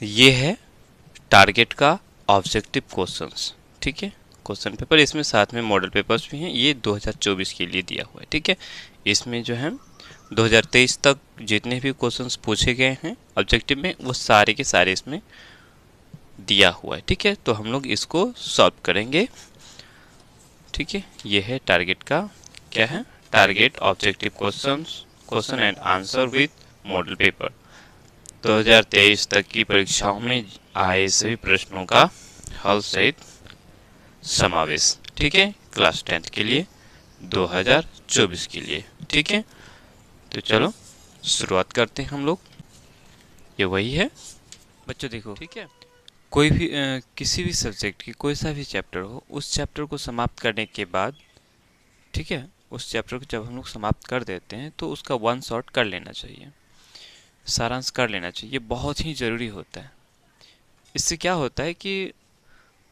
ये है टारगेट का ऑब्जेक्टिव क्वेश्चंस, ठीक है, क्वेश्चन पेपर। इसमें साथ में मॉडल पेपर्स भी हैं, ये 2024 के लिए दिया हुआ है, ठीक है। इसमें जो है 2023 तक जितने भी क्वेश्चंस पूछे गए हैं ऑब्जेक्टिव में वो सारे के सारे इसमें दिया हुआ है, ठीक है। तो हम लोग इसको सॉल्व करेंगे, ठीक है। ये है टारगेट का, क्या है, target objective questions, question and answer with model paper. 2023 तक की परीक्षाओं में आए सभी प्रश्नों का हल सहित समावेश, ठीक है, क्लास 10 के लिए 2024 के लिए, ठीक है। तो चलो शुरुआत करते हैं हम लोग। ये वही है बच्चों, देखो, ठीक है। कोई भी किसी भी सब्जेक्ट की कोई सा भी चैप्टर हो, उस चैप्टर को समाप्त करने के बाद, ठीक है, उस चैप्टर को जब हम लोग समाप्त कर देते हैं तो उसका वन शॉट कर लेना चाहिए, सारांश कर लेना चाहिए, बहुत ही ज़रूरी होता है। इससे क्या होता है कि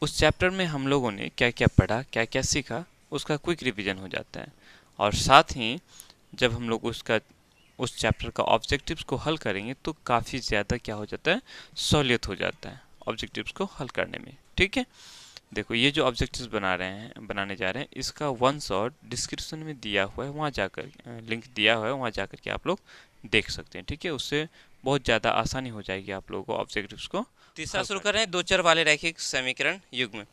उस चैप्टर में हम लोगों ने क्या क्या पढ़ा, क्या क्या सीखा, उसका क्विक रिवीजन हो जाता है। और साथ ही जब हम लोग उस चैप्टर का ऑब्जेक्टिव्स को हल करेंगे तो काफ़ी ज़्यादा क्या हो जाता है, सहूलियत हो जाता है ऑब्जेक्टिव्स को हल करने में, ठीक है। देखो, ये जो ऑब्जेक्टिव्स बनाने जा रहे हैं, इसका वन शॉट डिस्क्रिप्शन में दिया हुआ है, वहाँ जाकर लिंक दिया हुआ है, वहाँ जाकर के आप लोग देख सकते हैं, ठीक है। उससे बहुत ज़्यादा आसानी हो जाएगी आप लोगों को ऑब्जेक्टिव्स को। तीसरा शुरू कर रहे हैं, दो चर वाले रैखिक समीकरण युग्म।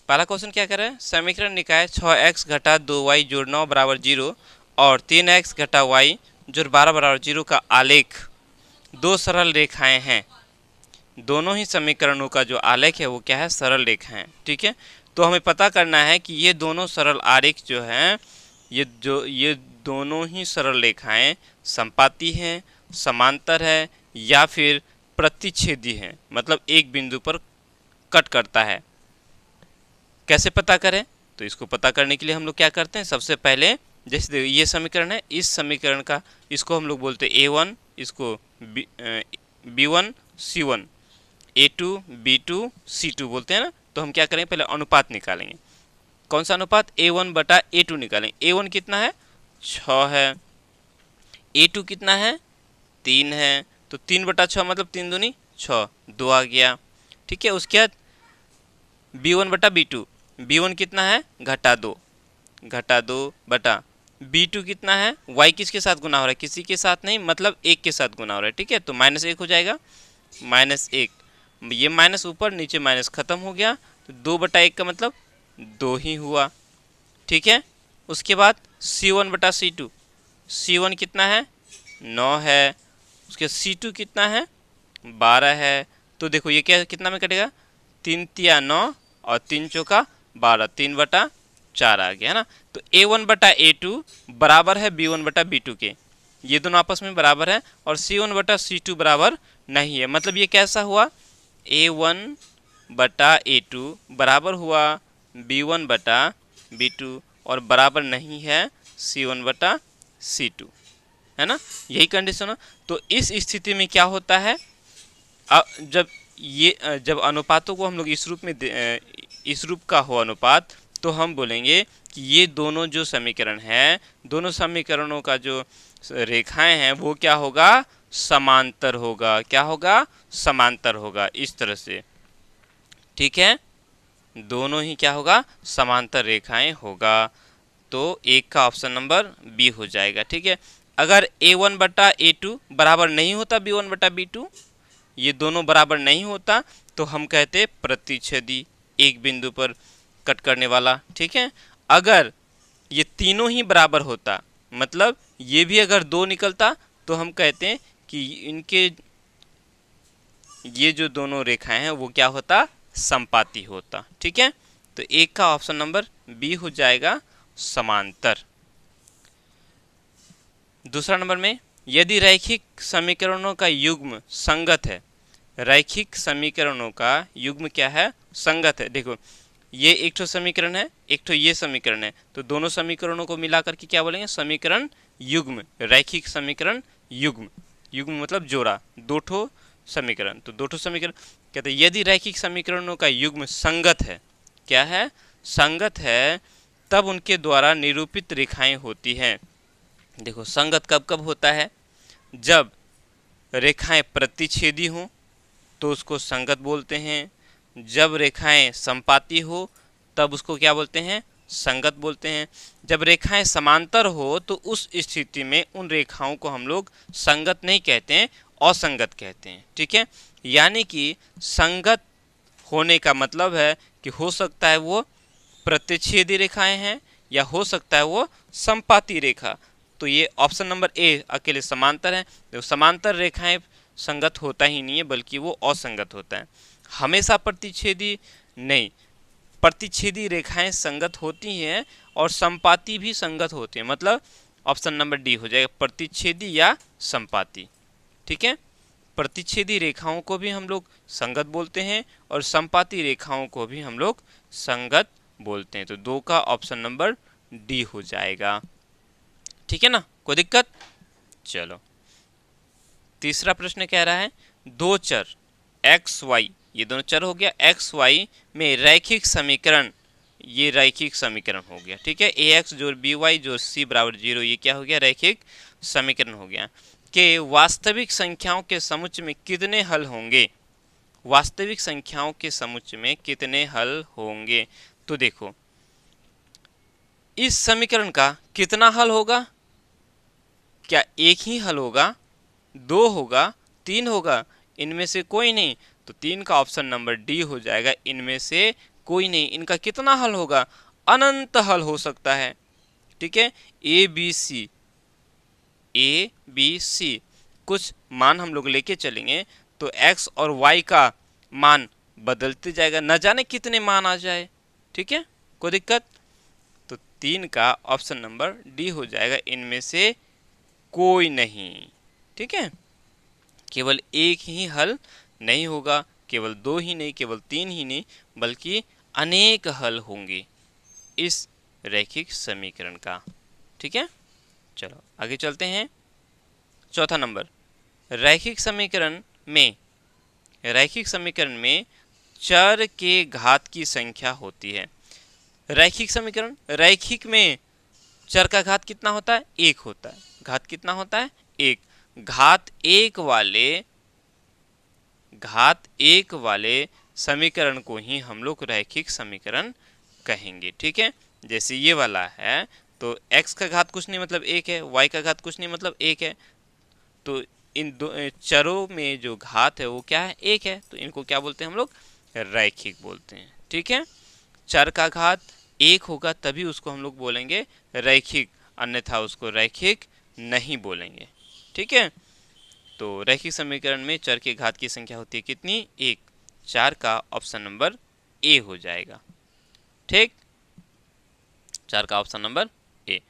पहला क्वेश्चन क्या कर रहा है, समीकरण निकाय 6x घटा 2y जोड़ 9 बराबर 0 और 3x घटा y जोड़ 12 बराबर 0 का आलेख दो सरल रेखाएं हैं। दोनों ही समीकरणों का जो आलेख है वो क्या है, सरल रेखाएं, ठीक है। तो हमें पता करना है कि ये दोनों सरल आरेख जो हैं, ये दोनों ही सरल रेखाएं संपाती हैं, समांतर है या फिर प्रतिच्छेदी है, मतलब एक बिंदु पर कट करता है। कैसे पता करें, तो इसको पता करने के लिए हम लोग क्या करते हैं, सबसे पहले जैसे ये समीकरण है, इस समीकरण का इसको हम लोग बोलते हैं A1, इसको B1 C1, A2 B2 C2 बोलते हैं ना। तो हम क्या करेंगे, पहले अनुपात निकालेंगे। कौन सा अनुपात, A1 बटा A2 निकालेंगे। A1 कितना है, 6 है, A2 कितना है, 3 है, तो 3 बटा 6 मतलब 3 दूनी 6, 2 आ गया, ठीक है। उसके बाद B1 बटा B2, B1 कितना है, घटा 2 बटा B2 कितना है, y किसके साथ गुना हो रहा है, किसी के साथ नहीं, मतलब 1 के साथ गुना हो रहा है, ठीक है। तो -1 हो जाएगा, -1, ये माइनस ऊपर नीचे माइनस खत्म हो गया, तो 2 बटा 1 का मतलब 2 ही हुआ, ठीक है। उसके बाद C1 बटा C2, C1 कितना है, 9 है, उसके C2 कितना है, 12 है। तो देखो ये क्या कितना में कटेगा, 3 तिया 9 और 3 चौका 12, 3 बटा 4 आ गया, है ना। तो A1 बटा A2 बराबर है B1 बटा B2 के, ये दोनों आपस में बराबर है, और C1 बटा C2 बराबर नहीं है। मतलब ये कैसा हुआ, A1 बटा A2 बराबर हुआ B1 बटा B2 और बराबर नहीं है C1 बटा C2, है ना, यही कंडीशन है। तो इस स्थिति में क्या होता है, जब अनुपातों को हम लोग इस रूप में इस रूप का हो अनुपात, तो हम बोलेंगे कि ये दोनों जो समीकरण हैं, दोनों समीकरणों का जो रेखाएं हैं वो क्या होगा, समांतर होगा। क्या होगा, समांतर होगा, इस तरह से, ठीक है। दोनों ही क्या होगा, समांतर रेखाएं होगा। तो एक का ऑप्शन नंबर बी हो जाएगा, ठीक है। अगर A1 बटा A2 बराबर नहीं होता B1 बटा B2, ये दोनों बराबर नहीं होता, तो हम कहते प्रतिच्छेदी, एक बिंदु पर कट करने वाला, ठीक है। अगर ये तीनों ही बराबर होता, मतलब ये भी अगर 2 निकलता, तो हम कहते हैं कि इनके ये जो दोनों रेखाएं हैं वो क्या होता, संपाती होता, ठीक है। तो एक का ऑप्शन नंबर बी हो जाएगा, समांतर। दूसरा नंबर में, यदि रैखिक समीकरणों का युग्म संगत है, रैखिक समीकरणों का युग्म क्या है, संगत है। देखो ये एक ठो समीकरण है, एक ठो ये समीकरण है, तो दोनों समीकरणों को मिलाकर के क्या बोलेंगे, समीकरण युग्म, रैखिक समीकरण युग्म। युग्म मतलब जोड़ा, दो ठो समीकरण, तो दो ठो समीकरण। कहते हैं यदि रैखिक समीकरणों का युग्म संगत है, क्या है, संगत है, तब उनके द्वारा निरूपित रेखाएं होती हैं। देखो संगत कब कब होता है, जब रेखाएं प्रतिच्छेदी हों, तो उसको संगत बोलते हैं। जब रेखाएं समपाती हो तब उसको क्या बोलते हैं, संगत बोलते हैं। जब रेखाएं समांतर हो तो उस स्थिति में उन रेखाओं को हम लोग संगत नहीं कहते हैं, असंगत कहते हैं। ठीक है, यानी कि संगत होने का मतलब है कि हो सकता है वो प्रतिच्छेदी रेखाएं हैं या हो सकता है वो समपाती रेखा। तो ये ऑप्शन नंबर ए अकेले समांतर है। तो समांतर रेखाएं संगत होता ही नहीं है, बल्कि वो असंगत होता है। हमेशा प्रतिच्छेदी नहीं, प्रतिच्छेदी रेखाएं संगत होती हैं और समपाती भी संगत होती हैं। मतलब ऑप्शन नंबर डी हो जाएगा, प्रतिच्छेदी या समपाती। ठीक है, प्रतिच्छेदी रेखाओं को भी हम लोग संगत बोलते हैं और समपाती रेखाओं को भी हम लोग संगत बोलते हैं। तो दो का ऑप्शन नंबर डी हो जाएगा। ठीक है ना, कोई दिक्कत? चलो, तीसरा प्रश्न कह रहा है दो चर एक्स वाई, ये दोनों चर हो गया, एक्स वाई में रैखिक समीकरण, ये रैखिक समीकरण हो गया। ठीक है, ए एक्स जोड़ बी वाई जोड़ सी बराबर 0, ये क्या हो गया, रैखिक समीकरण हो गया। कि वास्तविक संख्याओं के समुच्चय में कितने हल होंगे, वास्तविक संख्याओं के समुच्चय में कितने हल होंगे। तो देखो, इस समीकरण का कितना हल होगा, क्या एक ही हल होगा, दो होगा, तीन होगा, इनमें से कोई नहीं। तो तीन का ऑप्शन नंबर डी हो जाएगा, इनमें से कोई नहीं। इनका कितना हल होगा, अनंत हल हो सकता है। ठीक है, A B C, A B C कुछ मान हम लोग लेके चलेंगे तो x और y का मान बदलते जाएगा, न जाने कितने मान आ जाए। ठीक है, कोई दिक्कत? तो तीन का ऑप्शन नंबर डी हो जाएगा, इनमें से कोई नहीं। ठीक है, केवल एक ही हल नहीं होगा, केवल दो ही नहीं, केवल तीन ही नहीं, बल्कि अनेक हल होंगे इस रैखिक समीकरण का। ठीक है, चलो आगे चलते हैं। चौथा नंबर, रैखिक समीकरण में, रैखिक समीकरण में चर के घात की संख्या होती है। रैखिक समीकरण, रैखिक में चर का घात कितना होता है, एक होता है। घात कितना होता है, एक। घात एक वाले समीकरण को ही हम लोग रैखिक समीकरण कहेंगे। ठीक है, जैसे ये वाला है तो x का घात कुछ नहीं मतलब एक है, y का घात कुछ नहीं मतलब एक है। तो इन दो चरों में जो घात है वो क्या है, एक है। तो इनको क्या बोलते हैं हम लोग, रैखिक बोलते हैं। ठीक है, चर का घात एक होगा तभी उसको हम लोग बोलेंगे रैखिक, अन्यथा उसको रैखिक नहीं बोलेंगे। ठीक है, तो रैखिक समीकरण में चर के घात की संख्या होती है कितनी, एक। चार का ऑप्शन नंबर ए हो जाएगा। ठीक, चार का ऑप्शन नंबर ए।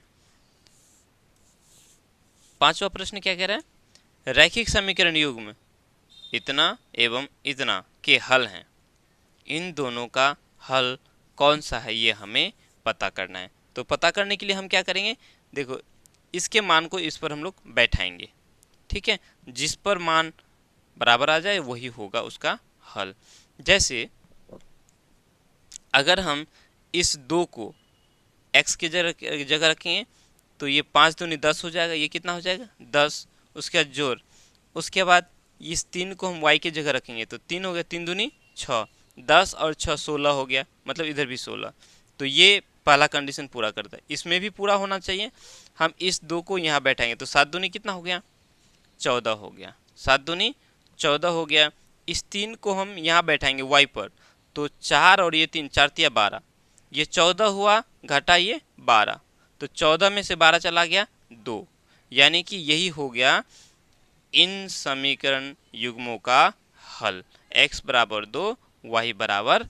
पांचवा प्रश्न क्या कह रहा है, रैखिक समीकरण युग्म इतना एवं इतना के हल हैं, इन दोनों का हल कौन सा है, ये हमें पता करना है। तो पता करने के लिए हम क्या करेंगे, देखो इसके मान को इस पर हम लोग बैठाएंगे। ठीक है, जिस पर मान बराबर आ जाए वही होगा उसका हल। जैसे अगर हम इस दो को x के जगह रखेंगे तो ये 5 दूनी 10 हो जाएगा, ये कितना हो जाएगा 10, उसके बाद जोड़, उसके बाद इस 3 को हम y के जगह रखेंगे तो 3 हो गया, 3 दूनी 6, 10 और 6 16 हो गया, मतलब इधर भी 16। तो ये पहला कंडीशन पूरा करता है, इसमें भी पूरा होना चाहिए। हम इस दो को यहाँ बैठाएंगे तो 7 दूनी कितना हो गया, 14 हो गया, 7 दूनी 14 हो गया। इस 3 को हम यहाँ बैठाएंगे y पर तो 4 और ये 3, 4 तिया 12, ये 14 हुआ, घटा ये 12, तो 14 में से 12 चला गया 2, यानी कि यही हो गया इन समीकरण युग्मों का हल, x बराबर 2 y बराबर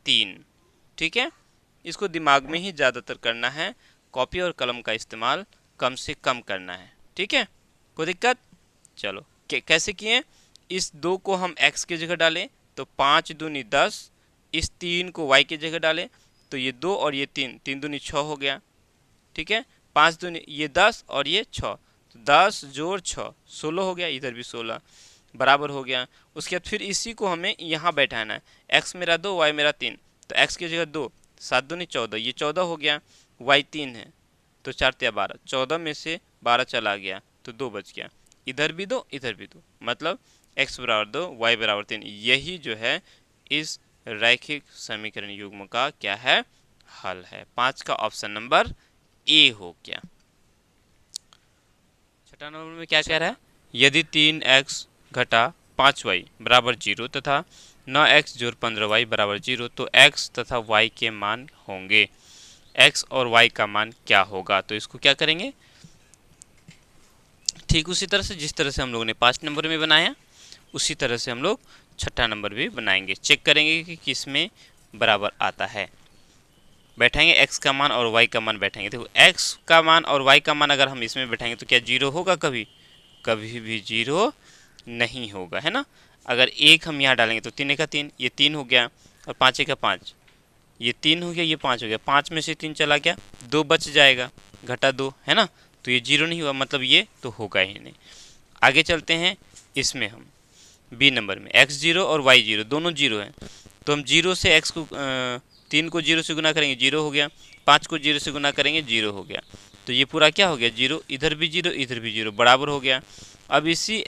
3। ठीक है, इसको दिमाग में ही ज़्यादातर करना है, कॉपी और कलम का इस्तेमाल कम से कम करना है। ठीक है, कोई दिक्कत? चलो कैसे किए, इस 2 को हम x के जगह डालें तो 5 दूनी 10, इस 3 को y के जगह डालें तो ये 2 और ये 3, 3 दूनी 6 हो गया। ठीक है, 5 दूनी ये 10 और ये 6, तो 10 जोड़ 6 16 हो गया, इधर भी 16 बराबर हो गया। उसके बाद फिर इसी को हमें यहाँ बैठाना है, x मेरा 2 y मेरा 3, तो x की जगह 2, 7 दूनी 14, ये 14 हो गया, y 3 है तो 4 तिया 12, 14 में से 12 चला गया तो 2 बच गया, इधर भी 2 इधर भी 2, मतलब x बराबर 2 y बराबर 3, यही जो है इस रैखिक समीकरण युग्म का क्या है, हल है। 5 का ऑप्शन नंबर ए हो गया। छठा नंबर में क्या कह रहा है, यदि 3x घटा 5y बराबर 0 तथा 9x जोड़ 15y बराबर 0 तो x तथा y के मान होंगे। x और y का मान क्या होगा, तो इसको क्या करेंगे, ठीक उसी तरह से जिस तरह से हम लोगों ने 5 नंबर में बनाया उसी तरह से हम लोग छठा नंबर भी बनाएंगे। चेक करेंगे कि किस में बराबर आता है। बैठाएंगे x का मान और y का मान बैठाएंगे। देखो x का मान और y का मान अगर हम इसमें बैठाएंगे तो क्या जीरो होगा, कभी कभी भी जीरो नहीं होगा, है ना। अगर एक हम यहाँ डालेंगे तो 3 का 3, ये 3 हो गया, और 5 का 5, ये 3 हो गया, ये 5 हो गया। 5 में से 3 चला गया, 2 बच जाएगा, घटा 2, है ना। तो ये जीरो नहीं हुआ, मतलब ये तो होगा ही नहीं। आगे चलते हैं, इसमें हम बी नंबर में x जीरो और y जीरो दोनों जीरो हैं, तो हम जीरो से x को 3 को जीरो से गुना करेंगे, जीरो हो गया। 5 को जीरो से गुना करेंगे, जीरो हो गया। तो ये पूरा क्या हो गया, जीरो, इधर भी जीरो इधर भी जीरो, बराबर हो गया। अब इसी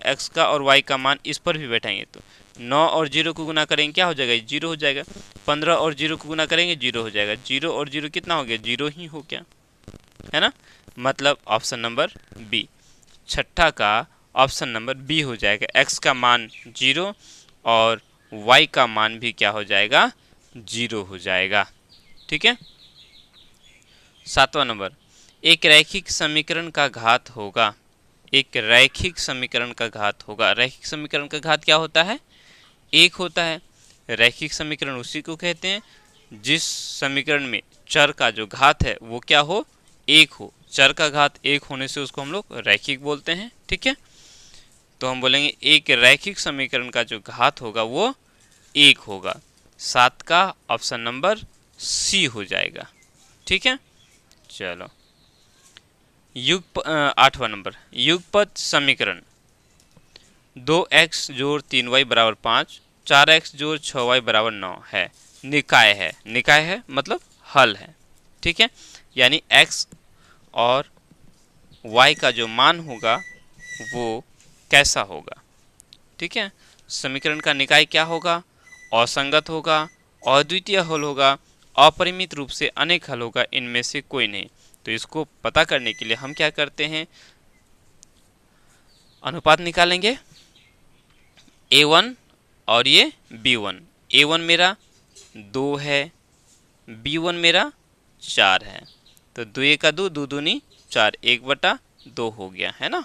x का और y का मान इस पर भी बैठाएंगे तो 9 और 0 को गुना करेंगे, क्या हो जाएगा, जीरो हो जाएगा। 15 और 0 को गुना करेंगे, जीरो हो जाएगा। 0 और 0 कितना हो गया, जीरो ही हो गया, है ना। मतलब ऑप्शन नंबर बी, छठा का ऑप्शन नंबर बी हो जाएगा। x का मान जीरो और y का मान भी क्या हो जाएगा, जीरो हो जाएगा। ठीक है। 7वां नंबर, एक रैखिक समीकरण का घात होगा। एक रैखिक समीकरण का घात होगा। रैखिक समीकरण का घात क्या होता है, एक होता है। रैखिक समीकरण उसी को कहते हैं जिस समीकरण में चर का जो घात है वो क्या हो, एक हो। चर का घात एक होने से उसको हम लोग रैखिक बोलते हैं। ठीक है, तो हम बोलेंगे एक रैखिक समीकरण का जो घात होगा वो एक होगा। 7 का ऑप्शन नंबर सी हो जाएगा। ठीक है, चलो 8वां नंबर, युगपत समीकरण 2x जोड़ 3y बराबर 5, 4x जोड़ 6y बराबर 9 है, निकाय है। निकाय है मतलब हल है। ठीक है, यानी x और y का जो मान होगा वो कैसा होगा। ठीक है, समीकरण का निकाय क्या होगा, असंगत होगा, अद्वितीय हल होगा, अपरिमित रूप से अनेक हल होगा, इनमें से कोई नहीं। तो इसको पता करने के लिए हम क्या करते हैं, अनुपात निकालेंगे a1 और ये b1। a1 मेरा 2 है, b1 मेरा 4 है, तो 2 का 2, 2 दूनी 4, 1/2 हो गया, है ना,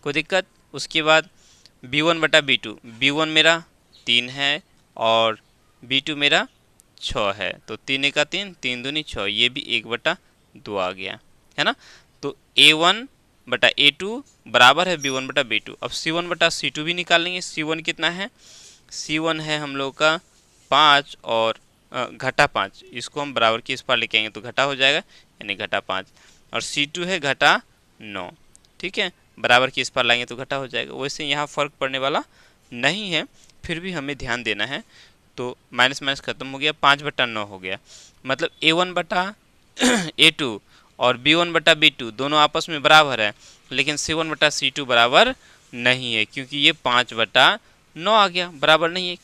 कोई दिक्कत। उसके बाद b1 बटा b2, b1 मेरा 3 है और b2 मेरा 6 है, तो 3 का 3, 3 दूनी 6, ये भी 1/2 आ गया, है ना। तो a1 बटा a2 बराबर है b1 बटा b2। अब c1 बटा c2 भी निकाल लेंगे। c1 कितना है, c1 है हम लोग का 5 और घटा 5, इसको हम बराबर की इस पार लेके आएंगे तो घटा हो जाएगा, यानी घटा 5, और c2 है घटा 9। ठीक है, बराबर की इस पार लाएंगे तो घटा हो जाएगा। वैसे यहाँ फर्क पड़ने वाला नहीं है, फिर भी हमें ध्यान देना है। तो माइनस माइनस खत्म हो गया, 5/9 हो गया। मतलब a1 बटा a2 और b1 बटा b2 दोनों आपस में बराबर है, लेकिन c1 बटा c2 बराबर नहीं है, क्योंकि ये 5/9 आ गया, बराबर नहीं है।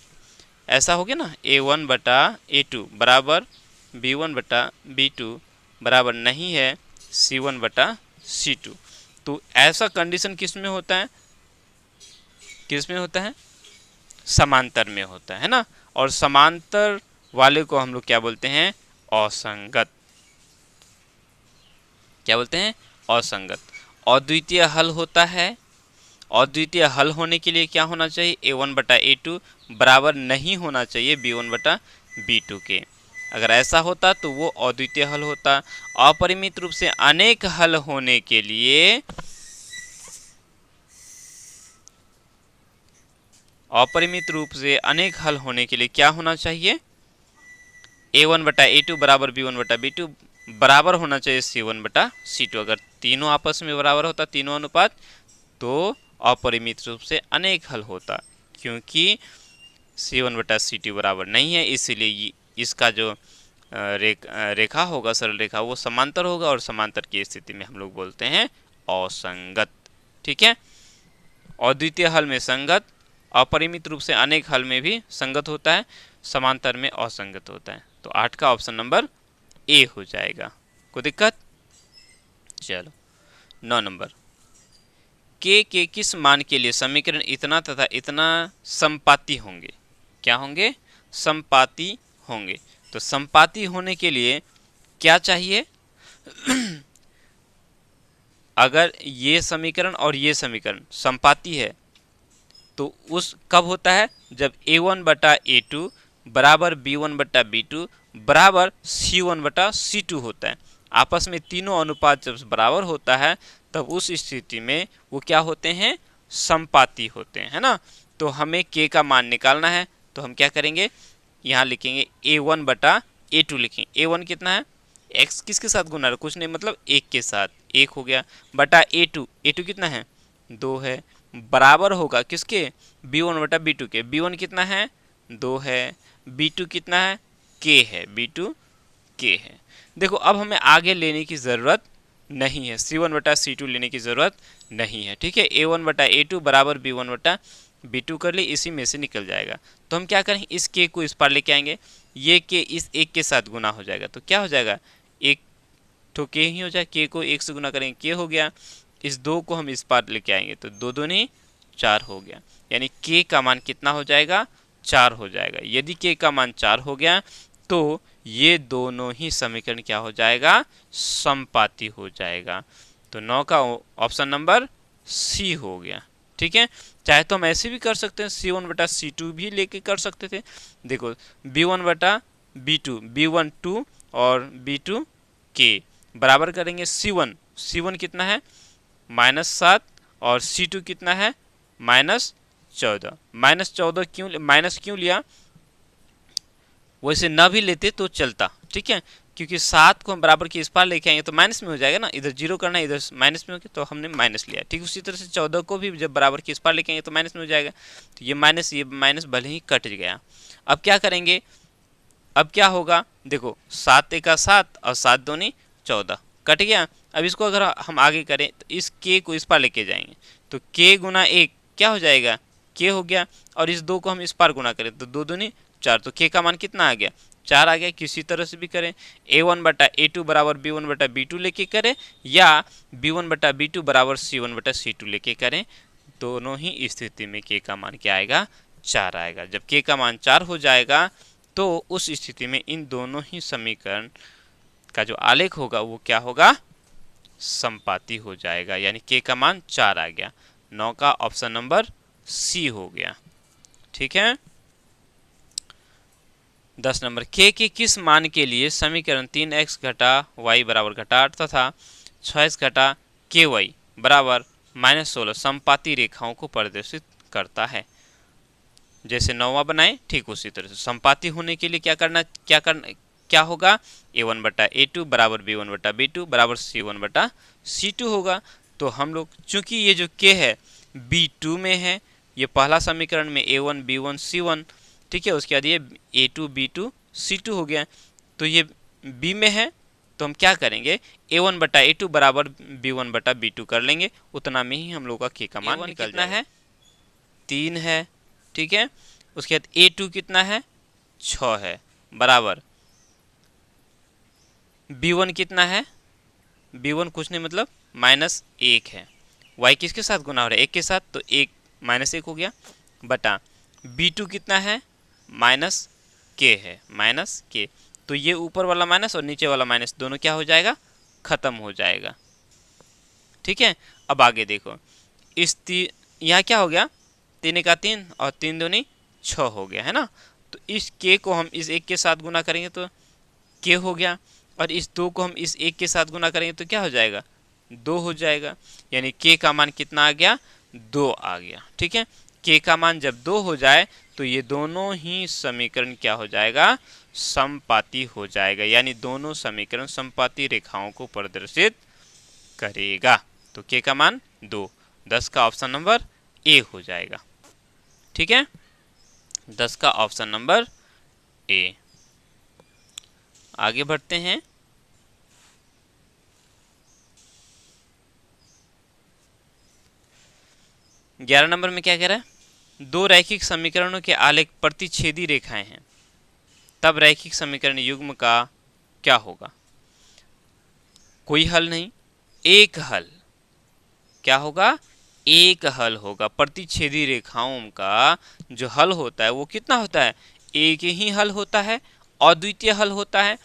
ऐसा हो गया ना, a1 बटा a2 बराबर b1 बटा b2 बराबर नहीं है c1 बटा c2। तो ऐसा कंडीशन किस में होता है, किस में होता है, समांतर में होता है ना। और समांतर वाले को हम लोग क्या बोलते हैं, असंगत। क्या बोलते हैं, असंगत। अद्वितीय हल होता है। अद्वितीय हल होने के लिए क्या होना चाहिए, a1 बटा a2 बराबर नहीं होना चाहिए b1 बटा b2 के। अगर ऐसा होता तो वो अद्वितीय हल होता। अपरिमित रूप से अनेक हल होने के लिए, अपरिमित रूप से अनेक हल होने के लिए क्या होना चाहिए, a1 बटा a2 बराबर b1 बटा b2 बराबर होना चाहिए c1 बटा c2। अगर तीनों आपस में बराबर होता, तीनों अनुपात, तो अपरिमित रूप से अनेक हल होता। क्योंकि c1 बटा c2 बराबर नहीं है, इसीलिए इसका जो रेखा होगा, सरल रेखा, वो समांतर होगा, और समांतर की स्थिति में हम लोग बोलते हैं असंगत। ठीक है, अद्वितीय हल में संगत, अपरिमित रूप से अनेक हल में भी संगत होता है, समांतर में असंगत होता है। तो 8 का ऑप्शन नंबर ए हो जाएगा। कोई दिक्कत? चलो 9 नंबर, के किस मान के लिए समीकरण इतना तथा इतना समपाती होंगे? क्या होंगे? समपाती होंगे। तो समपाती होने के लिए क्या चाहिए? अगर ये समीकरण और ये समीकरण समपाती है तो उस कब होता है? जब a1 बटा a2 बराबर b1 बटा b2 बराबर c1 बटा c2 होता है। आपस में तीनों अनुपात जब बराबर होता है तब उस स्थिति में वो क्या होते हैं? समपाती होते हैं, है ना। तो हमें k का मान निकालना है, तो हम क्या करेंगे? यहाँ लिखेंगे a1 बटा a2 लिखेंगे। a1 कितना है? x किसके साथ गुना है? कुछ नहीं, मतलब 1 के साथ, 1 हो गया, बटा a2, a2 कितना है? 2 है, बराबर होगा किसके? b1 बटा b2 के। b1 कितना है? 2 है, b2 कितना है? k है, b2 k है। देखो अब हमें आगे लेने की ज़रूरत नहीं है, c1 बटा c2 लेने की ज़रूरत नहीं है, ठीक है। a1 बटा a2 बराबर b1 बटा b2 कर ली, इसी में से निकल जाएगा। तो हम क्या करेंगे? इस k को इस पार लेके आएंगे, ये k इस 1 के साथ गुना हो जाएगा, तो क्या हो जाएगा? एक तो k ही हो जाए, k को 1 से गुना करेंगे k हो गया, इस 2 को हम इस पार लेके आएंगे तो 2 दूनी 4 हो गया, यानी k का मान कितना हो जाएगा? 4 हो जाएगा। यदि k का मान 4 हो गया तो ये दोनों ही समीकरण क्या हो जाएगा? समपाती हो जाएगा। तो 9 का ऑप्शन नंबर सी हो गया, ठीक है। चाहे तो हम ऐसे भी कर सकते हैं, c1 बटा c2 भी लेके कर सकते थे। देखो b1 बटा b2, b1 2 और b2 k बराबर करेंगे c1, c1 कितना है? -7 और c2 कितना है? -14। -14 क्यों माइनस क्यों लिया? वैसे न भी लेते तो चलता, ठीक है, क्योंकि 7 को हम बराबर के इस पार लेके आएंगे तो माइनस में हो जाएगा ना, इधर जीरो करना है, इधर माइनस में हो गया, तो हमने माइनस लिया। ठीक उसी तरह से 14 को भी जब बराबर के इस पार लेके आएंगे तो माइनस में हो जाएगा, तो ये माइनस भले ही कट गया। अब क्या करेंगे? अब क्या होगा? देखो 7 एका 7 और 7 दूनी 14 कट गया। अब इसको अगर हम आगे करें तो इस k को इस पार लेके जाएंगे तो k गुना 1 क्या हो जाएगा? k हो गया, और इस 2 को हम इस पार गुना करें तो 2 दूनी 4, तो k का मान कितना आ गया? 4 आ गया। किसी तरह से भी करें, a1 बटा a2 बराबर b1 बटा b2 लेके करें या b1 बटा b2 बराबर c1 बटा c2 लेके करें, दोनों ही स्थिति में k का मान क्या आएगा? 4 आएगा। जब k का मान 4 हो जाएगा तो उस स्थिति में इन दोनों ही समीकरण का जो आलेख होगा वो क्या होगा? समपाती हो जाएगा, यानी k का मान 4 आ गया। 9 का ऑप्शन नंबर सी हो गया, ठीक है। 10 नंबर, k के किस मान के लिए समीकरण 3x घटा y बराबर घटा 8 तथा 6x घटा ky बराबर -16 समपाती रेखाओं को प्रदर्शित करता है? जैसे 9वां बनाए ठीक उसी तरह से समपाती होने के लिए क्या होगा? a1 बटा a2 बराबर b1 बटा b2 बराबर c1 बटा c2 होगा। तो हम लोग चूंकि ये जो k है b2 में है, ये पहला समीकरण में a1 b1 c1, ठीक है, उसके बाद ये a2 b2 c2 हो गया, तो ये b में है, तो हम क्या करेंगे? a1 बटा a2 बराबर b1 बटा b2 कर लेंगे, उतना में ही हम लोग का k का मान निकल जाएगा। है 3 है, ठीक है। उसके बाद a2 कितना है? 6 है, बराबर b1 कितना है? b1 कुछ नहीं मतलब -1 है। y किसके साथ गुना हो रहा है? 1 के साथ, तो 1 -1 हो गया, बटा b2 कितना है? -k है, -k, तो ये ऊपर वाला माइनस और नीचे वाला माइनस दोनों क्या हो जाएगा? खत्म हो जाएगा, ठीक है। अब आगे देखो, इस यहाँ क्या हो गया? 3 का 3 और 3 दूनी 6 हो गया, है ना। तो इस k को हम इस 1 के साथ गुना करेंगे तो k हो गया, और इस 2 को हम इस 1 के साथ गुना करेंगे तो क्या हो जाएगा? 2 हो जाएगा, यानी k का मान कितना आ गया? 2 आ गया, ठीक है। k का मान जब 2 हो जाए तो ये दोनों ही समीकरण क्या हो जाएगा? समपाती हो जाएगा, यानी दोनों समीकरण समपाती रेखाओं को प्रदर्शित करेगा। तो k का मान 2, 10 का ऑप्शन नंबर ए हो जाएगा, ठीक है। 10 का ऑप्शन नंबर ए। आगे बढ़ते हैं। 11 नंबर में क्या कह रहा है, दो रैखिक समीकरणों के आलेख प्रतिच्छेदी रेखाएं हैं, तब रैखिक समीकरण युग्म का क्या होगा। कोई हल नहीं, एक हल। क्या होगा, एक हल होगा। प्रतिच्छेदी रेखाओं का जो हल होता है वो कितना होता है, एक ही हल होता है, अद्वितीय हल होता है।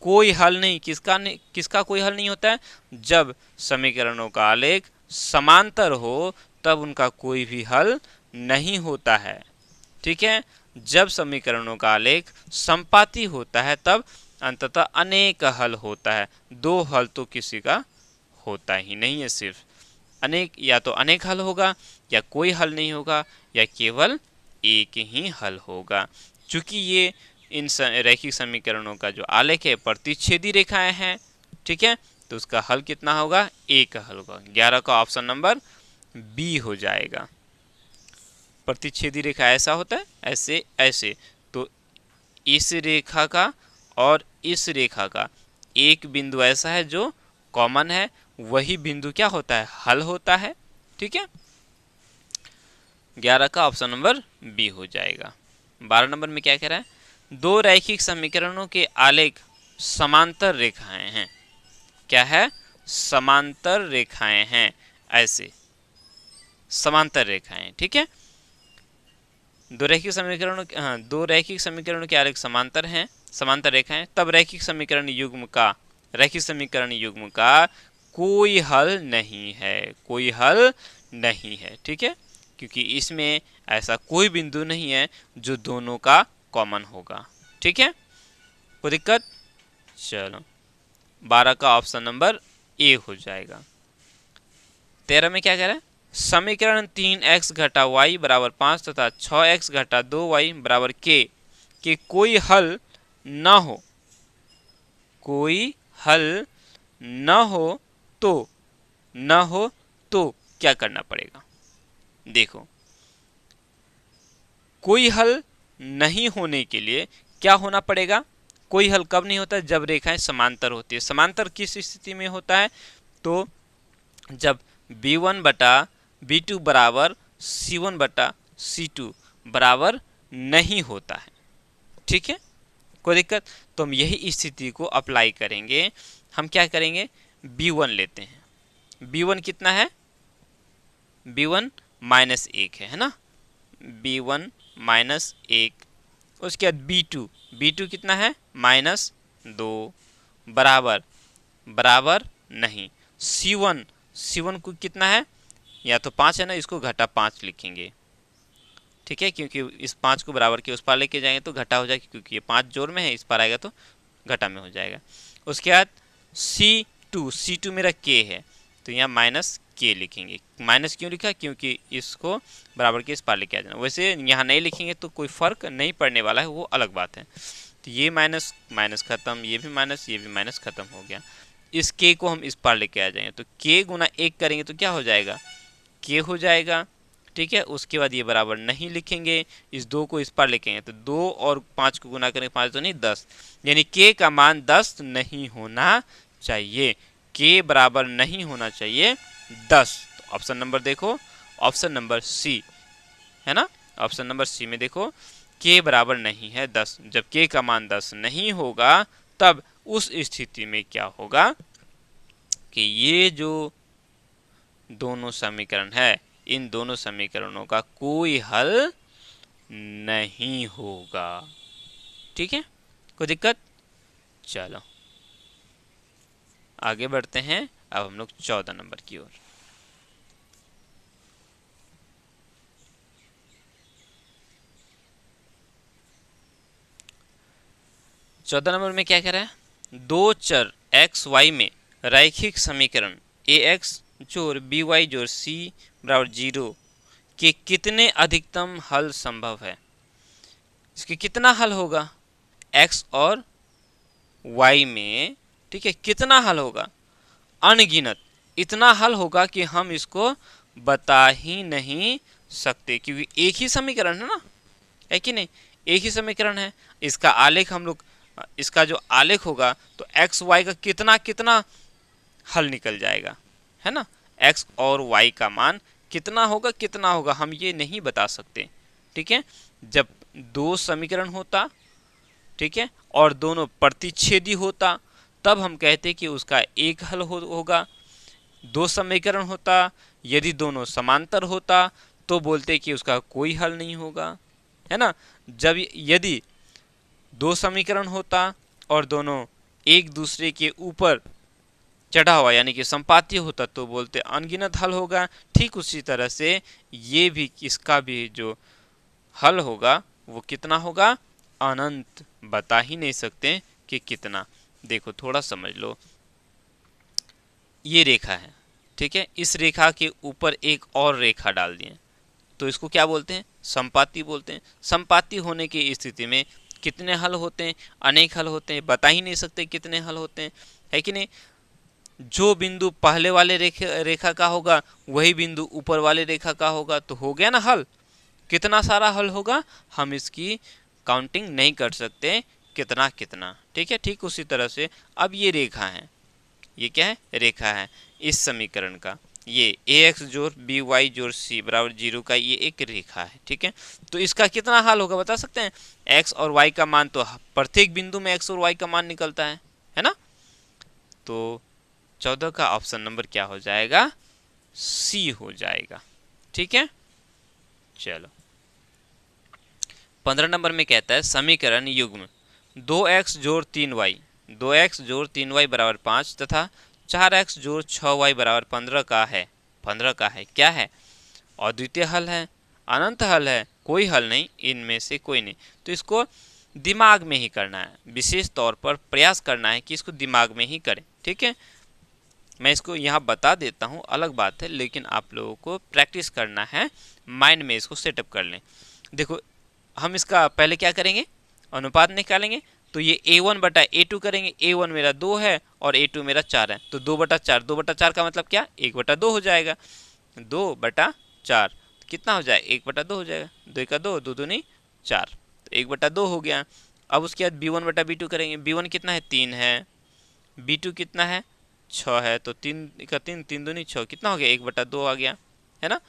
कोई हल नहीं, किसका कोई हल नहीं होता है। जब समीकरणों का आलेख समांतर हो तब उनका कोई भी हल नहीं होता है। ठीक है, जब समीकरणों का आलेख संपाती होता है तब अंततः अनेक हल होता है। दो हल तो किसी का होता ही नहीं है, सिर्फ अनेक, या तो अनेक हल होगा या कोई हल नहीं होगा या केवल एक ही हल होगा। चूंकि ये इन रैखिक समीकरणों का जो आलेख है प्रतिच्छेदी रेखाएं हैं, ठीक है, तो उसका हल कितना होगा, एक हल होगा। 11 का ऑप्शन नंबर बी हो जाएगा। प्रतिच्छेदी रेखा ऐसा होता है, ऐसे ऐसे, तो इस रेखा का और इस रेखा का एक बिंदु ऐसा है जो कॉमन है, वही बिंदु क्या होता है, हल होता है। ठीक है, 11 का ऑप्शन नंबर बी हो जाएगा। 12 नंबर में क्या कह रहा है, दो रैखिक समीकरणों के आलेख समांतर रेखाएं हैं। क्या है, समांतर रेखाएं हैं, ऐसे समांतर रेखाएं। ठीक है, दो रैखिक समीकरणों के आलेख समांतर हैं, समांतर रेखाएं, तब रैखिक समीकरण युग्म का कोई हल नहीं है, कोई हल नहीं है। ठीक है, क्योंकि इसमें ऐसा कोई बिंदु नहीं है जो दोनों का कॉमन होगा। ठीक है, कोई दिक्कत। चलो, 12 का ऑप्शन नंबर ए हो जाएगा। 13 में क्या कह रहा है, समीकरण 3x घटा वाई बराबर 5 तथा 6x घटा 2y बराबर के कोई हल न हो, कोई हल न हो तो क्या करना पड़ेगा। देखो, कोई हल नहीं होने के लिए क्या होना पड़ेगा। कोई हल कब नहीं होता, जब रेखाएं समांतर होती है। समांतर किस स्थिति में होता है, तो जब b1 बटा b2 बराबर c1 बटा c2 बराबर नहीं होता है। ठीक है, कोई दिक्कत। तो हम यही स्थिति को अप्लाई करेंगे। हम क्या करेंगे, b1 लेते हैं। b1 कितना है, b1 -1 है ना, b1 -1। उसके बाद b2 कितना है, -2 बराबर नहीं। c1 को कितना है, या तो 5 है ना, इसको घटा 5 लिखेंगे। ठीक है, क्योंकि इस 5 को बराबर के उस पार लेके जाएंगे तो घटा हो जाएगा, क्योंकि ये 5 जोड़ में है, इस पार आएगा तो घटा में हो जाएगा। उसके बाद c2 मेरा k है, तो यहाँ -k लिखेंगे। माइनस क्यों लिखा, क्योंकि इसको बराबर के इस पार लेके आ जाना। वैसे यहाँ नहीं लिखेंगे तो कोई फर्क नहीं पड़ने वाला है, वो अलग बात है। तो ये माइनस खत्म, ये भी माइनस खत्म हो गया। इस k को हम इस पार लेके आ जाएंगे तो k गुना 1 करेंगे तो क्या हो जाएगा, k हो जाएगा। ठीक है, उसके बाद ये बराबर नहीं लिखेंगे, इस 2 को इस पार लेके आएंगे तो 2 और 5 को गुना करेंगे, 5 तो नहीं 10, यानी k का मान 10 नहीं होना चाहिए। k बराबर नहीं होना चाहिए 10। तो ऑप्शन नंबर देखो, ऑप्शन नंबर सी है ना, ऑप्शन नंबर सी में देखो k बराबर नहीं है 10। जब k का मान 10 नहीं होगा तब उस स्थिति में क्या होगा कि ये जो दोनों समीकरण है, इन दोनों समीकरणों का कोई हल नहीं होगा। ठीक है, कोई दिक्कत। चलो आगे बढ़ते हैं, अब हम लोग 14 नंबर की ओर। चौदह नंबर में क्या कह रहा है, दो चर x y में रैखिक समीकरण ax जोड़ by जोड़ c बराबर 0 के कितने अधिकतम हल संभव है। इसके कितना हल होगा, x और y में, ठीक है, कितना हल होगा, अनगिनत। इतना हल होगा कि हम इसको बता ही नहीं सकते, क्योंकि एक ही समीकरण है ना, है कि नहीं, एक ही समीकरण है। इसका आलेख हम लोग, इसका जो आलेख होगा तो x y का कितना कितना हल निकल जाएगा, है ना, x और y का मान कितना होगा कितना होगा हम ये नहीं बता सकते, ठीक है। जब दो समीकरण होता, ठीक है, और दोनों प्रतिच्छेदी होता, तब हम कहते कि उसका एक हल होगा। दो समीकरण होता, यदि दोनों समांतर होता तो बोलते कि उसका कोई हल नहीं होगा, है ना। जब यदि दो समीकरण होता और दोनों एक दूसरे के ऊपर चढ़ा हुआ यानी कि संपाती होता तो बोलते अनगिनत हल होगा। ठीक उसी तरह से ये भी, इसका भी जो हल होगा वो कितना होगा, अनंत। बता ही नहीं सकते कि कितना। देखो थोड़ा समझ लो, ये रेखा है, ठीक है, इस रेखा के ऊपर एक और रेखा डाल दिए तो इसको क्या बोलते हैं, संपाती बोलते हैं। संपाती होने की स्थिति में कितने हल होते हैं, अनेक हल होते हैं, बता ही नहीं सकते कितने हल होते हैं, है कि नहीं। जो बिंदु पहले वाले रेखा का होगा वही बिंदु ऊपर वाले रेखा का होगा, तो हो गया ना हल। कितना सारा हल होगा हम इसकी काउंटिंग नहीं कर सकते कितना कितना, ठीक है। ठीक उसी तरह से अब ये रेखा है, ये क्या है, रेखा है इस समीकरण का, ये ax जोड़ by जोड़ c बराबर 0 का ये एक रेखा है, ठीक है। तो इसका कितना हल होगा बता सकते हैं। x और y का मान, तो प्रत्येक बिंदु में x और y का मान निकलता है ना। तो 14 का ऑप्शन नंबर क्या हो जाएगा, सी हो जाएगा, ठीक है। चलो 15 नंबर में कहता है समीकरण युग्म 2x जोड़ 3y 2x जोड़ 3y बराबर 5 तथा 4x जोड़ 6y बराबर 15 का है। 15 का है, क्या है, अद्वितीय हल है, अनंत हल है, कोई हल नहीं, इनमें से कोई नहीं। तो इसको दिमाग में ही करना है, विशेष तौर पर प्रयास करना है कि इसको दिमाग में ही करें, ठीक है। मैं इसको यहाँ बता देता हूँ, अलग बात है, लेकिन आप लोगों को प्रैक्टिस करना है, माइंड में इसको सेटअप कर लें। देखो हम इसका पहले क्या करेंगे, अनुपात निकालेंगे। तो ये a1 बटा a2 करेंगे। a1 मेरा 2 है और a2 मेरा 4 है, तो 2 बटा 4, 2 बटा 4 का मतलब क्या, 1 बटा 2 हो जाएगा। 2 बटा 4 कितना हो जाएगा, 1 बटा 2 हो जाएगा। 2 का 2, 2 दूनी 4, तो 1 बटा 2 हो गया। अब उसके बाद b1 बटा b2 करेंगे। b1 कितना है, 3 है। b2 कितना है, 6 है, तो 3 का 3, 3 दूनी 6, कितना हो गया, 1 बटा 2 आ गया, है ना।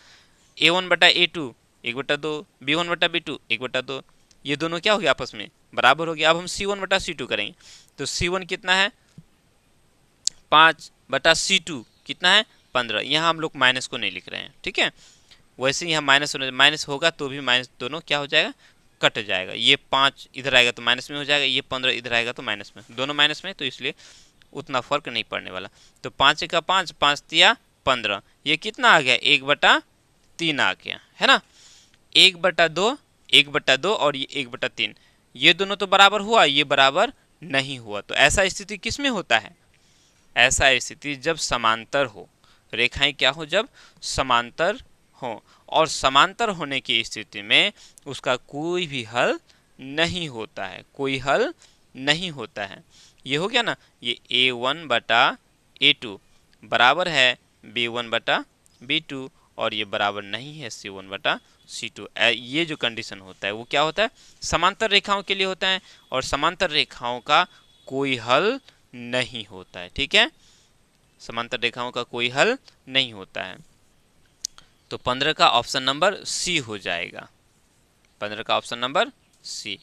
a1 बटा a2 1 बटा 2, b1 बटा b2 1 बटा 2, ये दोनों क्या हो गया, आपस में बराबर हो गया। अब हम c1 बटा c2 करेंगे, तो c1 कितना है, 5 बटा c2 कितना है, 15। यहाँ हम लोग माइनस को नहीं लिख रहे हैं, ठीक है। वैसे यहाँ माइनस होगा तो भी माइनस दोनों क्या हो जाएगा, कट जाएगा। ये 5 इधर आएगा तो माइनस में हो जाएगा, ये 15 इधर आएगा तो माइनस में, दोनों माइनस में, तो इसलिए उतना फर्क नहीं पड़ने वाला। तो 5 का 5, 5 तिया 15, ये कितना आ गया, 1 बटा 3 आ गया, है ना। 1 बटा 2, 1 बटा 2 और ये 1 बटा 3, ये दोनों तो बराबर हुआ, ये बराबर नहीं हुआ। तो ऐसा स्थिति किस में होता है, ऐसा स्थिति जब समांतर हो, रेखाएं क्या हो, जब समांतर हो, और समांतर होने की स्थिति में उसका कोई भी हल नहीं होता है, कोई हल नहीं होता है। ये हो गया ना, ये a1 बटा a2 बराबर है b1 बटा b2 और ये बराबर नहीं है c1 बटा c2। ये जो कंडीशन होता है वो क्या होता है, समांतर रेखाओं के लिए होता है, और समांतर रेखाओं का कोई हल नहीं होता है, ठीक है। समांतर रेखाओं का कोई हल नहीं होता है। तो 15 का ऑप्शन नंबर सी हो जाएगा, 15 का ऑप्शन नंबर सी।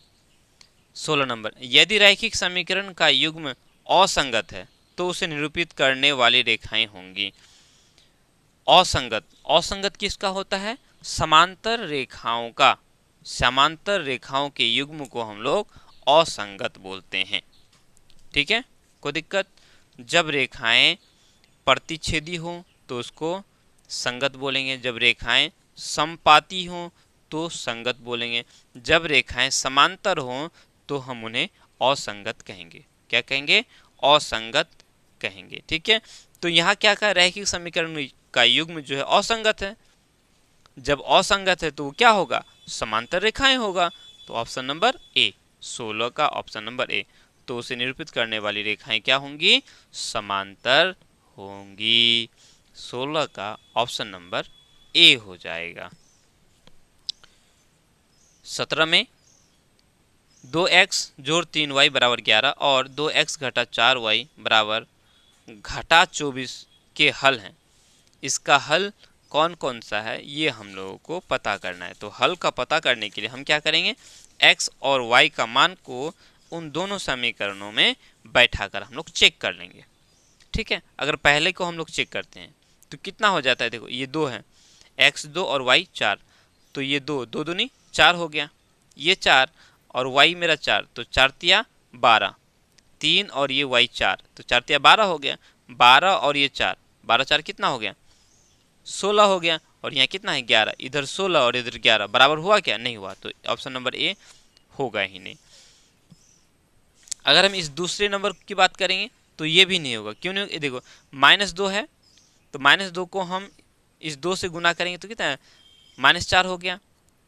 16 नंबर, यदि रैखिक समीकरण का युग्म असंगत है तो उसे निरूपित करने वाली रेखाएं होंगी। असंगत, असंगत किसका होता है, समांतर रेखाओं का, समांतर रेखाओं के युग्म को हम लोग असंगत बोलते हैं, ठीक है। कोई दिक्कत, जब रेखाएं प्रतिच्छेदी हो तो उसको संगत बोलेंगे, जब रेखाएं समपाती हो तो संगत बोलेंगे, जब रेखाएं समांतर हो तो हम उन्हें असंगत कहेंगे। क्या कहेंगे, असंगत कहेंगे, ठीक है। तो यहाँ क्या कहा, रैखिक समीकरण का युग्म जो है असंगत है। जब असंगत है तो वो क्या होगा, समांतर रेखाएं होगा। तो ऑप्शन नंबर ए, 16 का ऑप्शन नंबर ए। तो उसे निरूपित करने वाली रेखाएं क्या होंगी, समांतर होंगी। 16 का ऑप्शन नंबर ए हो जाएगा। 17 में 2x जोड़ 3y बराबर 11 और 2x घटा 4y बराबर घटा 24 के हल हैं। इसका हल कौन कौन सा है ये हम लोगों को पता करना है। तो हल का पता करने के लिए हम क्या करेंगे, x और y का मान को उन दोनों समीकरणों में बैठाकर हम लोग चेक कर लेंगे। ठीक है, अगर पहले को हम लोग चेक करते हैं तो कितना हो जाता है, देखो ये 2 है, x 2 और y 4, तो ये 2 2 दूनी 4 हो गया, ये 4 और y मेरा 4, तो 4 तिया 12, 3 और ये y 4, तो 4 तिया 12 हो गया, 12 और ये 4, 12 4 कितना हो गया, 16 हो गया, और यहाँ कितना है 11, इधर 16 और इधर 11 बराबर हुआ क्या, नहीं हुआ, तो ऑप्शन नंबर ए होगा ही नहीं। अगर हम इस दूसरे नंबर की बात करेंगे तो ये भी नहीं होगा, क्यों नहीं होगा, देखो -2 है, तो -2 को हम इस 2 से गुना करेंगे तो कितना है, -4 हो गया,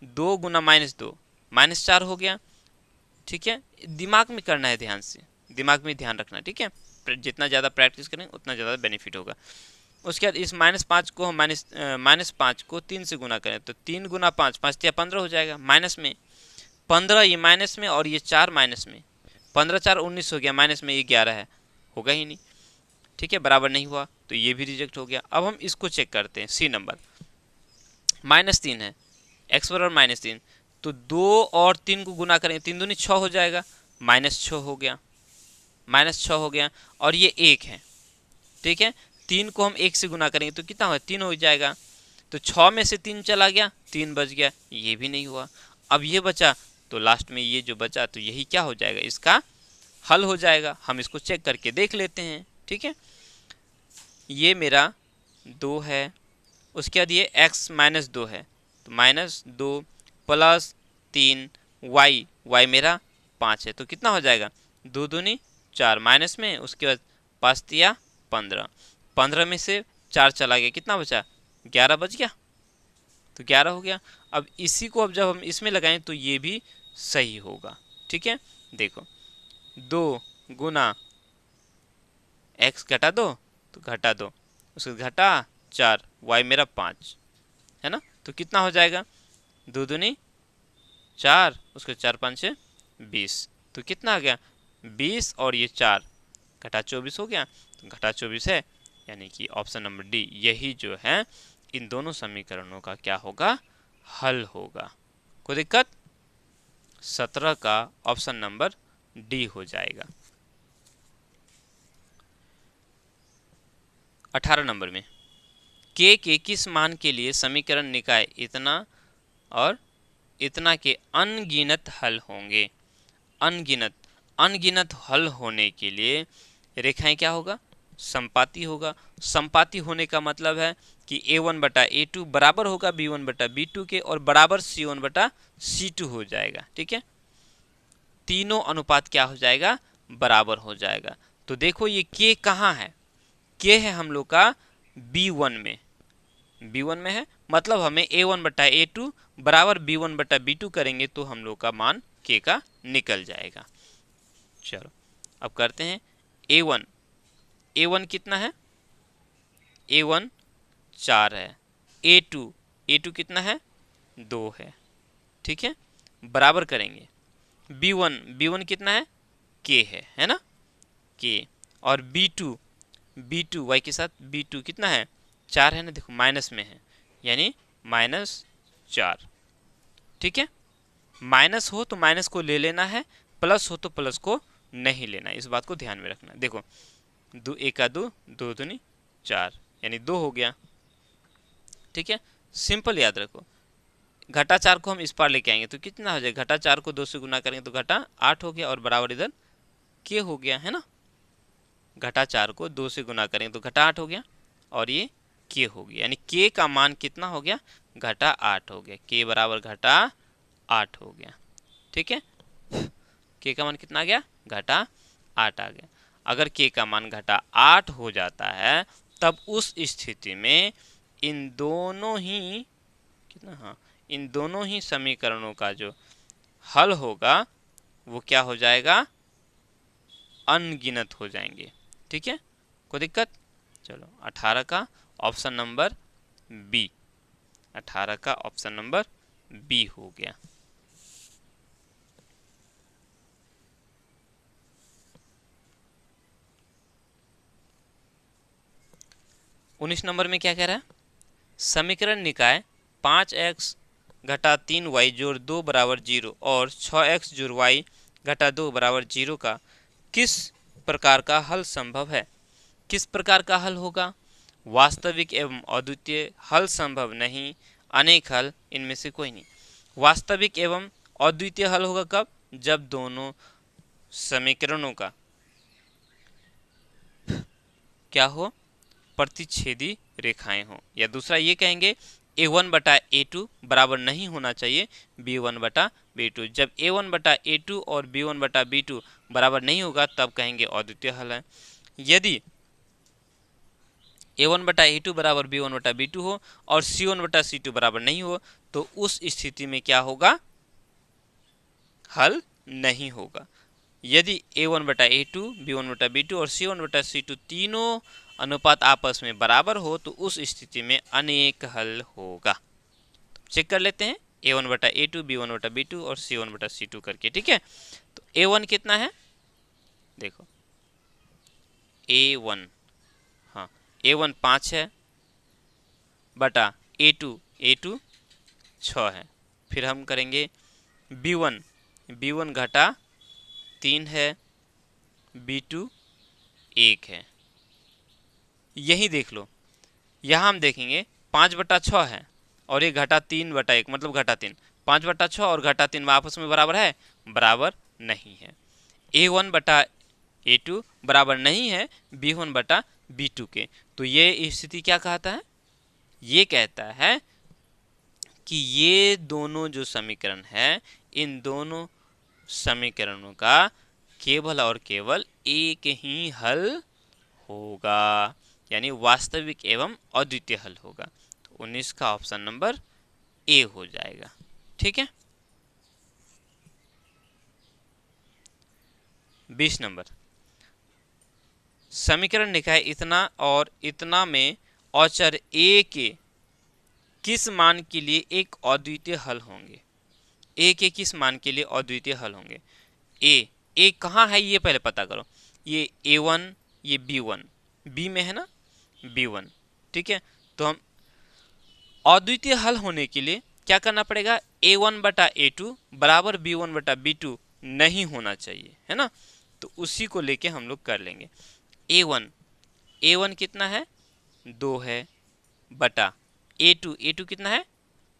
2 गुना -2 -4 हो गया। ठीक है, दिमाग में करना है, ध्यान से दिमाग में ध्यान रखना, ठीक है, जितना ज़्यादा प्रैक्टिस करेंगे उतना ज़्यादा बेनिफिट होगा। उसके बाद इस -5 को हम -5 को 3 से गुना करें तो 3 गुना 5, 5 तिया 15 हो जाएगा, माइनस में 15, ये माइनस में, और ये 4 माइनस में, 15 4 19 हो गया, माइनस में ये 11 है, होगा ही नहीं। ठीक है, बराबर नहीं हुआ, तो ये भी रिजेक्ट हो गया। अब हम इसको चेक करते हैं, सी नंबर, -3 है, x बराबर -3, तो 2 और 3 को गुना करेंगे, 3 दूनी 6 हो जाएगा, -6 हो गया, -6 हो गया, और ये 1 है। ठीक है, 3 को हम 1 से गुना करेंगे तो कितना होगा, 3 हो जाएगा, तो 6 में से 3 चला गया, 3 बच गया, ये भी नहीं हुआ। अब ये बचा, तो लास्ट में ये जो बचा तो यही क्या हो जाएगा, इसका हल हो जाएगा। हम इसको चेक करके देख लेते हैं। ठीक है, ये मेरा 2 है, उसके बाद ये x -2 है, तो -2 प्लस 3 y मेरा 5 है, तो कितना हो जाएगा, 2 दूनी 4, माइनस में, उसके बाद 5 तिया 15, 15 में से 4 चला गया, कितना बचा, 11 बच गया, तो 11 हो गया। अब इसी को अब जब हम इसमें लगाएं तो ये भी सही होगा। ठीक है, देखो 2 गुना x घटा 2, तो घटा 2, उसके घटा 4, y मेरा 5 है ना, तो कितना हो जाएगा, 2 दूनी 4, उसके 4 5 से 20, तो कितना आ गया, 20 और ये 4 घटा 24 हो गया, तो घटा 24 है, यानी कि ऑप्शन नंबर डी यही जो है इन दोनों समीकरणों का क्या होगा, हल होगा। कोई दिक्कत, 17 का ऑप्शन नंबर डी हो जाएगा। 18 नंबर में के किस मान के लिए समीकरण निकाय इतना और इतना के अनगिनत हल होंगे। अनगिनत हल होने के लिए रेखाएं क्या होगा, संपाती होगा। संपाती होने का मतलब है कि a1 बटा a2 बराबर होगा b1 बटा b2 के, और बराबर c1 बटा c2 हो जाएगा। ठीक है, तीनों अनुपात क्या हो जाएगा, बराबर हो जाएगा। तो देखो ये k कहाँ है, k है हम लोग का b1 में, b1 में है, मतलब हमें a1 बटा a2 बराबर b1 बटा b2 करेंगे तो हम लोग का मान k का निकल जाएगा। चलो अब करते हैं a1, a1 कितना है, a1 4 है, a2 कितना है, 2 है। ठीक है, बराबर करेंगे b1 कितना है, k है ना, k, और b2 y के साथ b2 कितना है, 4 है ना, देखो माइनस में है, यानी -4। ठीक है, माइनस हो तो माइनस को ले लेना है, प्लस हो तो प्लस को नहीं लेना, इस बात को ध्यान में रखना। देखो 2 1 2 2 दूनी 4, यानी 2 हो गया। ठीक है, सिंपल याद रखो, घटा 4 को हम इस पार लेके आएंगे तो कितना हो जाएगा, घटा 4 को 2 से गुना करेंगे तो घटा 8 हो गया, और बराबर इधर के हो गया, है ना, घटा 4 को 2 से गुना करेंगे तो घटा 8 हो गया, और ये के हो गया, यानी के का मान कितना हो गया, घटा 8 हो गया, के बराबर घटा 8 हो गया। ठीक है, के का मान कितना आ गया, घटा 8 आ गया। अगर के का मान घटा 8 हो जाता है तब उस स्थिति में इन दोनों ही कितना, हाँ, इन दोनों ही समीकरणों का जो हल होगा वो क्या हो जाएगा, अनगिनत हो जाएंगे। ठीक है, कोई दिक्कत। चलो 18 का ऑप्शन नंबर बी, 18 का ऑप्शन नंबर बी हो गया। उन्नीस नंबर में क्या कह रहा है, समीकरण निकाय 5x घटा 3y जोड़ 2 बराबर 0 और 6x जोड़ y घटा 2 बराबर 0 का किस प्रकार का हल संभव है। किस प्रकार का हल होगा। वास्तविक एवं अद्वितीय हल संभव नहीं, अनेक हल, इनमें से कोई नहीं। वास्तविक एवं अद्वितीय हल होगा कब, जब दोनों समीकरणों का क्या हो, प्रतिच्छेदी रेखाएं हो। या दूसरा ये कहेंगे a1 बटा a2 बराबर नहीं होना चाहिए b1 बटा b2। जब a1 बटा a2 और b1 बटा b2 बराबर नहीं होगा तब कहेंगे अद्वितीय हल है। यदि a1 बटा a2 बराबर b1 बटा b2 हो और c1 बटा c2 बराबर नहीं हो तो उस स्थिति में क्या होगा, हल नहीं होगा। यदि a1 बटा a2, b1 बटा b2 और c1 बटा c2 तीनों अनुपात आपस में बराबर हो तो उस स्थिति में अनेक हल होगा। तो चेक कर लेते हैं a1 बटा a2, b1 बटा b2 और c1 बटा c2 करके। ठीक है, तो a1 कितना है, देखो a1, हाँ a1 5 है बटा a2 6 है। फिर हम करेंगे b1 घटा 3 है, b2 1 है। यही देख लो, यहाँ हम देखेंगे 5 बटा 6 है और ये घटा 3 बटा 1 मतलब घटा 3। 5 बटा 6 और घटा 3 में आपस में बराबर है, बराबर नहीं है। a1 बटा a2 बराबर नहीं है b1 बटा b2 के। तो ये स्थिति क्या कहता है, ये कहता है कि ये दोनों जो समीकरण है, इन दोनों समीकरणों का केवल और केवल एक ही हल होगा, यानी वास्तविक एवं अद्वितीय हल होगा। तो 19 का ऑप्शन नंबर ए हो जाएगा। ठीक है, 20 नंबर, समीकरण लिखा है इतना और इतना में अचर ए के किस मान के लिए एक अद्वितीय हल होंगे। ए के किस मान के लिए अद्वितीय हल होंगे। ए कहाँ है ये पहले पता करो। ये a1, ये b1, b में है ना b1। ठीक है, तो हम अद्वितीय हल होने के लिए क्या करना पड़ेगा, a1 बटा a2 बराबर b1 बटा b2 नहीं होना चाहिए, है ना। तो उसी को लेके हम लोग कर लेंगे। a1 कितना है, 2 है बटा a2 कितना है,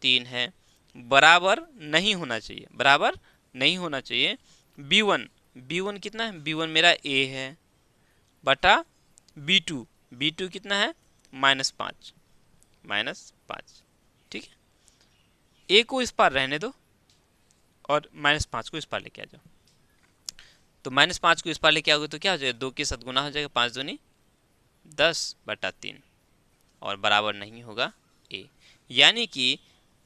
3 है, बराबर नहीं होना चाहिए, बराबर नहीं होना चाहिए। b1 कितना है, b1 मेरा a है बटा b2 कितना है, -5। ठीक है, a को इस पार रहने दो और -5 को इस पार लेके आ जाओ। तो -5 को इस पार लेके आओगे तो क्या हो जाएगा, 2 के साथ गुना हो जाएगा, 5 दूनी 10 बटा 3 और बराबर नहीं होगा a। यानी कि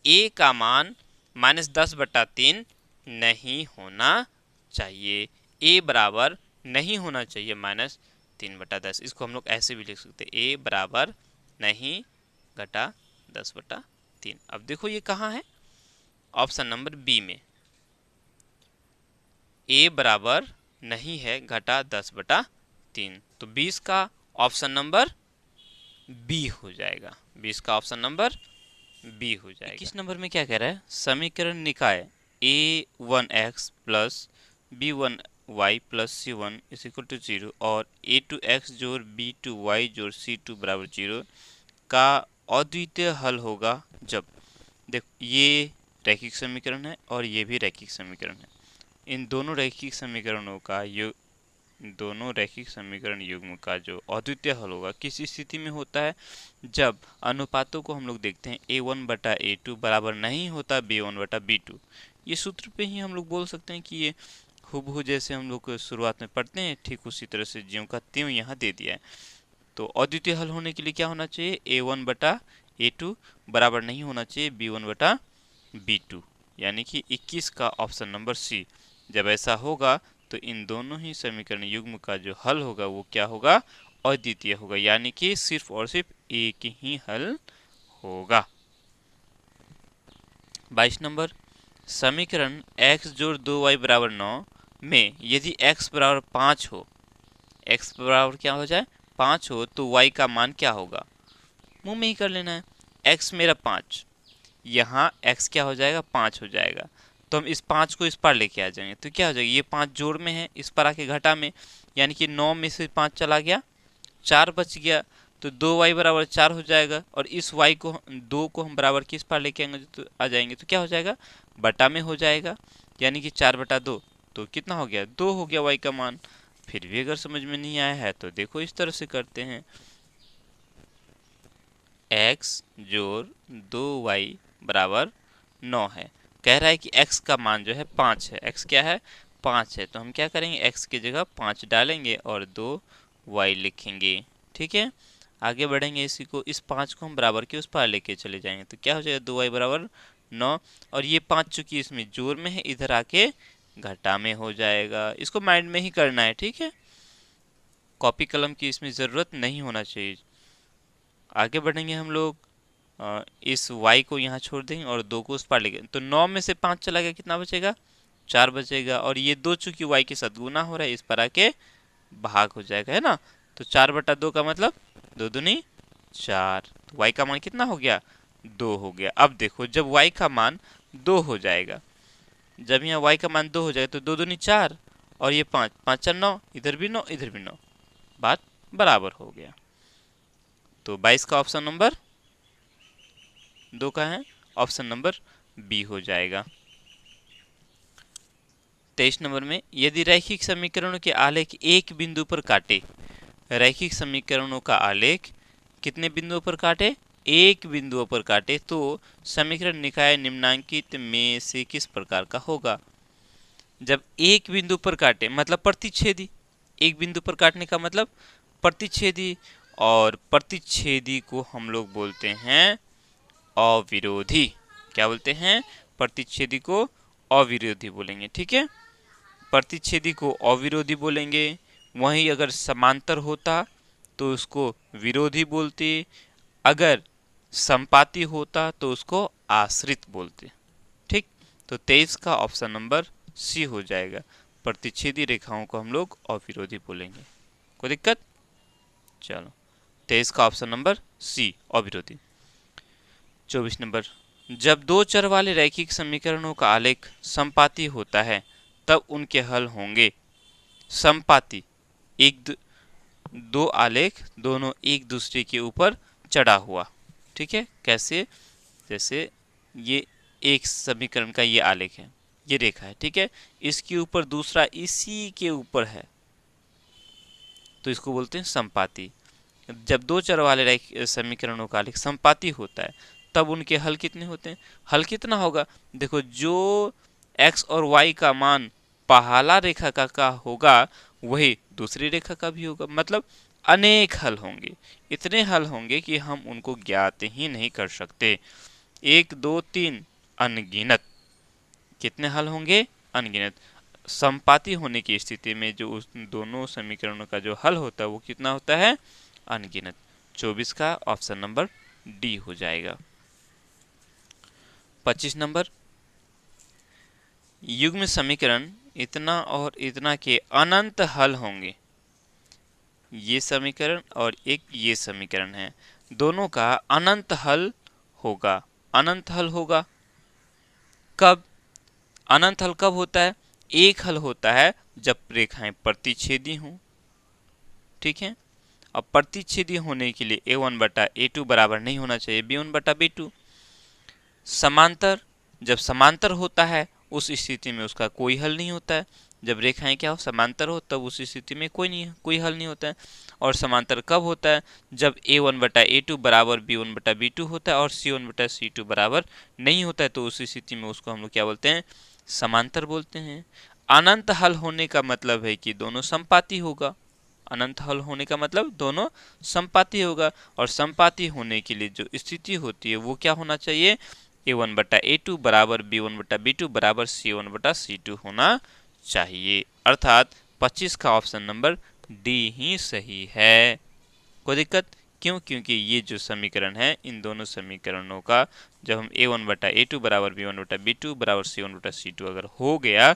a का मान -10 बटा 3 नहीं होना चाहिए। a बराबर नहीं होना चाहिए -3 बटा 10। इसको हम लोग ऐसे भी लिख सकते हैं, a बराबर नहीं घटा 10 बटा 3। अब देखो ये कहाँ है, ऑप्शन नंबर बी में। a बराबर नहीं है घटा 10 बटा 3, तो 20 का ऑप्शन नंबर बी हो जाएगा। 20 का ऑप्शन नंबर बी हो जाएगा। किस नंबर में क्या कह रहा है, समीकरण निकाय a1x plus b1y plus c1 is equal to 0 और a2x जोड़ b2y जोड़ c2 बराबर 0 का अद्वितीय हल होगा जब, देखो ये रैखिक समीकरण है और ये भी रैखिक समीकरण है। इन दोनों रैखिक समीकरणों का दोनों रैखिक समीकरण युग्म का जो अद्वितीय हल होगा किस स्थिति में होता है, जब अनुपातों को हम लोग देखते हैं a1 बटा a2 बराबर नहीं होता b1 बटा b2। ये सूत्र पे ही हम लोग बोल सकते हैं कि ये हुबहू जैसे हम लोग शुरुआत में पढ़ते हैं ठीक उसी तरह से ज्यों का त्यों यहाँ दे दिया है। तो अद्वितीय हल होने के लिए क्या होना चाहिए, a1 बटा a2 बराबर नहीं होना चाहिए b1 बटा b2, यानी कि 21 का ऑप्शन नंबर सी। जब ऐसा होगा तो इन दोनों ही समीकरण युग्म का जो हल होगा वो क्या होगा, अद्वितीय होगा, यानी कि सिर्फ और सिर्फ एक ही हल होगा। 22 नंबर, समीकरण x जोड़ 2y बराबर 9 में यदि x बराबर 5 हो, x बराबर क्या हो जाए 5 हो, तो y का मान क्या होगा, मुंह में ही कर लेना है। x मेरा 5, यहाँ x क्या हो जाएगा 5 हो जाएगा। तो हम इस 5 को इस पार लेके आ जाएंगे तो क्या हो जाएगा, ये 5 जोड़ में है, इस पर आके घटा में, यानी कि 9 में से 5 चला गया, 4 बच गया। तो 2y बराबर 4 हो जाएगा। और इस y को 2 को हम बराबर किस पार लेके आएंगे तो आ जाएंगे तो क्या हो जाएगा, बटा में हो जाएगा, यानी कि 4/2। तो कितना हो गया, 2 हो गया y का मान। फिर भी अगर समझ में नहीं आया है तो देखो इस तरह से करते हैं, x जोड़ 2y बराबर 9 है। कह रहा है कि x का मान जो है 5 है, x क्या है 5 है। तो हम क्या करेंगे, x की जगह 5 डालेंगे और 2y लिखेंगे। ठीक है, आगे बढ़ेंगे, इसी को इस 5 को हम बराबर के उस पार लेके चले जाएंगे तो क्या हो जाएगा, 2y बराबर 9। और ये 5 चूंकि इसमें जोड़ में है, इधर आके घटा में हो जाएगा। इसको माइंड में ही करना है, ठीक है, कॉपी कलम की इसमें ज़रूरत नहीं होना चाहिए। आगे बढ़ेंगे हम लोग, इस y को यहाँ छोड़ देंगे और 2 को उस पार लेंगे तो 9 में से 5 चला गया, कितना बचेगा 4 बचेगा। और ये 2 चूंकि y के साथ गुना हो रहा है, इस पर आके भाग हो जाएगा, है ना। तो 4/2 का मतलब 2 दूनी 4। तो y का मान कितना हो गया, 2 हो गया। अब देखो जब y का मान 2 हो जाएगा, जब यहाँ y का मान 2 हो जाएगा तो 2 दूनी 4 और ये 5, 5 4 9, इधर भी 9 इधर भी 9, बात बराबर हो गया। तो 22 का ऑप्शन नंबर 2 का है, ऑप्शन नंबर बी हो जाएगा। 23 नंबर में, यदि रैखिक समीकरणों के आलेख एक बिंदु पर काटे, रैखिक समीकरणों का आलेख कितने बिंदुओं पर काटे, एक बिंदुओं पर काटे, तो समीकरण निकाय निम्नांकित में से किस प्रकार का होगा। जब एक बिंदु पर काटे मतलब प्रतिच्छेदी, एक बिंदु पर काटने का मतलब प्रतिच्छेदी, और प्रतिच्छेदी को हम लोग बोलते हैं अविरोधी। क्या बोलते हैं, प्रतिच्छेदी को अविरोधी बोलेंगे। ठीक है, प्रतिच्छेदी को अविरोधी बोलेंगे। वहीं अगर समांतर होता तो उसको विरोधी बोलते, अगर संपाती होता तो उसको आश्रित बोलते। ठीक, तो 23 का ऑप्शन नंबर सी हो जाएगा, प्रतिच्छेदी रेखाओं को हम लोग अविरोधी बोलेंगे। कोई दिक्कत, चलो 23 का ऑप्शन नंबर सी अविरोधी। 24 नंबर, जब दो चर वाले रैखिक समीकरणों का आलेख संपाती होता है तब उनके हल होंगे। संपाती, दो आलेख दोनों एक दूसरे के ऊपर चढ़ा हुआ। ठीक है, कैसे, जैसे ये एक समीकरण का ये आलेख है, ये रेखा है, ठीक है, इसके ऊपर दूसरा इसी के ऊपर है, तो इसको बोलते हैं संपाती। जब दो चर वाले समीकरणों का आलेख संपाती होता है तब उनके हल कितने होते हैं। हल कितना होगा, देखो जो x और y का मान पहला रेखा का होगा वही दूसरी रेखा का भी होगा, मतलब अनेक हल होंगे, इतने हल होंगे कि हम उनको ज्ञात ही नहीं कर सकते। 1 2 3 अनगिनत, कितने हल होंगे, अनगिनत। संपाती होने की स्थिति में जो उस दोनों समीकरणों का जो हल होता है वो कितना होता है, अनगिनत। 24 का ऑप्शन नंबर डी हो जाएगा। 25 नंबर, युग्म समीकरण इतना और इतना के अनंत हल होंगे। ये समीकरण और एक ये समीकरण है, दोनों का अनंत हल होगा। अनंत हल होगा कब, अनंत हल कब होता है, एक हल होता है जब रेखाएं प्रतिच्छेदी हों। ठीक है, अब प्रतिच्छेदी होने के लिए a1/a2 बराबर नहीं होना चाहिए b1/b2। समांतर, जब समांतर होता है उस स्थिति में उसका कोई हल नहीं होता है। जब रेखाएं क्या हो, समांतर हो, तब उस स्थिति में कोई हल नहीं होता है। और समांतर कब होता है, जब a1/a2 बराबर b1/b2 होता है और c1/c2 बराबर नहीं होता है, तो उस स्थिति में उसको हम लोग क्या बोलते हैं, समांतर बोलते हैं। अनंत हल होने का मतलब है कि दोनों संपाती होगा, अनंत हल होने का मतलब दोनों संपाती होगा। और संपाती होने के लिए जो स्थिति होती है वो क्या होना चाहिए, a1/a2 बराबर b1/b2 बराबर c1/c2 होना चाहिए। अर्थात 25 का ऑप्शन नंबर डी ही सही है। कोई दिक्कत, क्यों, क्योंकि ये जो समीकरण है इन दोनों समीकरणों का जब हम a1/a2 बराबर b1/b2 बराबर c1/c2 अगर हो गया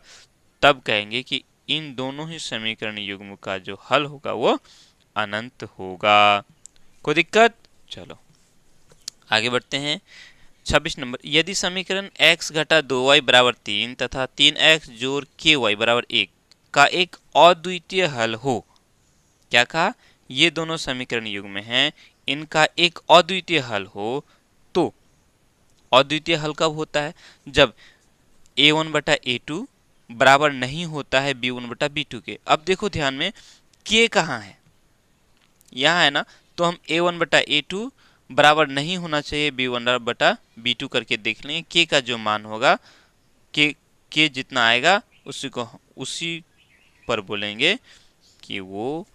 तब कहेंगे कि इन दोनों ही समीकरण युग्म का जो हल होगा वो अनंत होगा। कोई दिक्कत, चलो आगे बढ़ते हैं 26 नंबर, यदि समीकरण x घटा 2y बराबर 3 तथा 3x जोड़ ky बराबर 1 का एक अद्वितीय हल हो। क्या कहा? ये दोनों समीकरण युग्म हैं, इनका एक अद्वितीय हल हो तो अद्वितीय हल कब होता है? जब a1 बटा a2 बराबर नहीं होता है b1 बटा b2 के। अब देखो ध्यान में, k कहाँ है? यहाँ है ना, तो हम a1 बटा a2 बराबर नहीं होना चाहिए b1 बटा b2 करके देख लेंगे। k का जो मान होगा, k जितना आएगा उसी पर बोलेंगे कि वो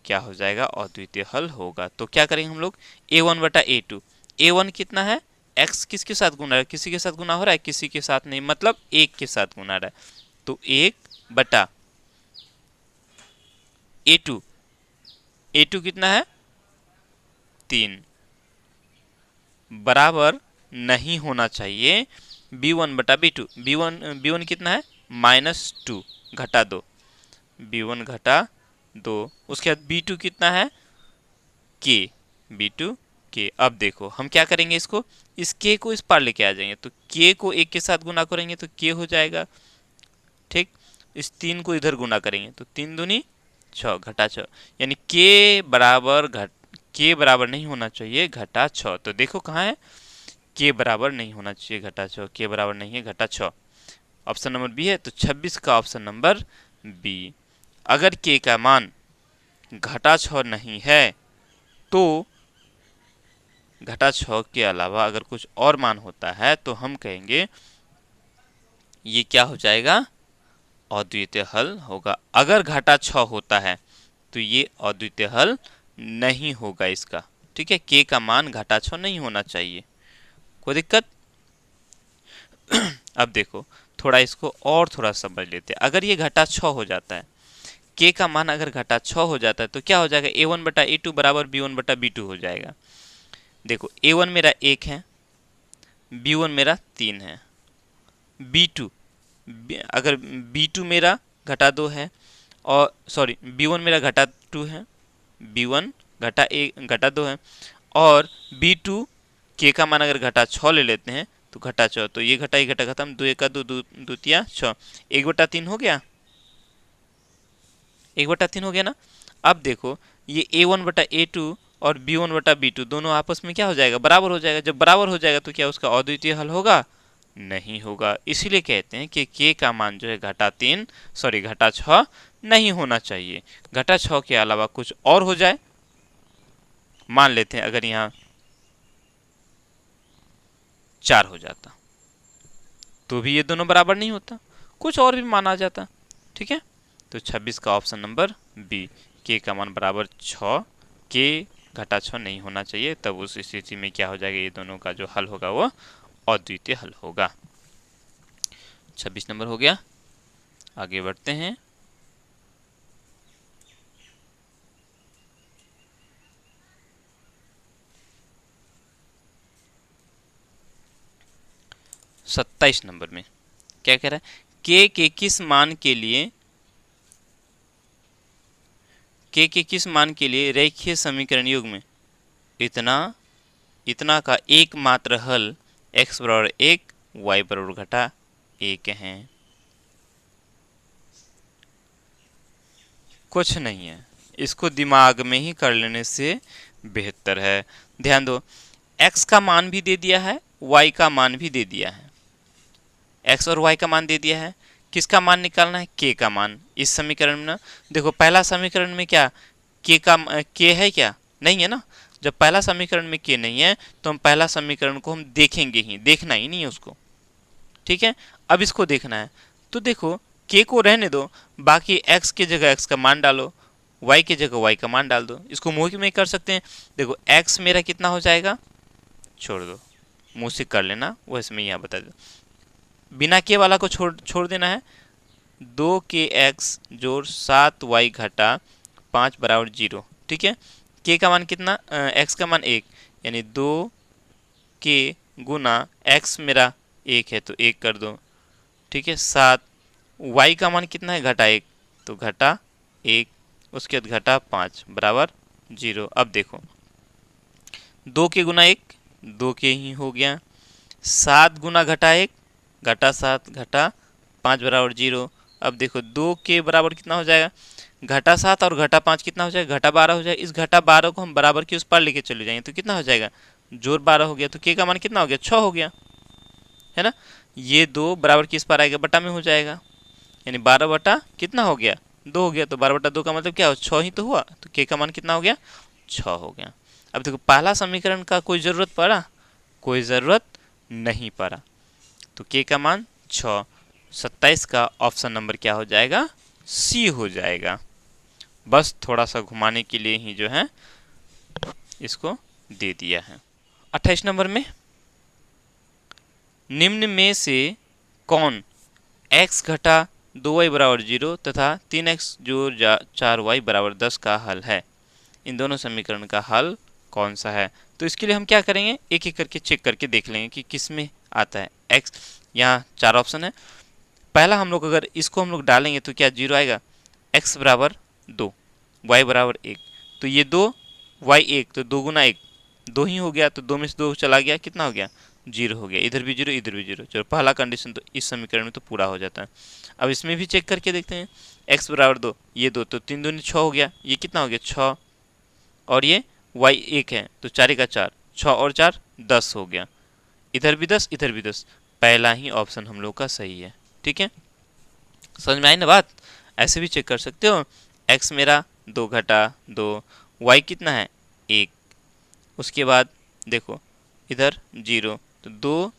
क्या हो जाएगा, अद्वितीय हल होगा। तो क्या करेंगे हम लोग, a1 बटा a2, a1 कितना है, x किसके साथ गुना है, किसी के साथ गुना हो रहा है, किसी के साथ नहीं, मतलब एक के साथ गुना रहा है, तो 1 बटा a2, a2 कितना है 3, बराबर नहीं होना चाहिए b1 बटा b2, b1 कितना है -2 घटा 2, b1 घटा 2, उसके बाद b2 कितना है k, b2 k। अब देखो हम क्या करेंगे, इस k को इस पार लेके आ जाएंगे, तो k को 1 के साथ गुना करेंगे तो k हो जाएगा, ठीक। इस 3 को इधर गुना करेंगे तो 3 दूनी 6 घटा 6, यानी k बराबर नहीं होना चाहिए घटा 6। तो देखो कहाँ है, k बराबर नहीं होना चाहिए घटा 6, k बराबर नहीं है घटा 6, ऑप्शन नंबर बी है। तो 26 का ऑप्शन नंबर बी। अगर k का मान घटा 6 नहीं है तो घटा 6 के अलावा अगर कुछ और मान होता है तो हम कहेंगे ये क्या हो जाएगा, अद्वितीय हल होगा। अगर घटा 6 होता है तो ये अद्वितीय हल नहीं होगा इसका, ठीक है। k का मान घटा 6 नहीं होना चाहिए, कोई दिक्कत? अब देखो थोड़ा इसको और थोड़ा समझ लेते हैं। अगर ये घटा 6 हो जाता है, k का मान अगर घटा 6 हो जाता है तो क्या हो जाएगा, a1 बटा a2 बराबर b1 बटा b2 हो जाएगा। देखो a1 मेरा 1 है, b1 मेरा 3 है, b2 अगर b2 मेरा घटा 2 है, और सॉरी b1 मेरा घटा 2 है, b1 घटा 2 है, और b2 k का मान अगर घटा 6 ले लेते हैं तो घटा 6, तो ये घटा खत्म, 2 1 2 2 तिया 6, 1/3 हो गया, 1/3 हो गया ना। अब देखो ये a1 बटा a2 और b1 बटा b2 दोनों आपस में क्या हो जाएगा, बराबर हो जाएगा। जब बराबर हो जाएगा तो क्या उसका अद्वितीय हल होगा, नहीं होगा। इसीलिए कहते हैं कि k का मान जो है घटा 6 नहीं होना चाहिए। घटा 6 के अलावा कुछ और हो जाए, मान लेते हैं अगर यहाँ 4 हो जाता तो भी ये दोनों बराबर नहीं होता, कुछ और भी मान आ जाता, ठीक है। तो 26 का ऑप्शन नंबर बी, k का मान बराबर 6, k घटा 6 नहीं होना चाहिए, तब उस स्थिति में क्या हो जाएगा, ये दोनों का जो हल होगा वो अद्वितीय हल होगा। 26 नंबर हो गया। आगे बढ़ते हैं। सत्ताईस नंबर में क्या कह रहा है, k के किस मान के लिए रेखीय समीकरण युग्म इतना का एकमात्र हल x बराबर 1 y बराबर घटा 1 है। कुछ नहीं है, इसको दिमाग में ही कर लेने से बेहतर है। ध्यान दो, x का मान भी दे दिया है, y का मान भी दे दिया है, x और y का मान दे दिया है। किसका मान निकालना है, k का मान। इस समीकरण में ना देखो, पहला समीकरण में क्या k है क्या, नहीं है ना। जब पहला समीकरण में k नहीं है तो हम पहला समीकरण को हम देखेंगे ही, देखना ही नहीं है उसको, ठीक है। अब इसको देखना है तो देखो k को रहने दो, बाकी x की जगह x का मान डालो, y की जगह y का मान डाल दो। इसको मुंह में कर सकते हैं। देखो x मेरा कितना हो जाएगा, छोड़ दो, मुंह से कर लेना, वैसे मैं यहाँ बता दो, बिना के वाला को छोड़ देना है। 2kx जोड़ 7y घटा 5 बराबर 0, ठीक है। k का मान कितना, x का मान 1, यानी 2k गुना x मेरा 1 है तो 1 कर दो, ठीक है। 7 y का मान कितना है, घटा 1, तो घटा 1, उसके बाद घटा 5 बराबर 0। अब देखो 2 के गुना 1 2 के ही हो गया। 7 गुना घटा 1, घटा 7 घटा 5 बराबर 0। अब देखो 2 के बराबर कितना हो जाएगा, घटा 7 और घटा 5 कितना हो जाएगा, घटा 12 हो जाएगा। इस घटा 12 को हम बराबर के उस पार लेके चले जाएंगे तो कितना हो जाएगा, जोड़ 12 हो गया। तो के का मान कितना हो गया, 6 हो गया, है ना। ये 2 बराबर के इस पार आएगा, बटा में हो जाएगा, यानी 12 बटा कितना हो गया, 2 हो गया। तो 12 बटा 2 का मतलब क्या हो, 6 ही तो हुआ। तो के का मान कितना हो गया, 6 हो गया। अब देखो पहला समीकरण का कोई ज़रूरत पड़ा, कोई ज़रूरत नहीं पड़ा। तो के का मान 6, 27 का ऑप्शन नंबर क्या हो जाएगा, सी हो जाएगा। बस थोड़ा सा घुमाने के लिए ही जो है इसको दे दिया है। 28 नंबर में, निम्न में से कौन x घटा 2y बराबर 0 तथा 3x जोड़ 4y बराबर 10 का हल है। इन दोनों समीकरण का हल कौन सा है। तो इसके लिए हम क्या करेंगे, एक एक करके चेक करके देख लेंगे कि किस में आता है। x, यहाँ 4 ऑप्शन है। पहला हम लोग अगर इसको हम लोग डालेंगे तो क्या 0 आएगा, x बराबर 2, y बराबर 1। तो ये 2, y 1, तो 2 गुना 1 2 ही हो गया। तो 2 में से 2 चला गया, कितना हो गया, 0 हो गया। इधर भी 0 इधर भी 0। चलो पहला कंडीशन तो इस समीकरण में तो पूरा हो जाता है। अब इसमें भी चेक करके देखते हैं। x बराबर 2, ये 2, तो 3 दूनी 6 हो गया, ये कितना हो गया 6। और ये y 1 है तो 4 का 4, 6 और 4 10 हो गया। इधर भी 10 इधर भी 10, पहला ही ऑप्शन हम लोग का सही है। ठीक है, समझ में आई ना बात। ऐसे भी चेक कर सकते हो, x मेरा 2 घटा 2, y कितना है 1, उसके बाद देखो इधर 0, तो 2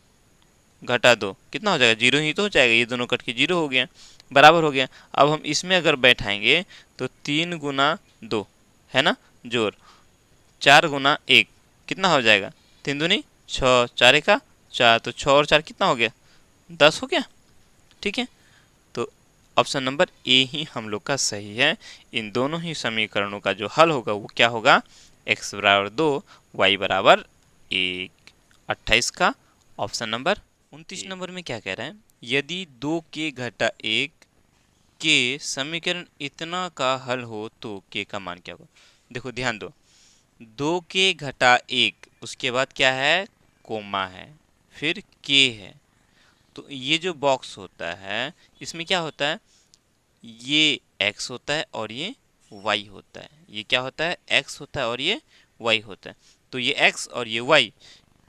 घटा 2 कितना हो जाएगा, 0 ही तो हो जाएगा। ये दोनों कट के 0 हो गया, बराबर हो गया। अब हम इसमें अगर बैठाएंगे तो 3 गुना 2 है ना, जोर 4 गुना 1 कितना हो जाएगा, 3 दूनी 6, 4 का 4, तो 6 और 4 कितना हो गया, 10 हो गया। ठीक है, तो ऑप्शन नंबर ए ही हम लोग का सही है। इन दोनों ही समीकरणों का जो हल होगा वो क्या होगा, x बराबर 2, y बराबर 1। 28 का ऑप्शन नंबर। 29 नंबर में क्या कह रहा है, यदि 2 के घटा 1 के समीकरण इतना का हल हो तो के का मान क्या होगा। देखो ध्यान दो, 2 के घटा 1 उसके बाद क्या है, कोमा है, फिर के है। तो ये जो बॉक्स होता है इसमें क्या होता है, ये x होता है और ये y होता है। ये क्या होता है, x होता है और ये y होता है। तो ये x और ये y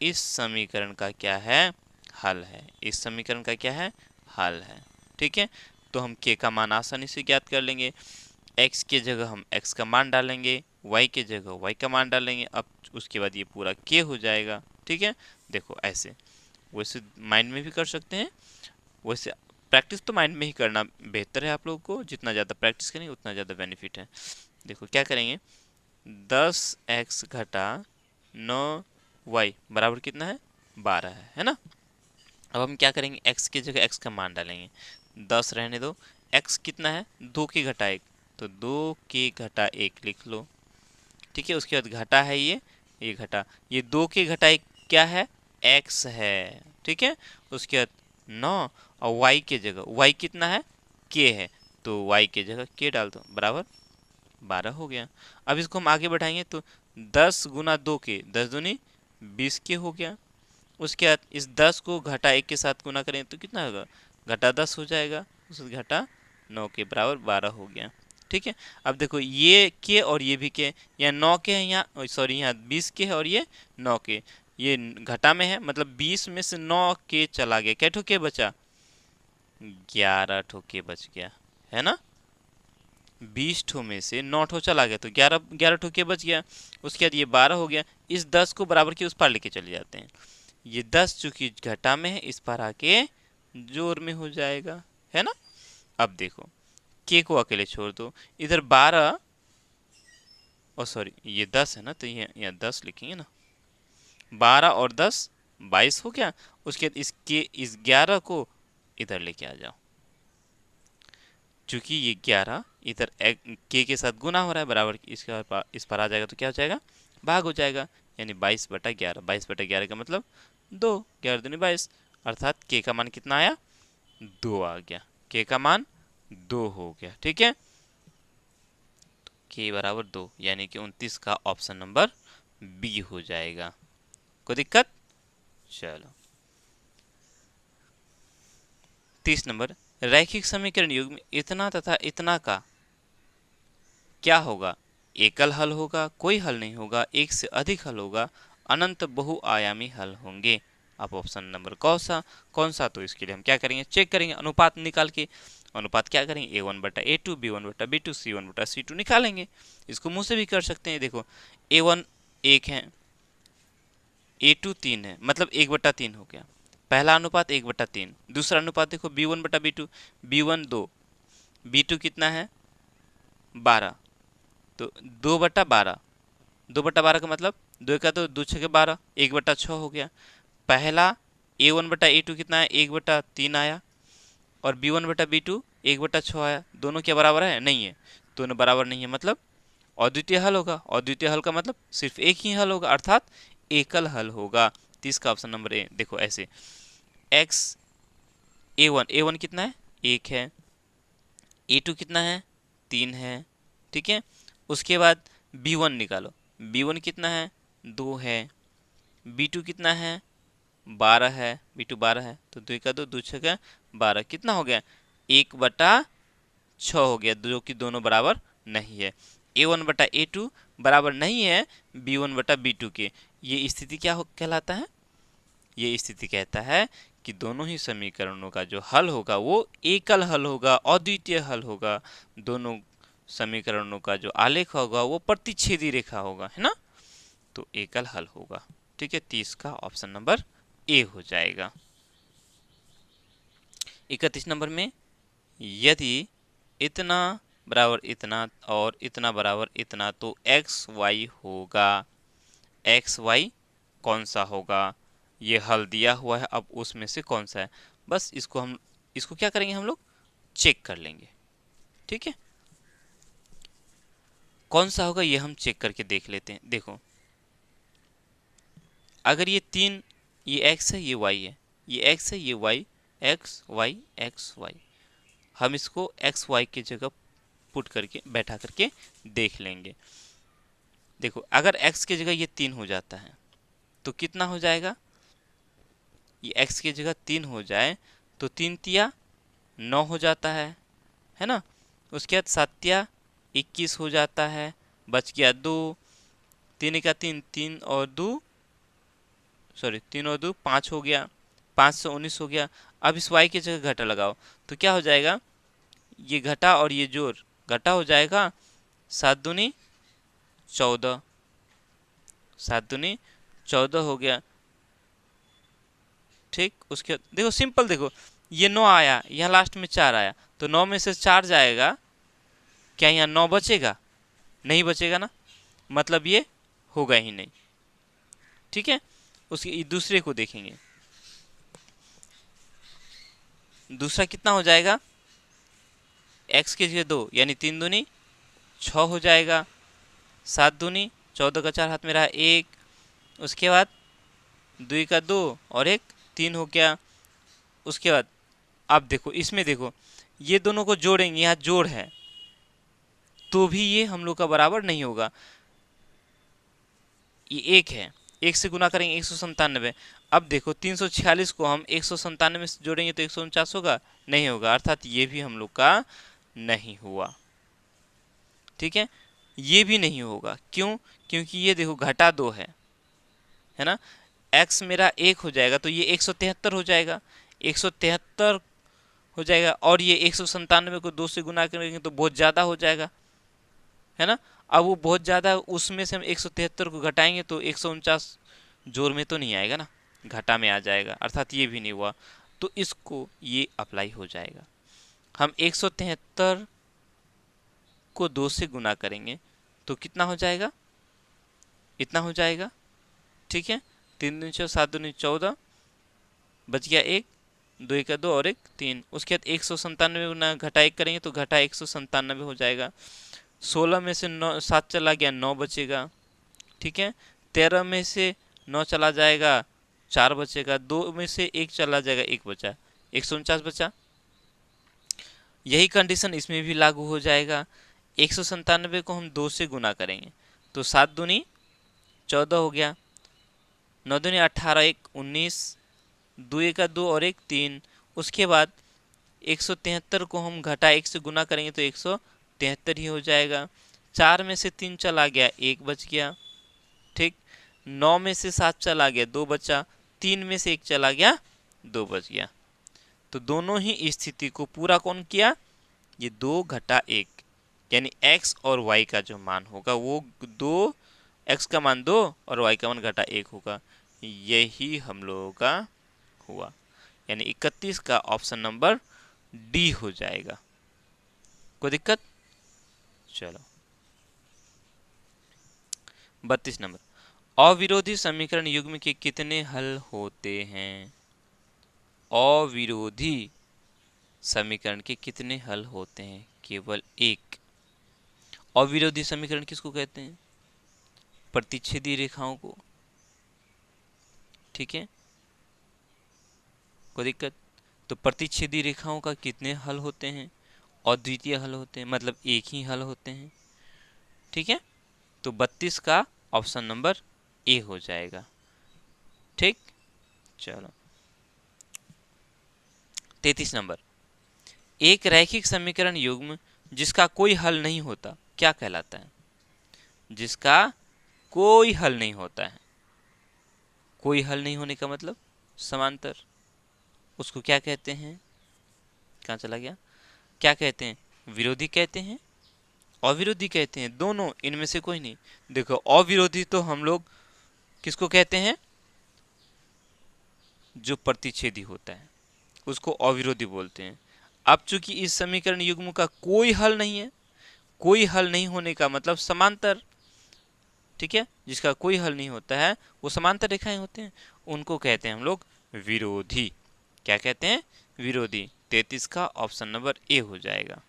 इस समीकरण का क्या है, हल है। इस समीकरण का क्या है, हल है। ठीक है, तो हम k का मान आसानी से ज्ञात कर लेंगे। x के जगह हम x का मान डालेंगे, y के जगह y का मान डालेंगे। अब उसके बाद ये पूरा k हो जाएगा। ठीक है, देखो ऐसे, वैसे माइंड में भी कर सकते हैं, वैसे प्रैक्टिस तो माइंड में ही करना बेहतर है। आप लोगों को जितना ज़्यादा प्रैक्टिस करेंगे उतना ज़्यादा बेनिफिट है। देखो क्या करेंगे, 10x घटा 9y बराबर कितना है, 12 है ना। अब हम क्या करेंगे, x की जगह x का मान डालेंगे, 10 रहने दो। x कितना है, 2 के घटा 1, तो 2 के घटा 1 लिख लो। ठीक है, उसके बाद घटा है ये घटा, ये 2 के घटा 1 क्या है, x है। ठीक है, उसके बाद 9 और y के जगह y कितना है, k है, तो y के जगह k डाल दो, बराबर 12 हो गया। अब इसको हम आगे बढ़ाएंगे तो 10 गुना 2 के 10 दूनी 20 के हो गया। उसके बाद इस 10 को घटा 1 के साथ गुना करें तो कितना होगा, घटा 10 हो जाएगा, उस घटा 9 के बराबर 12 हो गया। ठीक है, अब देखो ये के और ये भी के, यहाँ 9 के है, यहाँ सॉरी यहाँ 20 के है और ये 9 के, ये घटा में है, मतलब 20 में से 9 के चला गया, क्या ठो के बचा, 11 ठो के बच गया, है ना। 20 ठो में से 9 ठो चला गया तो 11 ठो के बच गया। उसके बाद ये 12 हो गया। इस 10 को बराबर के उस पार लेके चले जाते हैं। ये 10 चूंकि घटा में है, इस पार आके जोर में हो जाएगा, है ना। अब देखो के को अकेले छोड़ दो, इधर 12 और सॉरी ये 10 है ना, तो ये यहाँ 10 लिखेंगे ना, 12 और 10 22 हो गया। उसके बाद इस 11 को इधर लेके आ जाओ, चूंकि ये 11 इधर के साथ गुना हो रहा है, बराबर इसका इस पर आ जाएगा तो क्या हो जाएगा, भाग हो जाएगा, यानी 22/11। 22/11 का मतलब 2, 11 दूनी 22, अर्थात के का मान कितना आया, 2 आ गया। के का मान 2 हो गया। ठीक है, के बराबर 2, यानी कि 29 का ऑप्शन नंबर बी हो जाएगा। कोई दिक्कत? चलो 30 नंबर, रैखिक समीकरण युग्म इतना तथा इतना का क्या होगा? एकल हल होगा, कोई हल नहीं होगा, एक से अधिक हल होगा, अनंत बहुआयामी हल होंगे। आप ऑप्शन नंबर कौन सा? तो इसके लिए हम क्या करेंगे, चेक करेंगे अनुपात निकाल के। अनुपात क्या करेंगे, A1/A2, B1/B2, C1/C2 निकालेंगे। इसको मुंह से भी कर सकते हैं। देखो A1 1 है, A2 3 है, मतलब 1/3 हो गया। पहला अनुपात 1/3। दूसरा अनुपात देखो B1/B2, B1 2, B2 कितना है 12, तो 2/12। 2/12 का मतलब 2 का तो 2 6 12, 1/6 हो गया। पहला A1/A2 कितना है 1/3 आया, और B1/B2 1/6 आया। दोनों क्या बराबर है? नहीं है। दोनों बराबर नहीं है, मतलब अद्वितीय हल होगा। अद्वितीय हल का मतलब सिर्फ एक ही हल होगा, अर्थात एकल हल होगा। 30 का ऑप्शन नंबर ए। देखो ऐसे x A1 कितना है 1 है, A2 कितना है 3 है, ठीक है। उसके बाद B1 निकालो, B1 कितना है 2 है, B2 कितना है 12 है, B2 12 है, तो 2 का 2, 2 6 का 12, कितना हो गया 1/6 हो गया, जो कि दोनों बराबर नहीं है। A1/A2 बराबर नहीं है B1/B2 के। ये स्थिति क्या कहलाता है? ये स्थिति कहता है कि दोनों ही समीकरणों का जो हल होगा वो एकल हल होगा, अद्वितीय हल होगा। दोनों समीकरणों का जो आलेख होगा वो प्रतिच्छेदी रेखा होगा, है ना, तो एकल हल होगा। ठीक है, 30 का ऑप्शन नंबर ए हो जाएगा। 31 नंबर में, यदि इतना बराबर इतना और इतना बराबर इतना तो एक्स वाई होगा। एक्स वाई कौन सा होगा? ये हल दिया हुआ है, अब उसमें से कौन सा है, बस इसको क्या करेंगे हम लोग, चेक कर लेंगे। ठीक है, कौन सा होगा ये हम चेक करके देख लेते हैं। देखो अगर ये तीन, ये एक्स है ये वाई है, ये एक्स है ये y, x y x y, हम इसको एक्स वाई की जगह पुट करके बैठा करके देख लेंगे। देखो अगर x की जगह ये 3 हो जाता है तो कितना हो जाएगा, ये x की जगह 3 हो जाए तो 3 तिया 9 हो जाता है ना। उसके बाद 7 तिया 21 हो जाता है, बच गया 2, 3 का 3, 3 और 2 5 हो गया, 5 से 19 हो गया। अब इस y की जगह घटा लगाओ तो क्या हो जाएगा, ये घटा और ये जोड़ घटा हो जाएगा, 7 दूनी 14, 7 दूनी 14 हो गया। ठीक, उसके देखो सिंपल, देखो ये 9 आया, यहाँ लास्ट में 4 आया, तो 9 में से 4 जाएगा, क्या यहाँ 9 बचेगा? नहीं बचेगा ना, मतलब ये होगा ही नहीं। ठीक है, उसके दूसरे को देखेंगे, दूसरा कितना हो जाएगा, x की जगह 2 यानी 3 दूनी 6 हो जाएगा, 7 दूनी 14 का 4 हाथ में रहा 1, उसके बाद 2 का 2 और 1 3 हो गया। उसके बाद अब देखो इसमें, देखो ये दोनों को जोड़ेंगे, यहाँ जोड़ है तो भी ये हम लोग का बराबर नहीं होगा। ये 1 है, 1 से गुना करेंगे 197। अब देखो 346 को हम 197 से जोड़ेंगे तो 149 होगा, नहीं होगा, अर्थात ये भी हम लोग का नहीं हुआ। ठीक है, ये भी नहीं होगा, क्यों? क्योंकि ये देखो घटा 2 है ना, x मेरा 1 हो जाएगा तो ये 173 हो जाएगा, 173 हो जाएगा, और ये 197 को 2 से गुना करेंगे तो बहुत ज़्यादा हो जाएगा, है ना। अब वो बहुत ज़्यादा, उसमें से हम 173 को घटाएंगे तो 149 जोड़ में तो नहीं आएगा ना, घटा में आ जाएगा, अर्थात ये भी नहीं हुआ, तो इसको ये अप्लाई हो जाएगा। हम 173 को 2 से गुना करेंगे तो कितना हो जाएगा, इतना हो जाएगा। ठीक है, 3 दूनी 6, 7 दूनी 14, बच गया 1, 2 का 2 और 1 3। उसके बाद 197 गुना घटा 1 करेंगे तो घटा 197 हो जाएगा। 16 में से 9 7 चला गया, 9 बचेगा। ठीक है, 13 में से 9 चला जाएगा, 4 बचेगा, 2 में से 1 चला जाएगा, 1 बचा, 149 बचा। यही कंडीशन इसमें भी लागू हो जाएगा। 197 को हम 2 से गुना करेंगे तो 7 दूनी 14 हो गया, 9 दूनी 18, 1 19, 2 1 2 और 1 3। उसके बाद 173 को हम घटा 1 से गुना करेंगे तो 173 ही हो जाएगा। 4 में से 3 चला गया, 1 बच गया। ठीक, 9 में से 7 चला गया, 2 बचा। 3 में से 1 चला गया, 2 बच गया। तो दोनों ही स्थिति को पूरा कौन किया? ये 2 घटा 1, यानी x और y का जो मान होगा वो 2, x का मान 2 और y का मान घटा 1 होगा। यही हम लोगों का हुआ, यानी 31 का ऑप्शन नंबर डी हो जाएगा। कोई दिक्कत? चलो 32 नंबर, अविरोधी समीकरण युग्म के कितने हल होते हैं? अविरोधी समीकरण के कितने हल होते हैं? केवल एक। अविरोधी समीकरण किसको कहते हैं? प्रतिच्छेदी रेखाओं को। ठीक है, कोई दिक्कत? तो प्रतिच्छेदी रेखाओं का कितने हल होते हैं? अद्वितीय हल होते हैं, मतलब एक ही हल होते हैं। ठीक है, तो 32 का ऑप्शन नंबर ए हो जाएगा। ठीक, चलो 33 नंबर, एक रैखिक समीकरण युग्म जिसका कोई हल नहीं होता क्या कहलाता है? जिसका कोई हल नहीं होता है, कोई हल नहीं होने का मतलब समांतर, उसको क्या कहते हैं? कहाँ चला गया? क्या कहते हैं? विरोधी कहते हैं, अविरोधी कहते हैं, दोनों, इनमें से कोई नहीं। देखो अविरोधी तो हम लोग किसको कहते हैं? जो प्रतिच्छेदी होता है उसको अविरोधी बोलते हैं। अब चूंकि इस समीकरण युग्म का कोई हल नहीं है, कोई हल नहीं होने का मतलब समांतर, ठीक है, जिसका कोई हल नहीं होता है वो समांतर रेखाएं होते हैं, उनको कहते हैं हम लोग विरोधी। क्या कहते हैं? विरोधी। 33 का ऑप्शन नंबर ए हो जाएगा।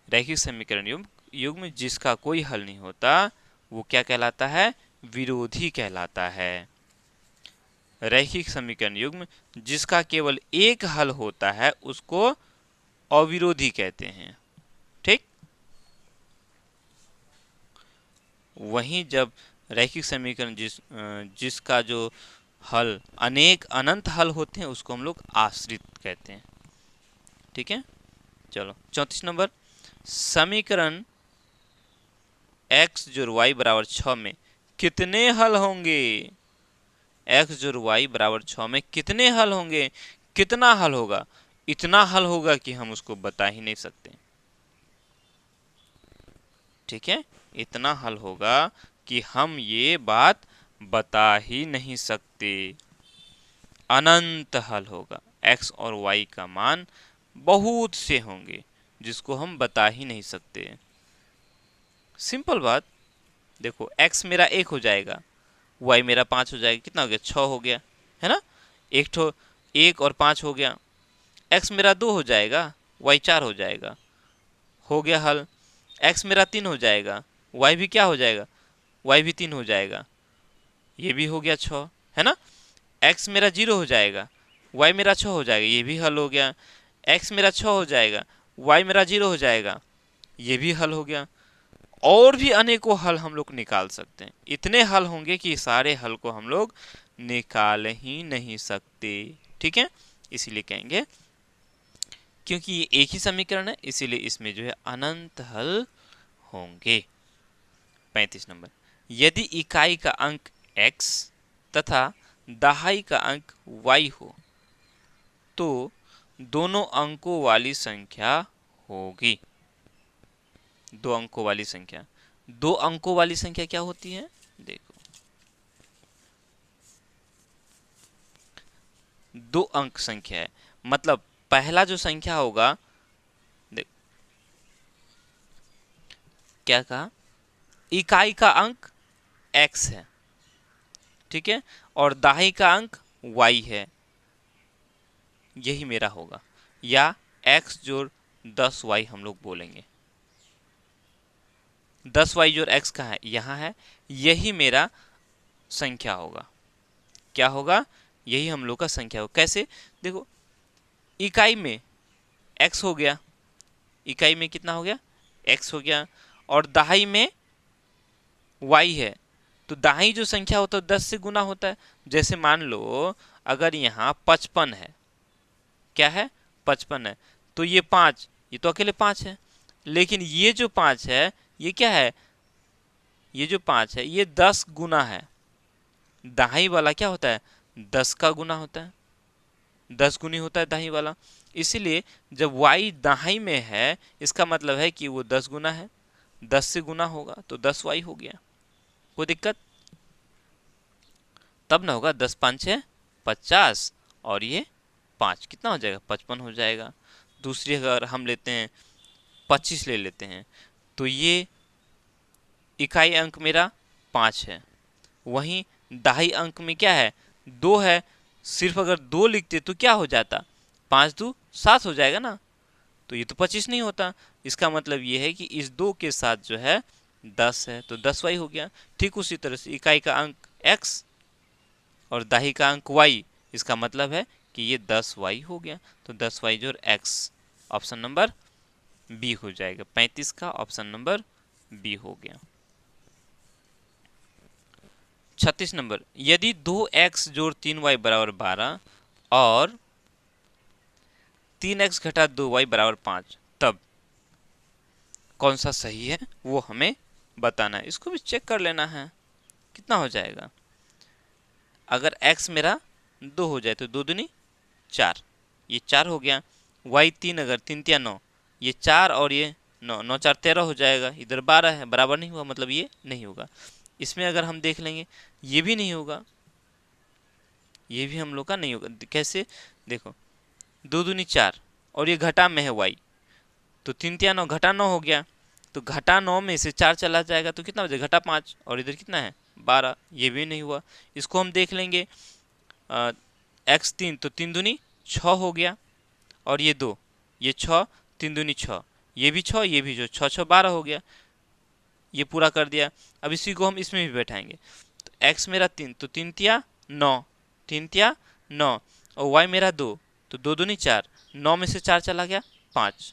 रैखिक समीकरण युग्म जिसका कोई हल नहीं होता वो क्या कहलाता है? विरोधी कहलाता है। रैखिक समीकरण युग्म जिसका केवल एक हल होता है उसको अविरोधी कहते हैं। ठीक, वहीं जब रैखिक समीकरण जिसका जो हल अनेक अनंत हल होते हैं उसको हम लोग आश्रित कहते हैं। ठीक है, चलो 34 नंबर, समीकरण x जोड़ y बराबर 6 में कितने हल होंगे? x जोड़ y बराबर 6 में कितने हल होंगे? कितना हल होगा? इतना हल होगा कि हम उसको बता ही नहीं सकते। ठीक है, इतना हल होगा कि हम ये बात बता ही नहीं सकते। अनंत हल होगा, x और y का मान बहुत से होंगे जिसको हम बता ही नहीं सकते। सिंपल बात, देखो x मेरा 1 हो जाएगा, y मेरा 5 हो जाएगा, कितना हो गया? 6 हो गया, है ना? एक ठो 1 और 5 हो गया। x मेरा 2 हो जाएगा, y 4 हो जाएगा, हो गया हल। x मेरा 3 हो जाएगा, y भी क्या हो जाएगा? y भी 3 हो जाएगा, ये भी हो गया 6, है ना? x मेरा 0 हो जाएगा, y मेरा 6 हो जाएगा, ये भी हल हो गया। x मेरा 6 हो जाएगा, y मेरा 0 हो जाएगा, ये भी हल हो गया। और भी अनेकों हल हम लोग निकाल सकते हैं। इतने हल होंगे कि सारे हल को हम लोग निकाल ही नहीं सकते। ठीक है, इसीलिए कहेंगे क्योंकि ये एक ही समीकरण है इसीलिए इसमें जो है अनंत हल होंगे। 35 नंबर, यदि इकाई का अंक x तथा दहाई का अंक y हो तो दोनों अंकों वाली संख्या होगी। दो अंकों वाली संख्या, दो अंकों वाली संख्या क्या होती है? देखो, दो अंक संख्या है, मतलब पहला जो संख्या होगा, देखो क्या कहा? इकाई का अंक x है, ठीक है, और दाहिनी का अंक y है, यही मेरा होगा, या x जोड़ 10y हम लोग बोलेंगे। 10y जोड़ x कहाँ है? यहाँ है, यही मेरा संख्या होगा। क्या होगा? यही हम लोग का संख्या होगा। कैसे? देखो, इकाई में x हो गया, इकाई में कितना हो गया? x हो गया, और दहाई में y है, तो दाहिनी जो संख्या होता है 10 से गुना होता है। जैसे मान लो अगर यहाँ 55 है, क्या है 55 है, तो ये 5, ये तो अकेले 5 है, लेकिन ये जो 5 है ये क्या है, ये जो 5 है ये 10 गुना है। दाहिनी वाला क्या होता है 10 का गुना होता है, 10 गुनी होता है दाहिनी वाला। इसीलिए जब y दाहिनी में है इसका मतलब है कि वो 10 गुना है, 10 से गुना होगा तो 10y हो गया। कोई दिक्कत तब ना होगा, 10 5 6 50 और ये 5 कितना हो जाएगा 55 हो जाएगा। दूसरी अगर हम लेते हैं 25 ले लेते हैं तो ये इकाई अंक मेरा 5 है, वहीं दाहिनी अंक में क्या है 2 है। सिर्फ अगर 2 लिखते तो क्या हो जाता 5 2 7 हो जाएगा ना, तो ये तो 25 नहीं होता। इसका मतलब ये है कि इस 2 के साथ जो है 10 है तो 10y हो गया। ठीक उसी तरह से इकाई का अंक x और दाहिनी का अंक y, इसका मतलब है कि ये 10y हो गया। तो 10y जोड़ x, ऑप्शन नंबर बी हो जाएगा। 35 का ऑप्शन नंबर बी हो गया। 36 नंबर, यदि 2x जोड़ 3y बराबर 12 और 3x घटा 2y बराबर 5, तब कौन सा सही है वो हमें बताना है। इसको भी चेक कर लेना है कितना हो जाएगा। अगर x मेरा 2 हो जाए तो 2 दूनी 4, ये 4 हो गया। y 3, अगर 3 तिया 9, ये 4 और ये 9, 9 4 13 हो जाएगा। इधर 12 है, बराबर नहीं हुआ, मतलब ये नहीं होगा। इसमें अगर हम देख लेंगे ये भी नहीं होगा, ये भी हम लोग का नहीं होगा। कैसे देखो, 2 दूनी 4 और ये घटा में है y, तो 3 तिया 9 घटा 9 हो गया, तो घटा 9 में से 4 चला जाएगा तो कितना हो जाएगा घटा 5, और इधर कितना है 12, ये भी नहीं हुआ। इसको हम देख लेंगे x 3, तो 3 दूनी 6 हो गया, और ये 2, ये 6, 3 दूनी 6, ये भी 6, ये भी 6, 6 12 हो गया। ये पूरा कर दिया। अब इसी को हम इसमें भी बैठाएंगे, तो x मेरा 3, तो 3 तिया 9, 3 तिया 9, और y मेरा 2, तो 2 दूनी 4, 9 में से 4 चला गया 5,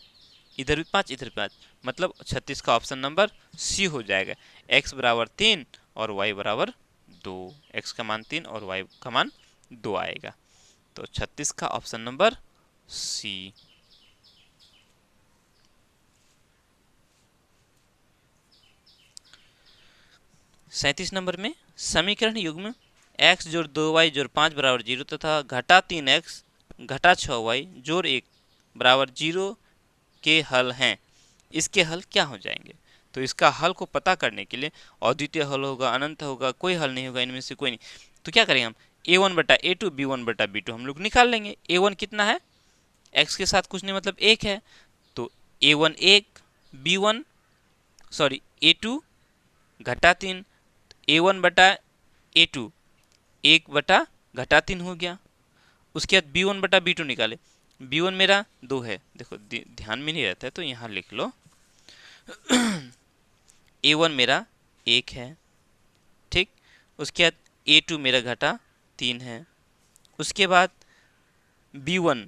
इधर भी 5 इधर 5, मतलब 36 का ऑप्शन नंबर सी हो जाएगा। x बराबर 3 और y बराबर 2, x का मान 3 और y का मान 2 आएगा। तो 36 का ऑप्शन नंबर सी। सैंतीस नंबर में समीकरण युग्म x जोड़ 2y जोड़ 5 बराबर 0 तथा घटा 3x घटा 6y जोड़ 1 बराबर 0 के हल हैं। इसके हल क्या हो जाएंगे। तो इसका हल को पता करने के लिए अद्वितीय हल होगा, अनंत होगा, कोई हल नहीं होगा, इनमें से कोई नहीं। तो क्या करेंगे हम, a1 बटा a2 b1 बटा b2 हम लोग निकाल लेंगे। a1 कितना है, x के साथ कुछ नहीं मतलब 1 है, तो a1 1, b1 सॉरी a2 घटा 3, a1 बटा a2 1 बटा घटा 3 हो गया। उसके बाद b1 बटा b2 निकाले, b1 मेरा 2 है, देखो ध्यान में नहीं रहता है तो यहाँ लिख लो a1 मेरा 1 है, ठीक। उसके बाद a2 मेरा घटा 3 है। उसके बाद b1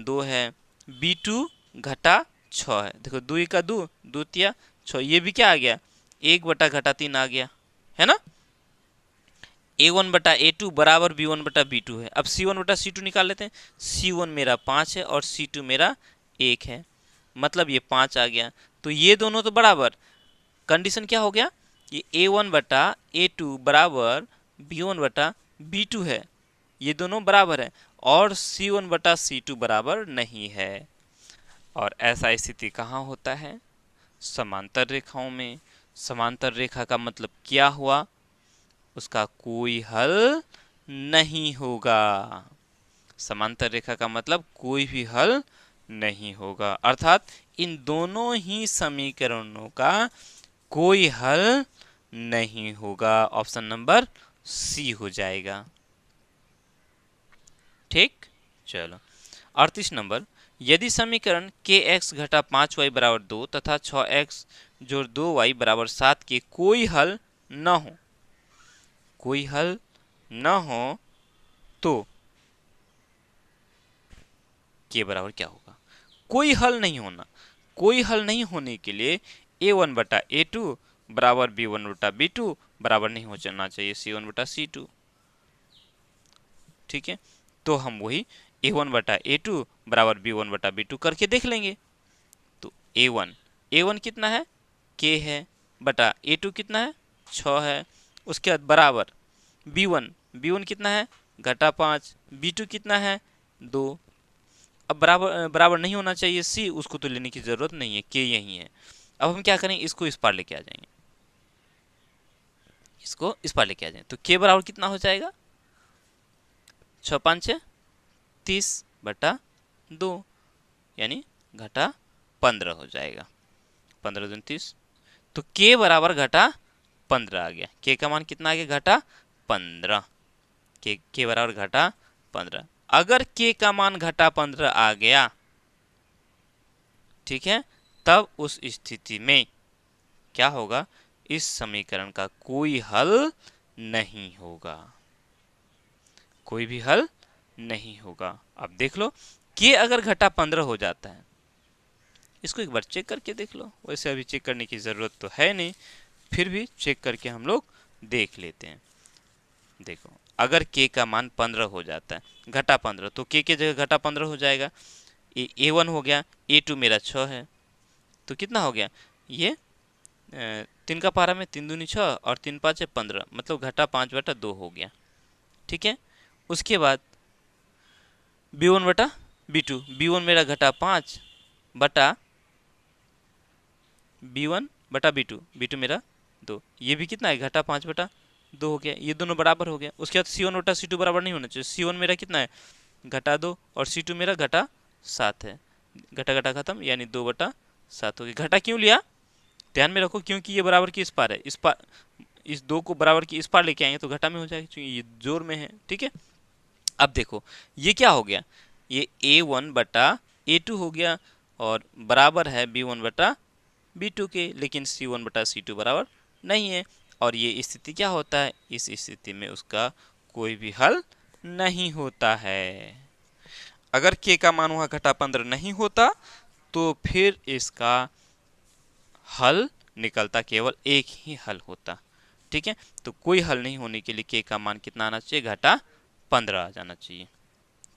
2 है, b2 घटा 6 है, देखो 2 का 2, 2 तिया 6, ये भी क्या आ गया 1 बटा घटा 3 आ गया, है ना। a1 बटा a2 बराबर b1 बटा b2 है। अब c1 बटा c2 निकाल लेते हैं। c1 मेरा 5 है और c2 मेरा 1 है, मतलब ये 5 आ गया। तो ये दोनों तो बराबर, कंडीशन क्या हो गया, ये a1 बटा a2 बराबर b1 बटा b2 है, ये दोनों बराबर है, और c1 बटा c2 बराबर नहीं है। और ऐसा स्थिति कहाँ होता है, समांतर रेखाओं में। समांतर रेखा का मतलब क्या हुआ, उसका कोई हल नहीं होगा। समांतर रेखा का मतलब कोई भी हल नहीं होगा, अर्थात इन दोनों ही समीकरणों का कोई हल नहीं होगा। ऑप्शन नंबर सी हो जाएगा, ठीक। चलो 38 नंबर, यदि समीकरण kx घटा 5y बराबर 2 तथा 6x जोड़ 2y बराबर 7 के कोई हल न हो, कोई हल न हो तो के बराबर क्या होगा। कोई हल नहीं होना, कोई हल नहीं होने के लिए a1 बटा a2 बराबर b1 बटा b2 बराबर नहीं होना चाहिए C1 बटा C2। ठीक है, तो हम वही A1 बटा A2 बराबर B1 बटा B2 करके देख लेंगे। तो A1 कितना है, K है, बटा A2 कितना है, 6 है। उसके बाद बराबर B1 कितना है, घटा 5, B2 कितना है, 2। अब बराबर बराबर नहीं होना चाहिए C, उसको तो लेने की जरूरत नहीं है, K यही है। अब हम क्या करें, इसको इस पार लेके आ जाएंगे, इसको इस पार लेके आ जाएंगे। तो K बराबर कितना हो जाएगा, 6 5 30 बटा 2, यानी घटा 15 हो जाएगा। 15 दूनी 30, तो K बराबर घटा 15 आ गया। K का मान कितना आ गया, घटा 15। K बराबर घटा 15। अगर K का मान घटा 15 आ गया, ठीक है, तब उस स्थिति में क्या होगा, इस समीकरण का कोई हल नहीं होगा, कोई भी हल नहीं होगा। अब देख लो, K अगर घटा 15 हो जाता है, इसको एक बार चेक करके देख लो। वैसे अभी चेक करने की ज़रूरत तो है नहीं, फिर भी चेक करके हम लोग देख लेते हैं। देखो, अगर K का मान 15 हो जाता है, घटा 15, तो K के जगह घटा 15 हो जाएगा। A1 हो गया, A2 मेरा 6 है, तो कितना हो गया, ये 3 का पारा में 3 दूनी 6 और 3 5 है 15, मतलब घटा 5 बटा 2 हो गया। ठीक है, उसके बाद B1 बटा B2 मेरा घटा 5 बटा B2 मेरा 2, ये भी कितना है, घटा 5 बटा 2 हो गया। ये दोनों बराबर हो गया। उसके बाद C1 बटा C2 बराबर नहीं होना चाहिए। C1 मेरा कितना है, घटा 2, और C2 मेरा घटा 7 है। घटा घटा खत्म, यानी 2 बटा 7 हो गया। घटा क्यों लिया, ध्यान में रखो, क्योंकि ये बराबर की इस पार है, इस पार, इस 2 को बराबर की इस पार लेके आएंगे तो घटा में हो जाएगा, क्योंकि ये जोर में है। ठीक है, अब देखो ये क्या हो गया, ये A1 बटा A2 हो गया, और बराबर है B1 बटा B2 के, लेकिन C1 बटा C2 बराबर नहीं है। और ये स्थिति क्या होता है, इस स्थिति में उसका कोई भी हल नहीं होता है। अगर K का मान वहाँ घटा 15 नहीं होता, तो फिर इसका हल निकलता, केवल एक ही हल होता। ठीक है, तो कोई हल नहीं होने के लिए K का मान कितना आना चाहिए, घटा 15 आ जाना चाहिए।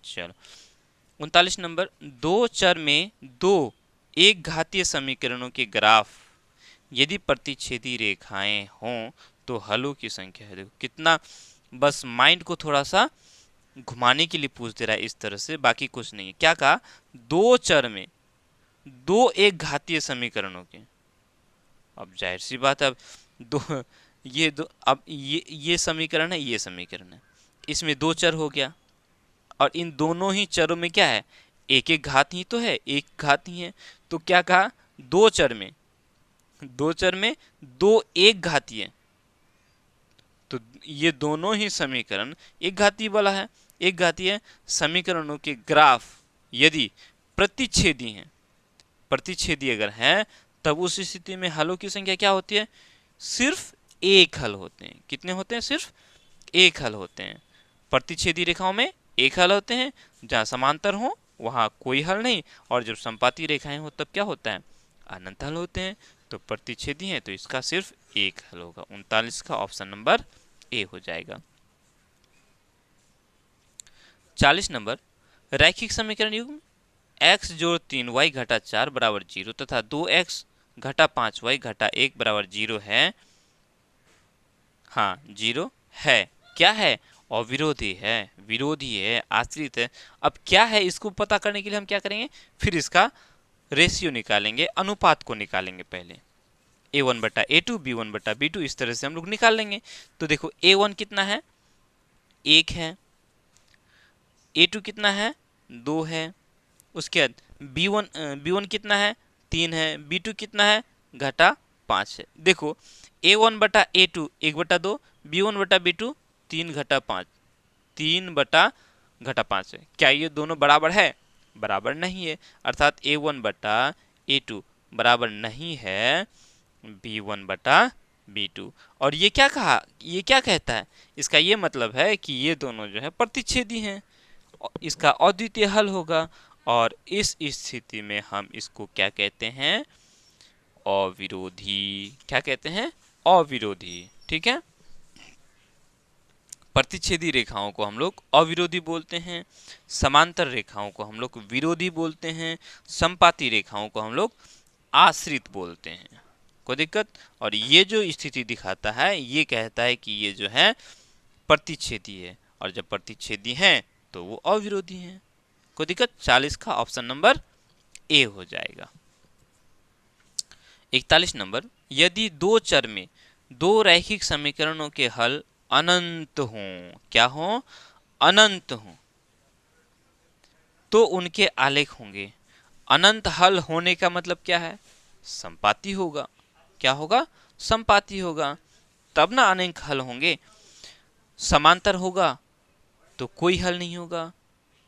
चलो 39 नंबर, दो चर में दो एक घातीय समीकरणों के ग्राफ यदि प्रतिच्छेदी रेखाएं हों तो हलों की संख्या है। देखो कितना, बस माइंड को थोड़ा सा घुमाने के लिए पूछ दे रहा है इस तरह से, बाकी कुछ नहीं है। क्या कहा, दो चर में दो एक घातीय समीकरणों के। अब जाहिर सी बात है, अब दो, अब ये समीकरण है, ये समीकरण है, इसमें दो चर हो गया, और इन दोनों ही चरों में क्या है, एक एक घात ही तो है, एक घात ही है। तो क्या कहा, दो चर में दो एक घातीय, तो ये दोनों ही समीकरण एक घातीय वाला है, एक घातीय समीकरणों के ग्राफ यदि प्रतिच्छेदी हैं, प्रतिच्छेदी अगर हैं, तब उस स्थिति में हलों की संख्या क्या होती है, सिर्फ एक हल होते हैं। कितने होते हैं, सिर्फ एक हल होते हैं। प्रतिच्छेदी रेखाओं में एक हल होते हैं, जहाँ समांतर हो वहाँ कोई हल नहीं, और जब संपाती रेखाएं हो तब क्या होता है, अनंत हल होते हैं। तो प्रतिच्छेदी है तो इसका सिर्फ एक हल होगा। 39 का ऑप्शन नंबर ए हो जाएगा। 40 नंबर, रैखिक समीकरण युग्म x जोड़ 3y घटा 4 बराबर 0 तथा 2x घटा 5y घटा 1 बराबर 0 है। हाँ 0 है, क्या है, अविरोधी है, विरोधी है, आश्रित है। अब क्या है, इसको पता करने के लिए हम क्या करेंगे, फिर इसका रेशियो निकालेंगे, अनुपात को निकालेंगे पहले। A1 बटा A2, B1 बटा B2, इस तरह से हम लोग निकाल लेंगे। तो देखो A1 कितना है, 1 है, A2 कितना है, 2 है, उसके बाद B1 कितना है, 3 है, B2 कितना है, घटा 5 है। देखो A1 बटा A2 1 बटा 2, B1 बटा B2 3 घटा 5, 3 बटा घटा 5 है। क्या ये दोनों बराबर है, बराबर नहीं है, अर्थात A1 बटा A2 बराबर नहीं है B1 बटा B2। और ये क्या कहा, ये क्या कहता है, इसका ये मतलब है कि ये दोनों जो है प्रतिच्छेदी हैं, इसका अद्वितीय हल होगा। और इस स्थिति में हम इसको क्या कहते हैं, अविरोधी। क्या कहते हैं, अविरोधी। ठीक है। प्रतिच्छेदी रेखाओं को हम लोग अविरोधी बोलते हैं, समांतर रेखाओं को हम लोग विरोधी बोलते हैं, समपाती रेखाओं को हम लोग आश्रित बोलते हैं। कोई दिक्कत? और ये जो स्थिति दिखाता है ये कहता है कि ये जो है प्रतिच्छेदी है, और जब प्रतिच्छेदी है तो वो अविरोधी है। कोई दिक्कत? 40 का ऑप्शन नंबर ए हो जाएगा। 41 नंबर, यदि दो चर में दो रैखिक समीकरणों के हल अनंत हों, क्या हो? अनंत हों, तो उनके आलेख होंगे। अनंत हल होने का मतलब क्या है? समपाती होगा। क्या होगा? समपाती होगा, तब ना अनेक हल होंगे। समांतर होगा तो कोई हल नहीं होगा।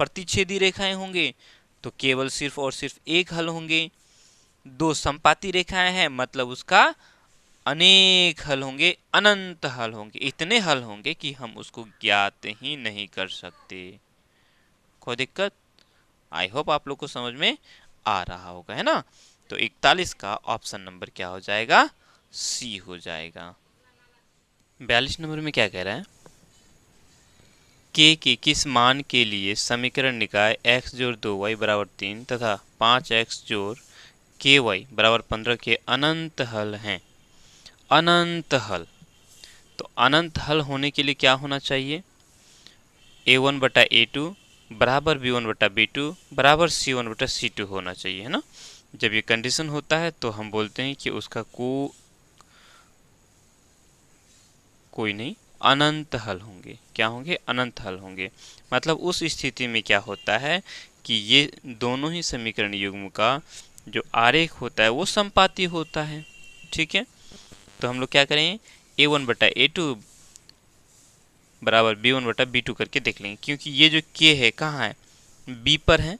प्रतिच्छेदी रेखाएं होंगे तो केवल सिर्फ और सिर्फ एक हल होंगे। दो समपाती रेखाएं हैं मतलब उसका अनेक हल होंगे, अनंत हल होंगे, इतने हल होंगे कि हम उसको ज्ञात ही नहीं कर सकते। कोई दिक्कत? आई होप आप लोग को समझ में आ रहा होगा, है ना? तो 41 का ऑप्शन नंबर क्या हो जाएगा? सी हो जाएगा। 42 नंबर में क्या कह रहा है? के किस मान के लिए समीकरण निकाय x जोड़ 2y बराबर 3 तथा 5x जोड़ ky बराबर 15 के अनंत हल हैं। अनंत हल, तो अनंत हल होने के लिए क्या होना चाहिए? a1 बटा a2 बराबर b1 बटा b2 बराबर c1 बटा c2 होना चाहिए, है ना? जब ये कंडीशन होता है तो हम बोलते हैं कि उसका कोई नहीं, अनंत हल होंगे। क्या होंगे? अनंत हल होंगे। मतलब उस स्थिति में क्या होता है कि ये दोनों ही समीकरण युग्म का जो आरेख होता है वो समपाती होता है। ठीक है, तो हम लोग क्या करें? a1 बटा a2 बराबर b1 बटा b2 करके देख लेंगे, क्योंकि ये जो k है कहाँ है? b पर है,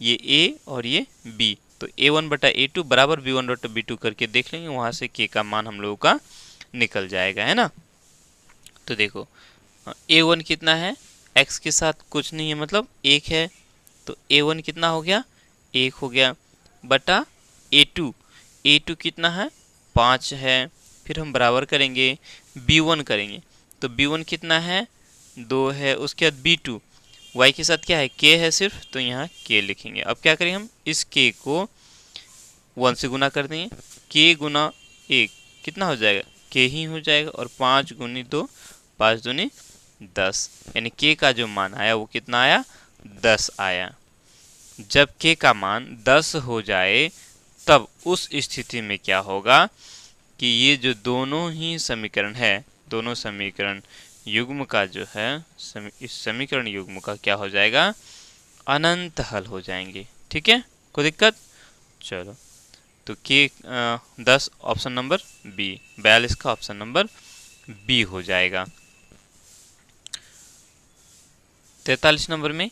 ये a और ये b, तो a1 बटा a2 बराबर b1 बटा b2 करके देख लेंगे, वहाँ से k का मान हम लोगों का निकल जाएगा, है ना? तो देखो a1 कितना है? x के साथ कुछ नहीं है मतलब 1 है, तो a1 कितना हो गया? 1 हो गया, बटा a2 कितना है? 5 है। फिर हम बराबर करेंगे, b1 करेंगे, तो b1 कितना है? 2 है। उसके बाद b2 y के साथ क्या है? k है सिर्फ, तो यहाँ k लिखेंगे। अब क्या करेंगे हम? इस k को 1 से गुना कर देंगे, k गुना 1 कितना हो जाएगा? k ही हो जाएगा, और 5 गुनी 2 5 दूनी 10, यानी k का जो मान आया वो कितना आया? 10 आया। जब k का मान 10 हो जाए तब उस स्थिति में क्या होगा कि ये जो दोनों ही समीकरण है, दोनों समीकरण युग्म का जो है इस समीकरण युग्म का क्या हो जाएगा? अनंत हल हो जाएंगे। ठीक है, कोई दिक्कत? चलो, तो के 10 ऑप्शन नंबर बी, 42 का ऑप्शन नंबर बी हो जाएगा। 43 नंबर में,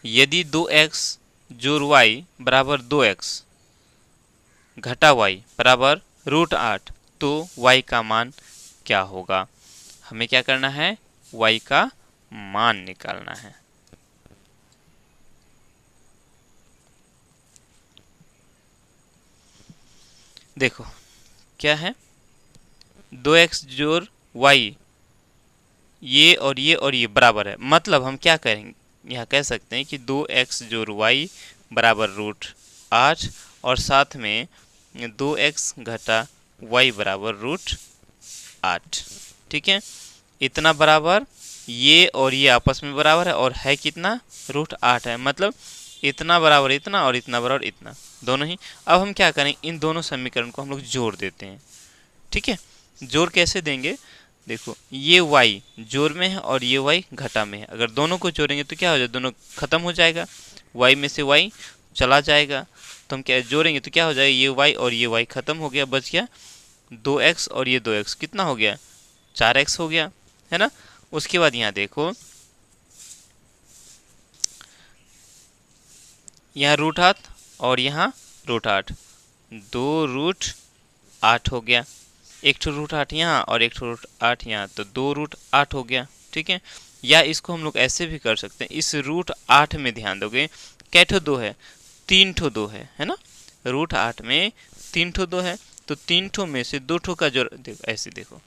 यदि 2x जोड़ y बराबर 2x घटा y बराबर √8 तो y का मान क्या होगा? हमें क्या करना है? y का मान निकालना है। देखो क्या है, 2x जोड़ y, ये और ये बराबर है, मतलब हम क्या करेंगे? यहाँ कह सकते हैं कि 2x जोड़ y बराबर √8 और साथ में 2x घटा y बराबर √8। ठीक है, इतना बराबर, ये और ये आपस में बराबर है, और है कितना? √8 है, मतलब इतना बराबर इतना और इतना बराबर इतना, दोनों ही। अब हम क्या करें? इन दोनों समीकरण को हम लोग जोड़ देते हैं। ठीक है, जोड़ कैसे देंगे? देखो ये y जोड़ में है और ये y घटा में है, अगर दोनों को जोड़ेंगे तो क्या हो जाएगा? दोनों खत्म हो जाएगा, y में से y चला जाएगा, तो हम क्या जोड़ेंगे तो क्या हो जाएगा? ये y और ये y खत्म हो गया, बच गया 2x और ये 2x कितना हो गया? 4x हो गया, है ना? उसके बाद यहाँ देखो, यहाँ √8 और यहाँ √8, 2√8 हो गया, एक ठो √8 यहाँ और एक ठो √8 यहाँ, तो 2√8 हो गया। ठीक है, या इसको हम लोग ऐसे भी कर सकते हैं, इस √8 में ध्यान दोगे कै ठो 2 है? 3 ठो 2 है ना? √8 में 3 ठो 2 है, तो 3 ठो में से 2 ठो का जो देखो, ऐसे देखो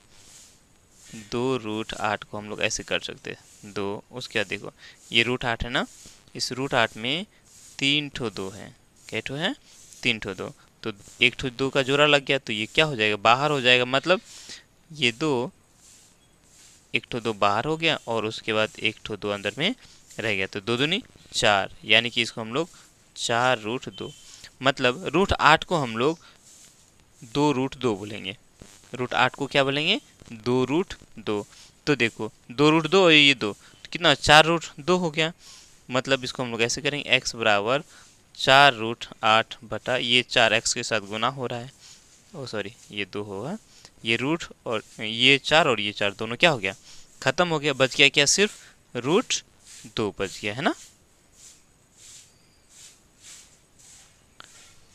2√8 को हम लोग ऐसे कर सकते हैं 2, उसके बाद देखो ये √8 है ना, इस √8 में 3 ठो 2 है, कै ठो है 3 ठो 2, तो 1 ठो 2 का जोड़ा लग गया तो ये क्या हो जाएगा, बाहर हो जाएगा, मतलब ये 1 ठो 2 बाहर हो गया और उसके बाद 1 ठो 2 अंदर में रह गया, तो 2 दूनी 4, यानी कि इसको हम लोग 4√2, मतलब √8 को हम लोग 2√2 बोलेंगे, √8 को क्या बोलेंगे 2√2, तो देखो 2√2 और ये 2 तो कितना 4√2 हो गया, मतलब इसको हम लोग ऐसे करेंगे x बराबर 4√8 बटा ये 4x के साथ गुना हो रहा है, ओ सॉरी ये 2 होगा, ये रूट और ये 4 और ये 4 दोनों क्या हो गया खत्म हो गया, बच गया क्या सिर्फ √2 बच गया है ना,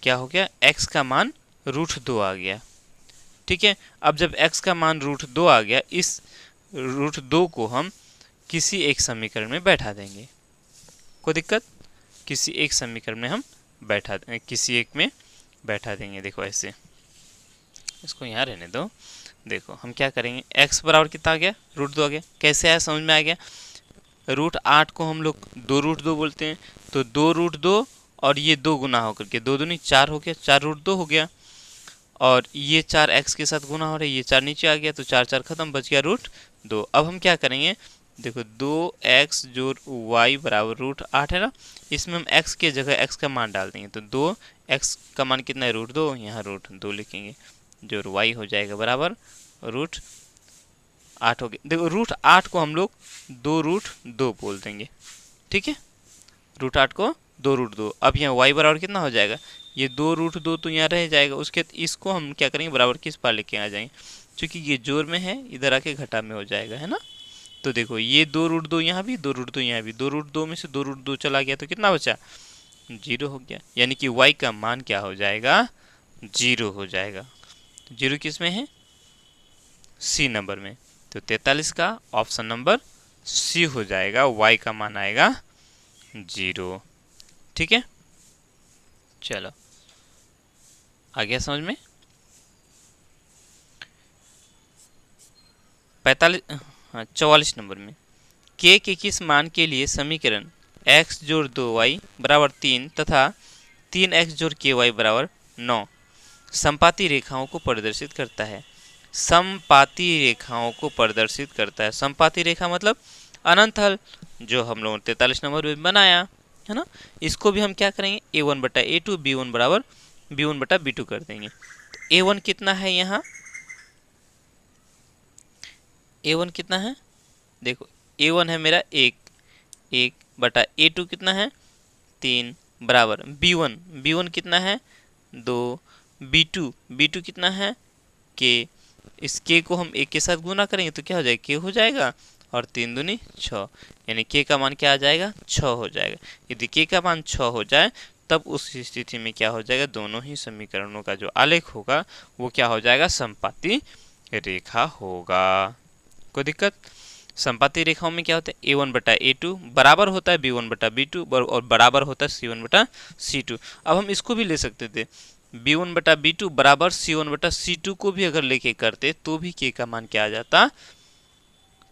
क्या हो गया x का मान √2 आ गया, ठीक है। अब जब x का मान √2 आ गया, इस √2 को हम किसी एक समीकरण में बैठा देंगे, कोई दिक्कत, किसी एक समीकरण में हम किसी एक में बैठा देंगे, देखो ऐसे, इसको यहाँ रहने दो, देखो हम क्या करेंगे, x बराबर कितना आ गया √2 आ गया, कैसे आया समझ में आ गया, √8 को हम लोग 2√2 बोलते हैं, तो 2√2 और ये 2 गुना होकर के 2 दूनी 4 हो गया, 4√2 हो गया, और ये 4 x के साथ गुना हो रहा है, ये 4 नीचे आ गया, तो 4 4 खत्म, बच गया √2। अब हम क्या करेंगे, देखो 2x जोड़ y बराबर √8 है ना, इसमें हम x के जगह x का मान डाल देंगे, तो 2x का मान कितना है √2, यहाँ √2 लिखेंगे, जोड़ y हो जाएगा बराबर √8 हो गया, देखो √8 को हम लोग 2√2 बोल देंगे, ठीक है, √8 को 2√2, अब यहाँ y बराबर कितना हो जाएगा, ये 2√2 तो यहाँ रह जाएगा, उसके इसको हम क्या करेंगे बराबर किस पार लेके आ जाएंगे, क्योंकि ये जोड़ में है इधर आके घटा में हो जाएगा, है ना, तो देखो ये 2√2 यहाँ भी 2√2 यहाँ भी, 2√2 में से 2√2 चला गया तो कितना बचा 0 हो गया, यानी कि y का मान क्या हो जाएगा 0 हो जाएगा, 0 किस में है सी नंबर में, तो 43 का ऑप्शन नंबर सी हो जाएगा, y का मान आएगा 0, ठीक है। चलो आ गया समझ में। 44 नंबर में k के किस मान के लिए समीकरण x जोड़ 2y बराबर 3 तथा 3x जोड़ ky बराबर 9 समपाती रेखाओं को प्रदर्शित करता है, समपाती रेखाओं को प्रदर्शित करता है, समपाती रेखा मतलब अनंत हल, जो हम लोगों ने 43 नंबर में बनाया है ना, इसको भी हम क्या करेंगे a1 बटा a2 b1 बराबर b1 बटा b2 कर देंगे, तो a1 कितना है यहाँ, a1 कितना है, देखो a1 है मेरा 1 बटा a2 कितना है 3 बराबर b1 कितना है 2, b2 कितना है k, इस k को हम 1 के साथ गुना करेंगे तो क्या हो जाएगा k हो जाएगा, और 3 दूनी 6, यानी k का मान क्या आ जाएगा 6 हो जाएगा, यदि k का मान 6 हो जाए तब उस स्थिति में क्या हो जाएगा, दोनों ही समीकरणों का जो आलेख होगा वो क्या हो जाएगा समपाती रेखा होगा, कोई दिक्कत। समपाती रेखाओं में क्या होता है a1 बटा a2 बराबर होता है b1 बटा b2 और बराबर होता है c1 बटा c2, अब हम इसको भी ले सकते थे b1 बटा b2 बराबर c1 बटा c2 को भी अगर लेके करते तो भी k का मान क्या आ जाता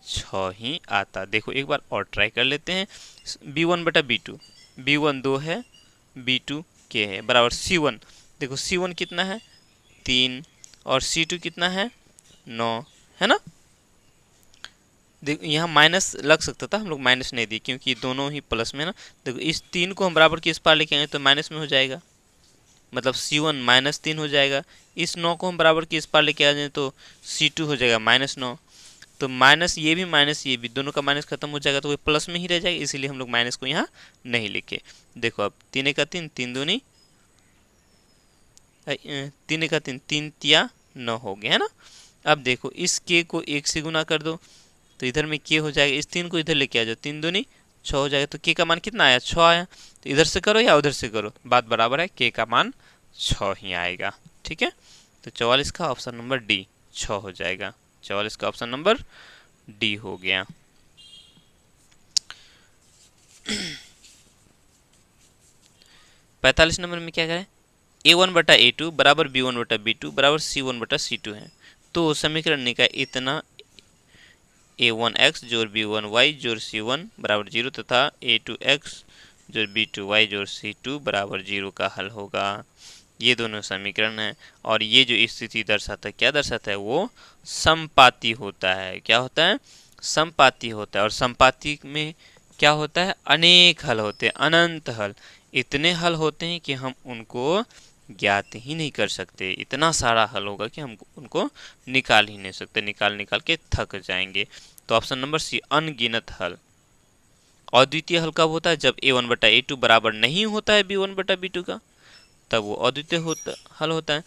6 ही आता, देखो एक बार और ट्राई कर लेते हैं, b1 बटा b2, b1 2 है b2 k है बराबर c1, देखो c1 कितना है 3 और c2 कितना है 9 है ना, देखो यहाँ माइनस लग सकता था, हम लोग माइनस नहीं दिए क्योंकि दोनों ही प्लस में ना, देखो इस 3 को हम बराबर किस पार लेके आएंगे तो माइनस में हो जाएगा, मतलब c1 -3 हो जाएगा, इस 9 को हम बराबर किस पार लेके आ जाए तो c2 हो जाएगा -9, तो माइनस ये भी दोनों का माइनस खत्म हो जाएगा तो वो प्लस में ही रह जाएगा, इसीलिए हम लोग माइनस को यहाँ नहीं लिखे, देखो अब 3 का 3 3 दूनी 3 का 3 3 तिया 9 हो गया है ना, अब देखो इस k को 1 से गुना कर दो तो इधर में k हो जाएगा, इस 3 को इधर लेके आ जाओ 3 दूनी 6 हो जाएगा, तो k का मान कितना आया 6 आया, तो इधर से करो या उधर से करो बात बराबर है, k का मान 6 ही आएगा, ठीक है, तो 44 का ऑप्शन नंबर डी 6 हो जाएगा, 44 का ऑप्शन नंबर डी हो गया। पैंतालीस नंबर में क्या करें a1 बटा a2 बराबर b1 बटा b2 बराबर c1 बटा c2 है, तो समीकरण निकाय इतना a1x जोड़ b1y जोड़ c1 बराबर 0 तथा a2x जोड़ b2y जोड़ c2 बराबर 0 का हल होगा। ये दोनों समीकरण हैं और ये जो स्थिति दर्शाता है क्या दर्शाता है, वो समपाती होता है। क्या होता है, समपाती होता है। और समपाती में क्या होता है, अनेक हल होते हैं, अनंत हल। इतने हल होते हैं कि हम उनको ज्ञात ही नहीं कर सकते। इतना सारा हल होगा कि हम उनको निकाल ही नहीं सकते, निकाल के थक जाएंगे। तो ऑप्शन नंबर सी, अनगिनत हल। अद्वितीय हल कब होता है, जब a1/a2 बराबर नहीं होता है b1/b2 का, तब वो अद्वितीय हल होता है।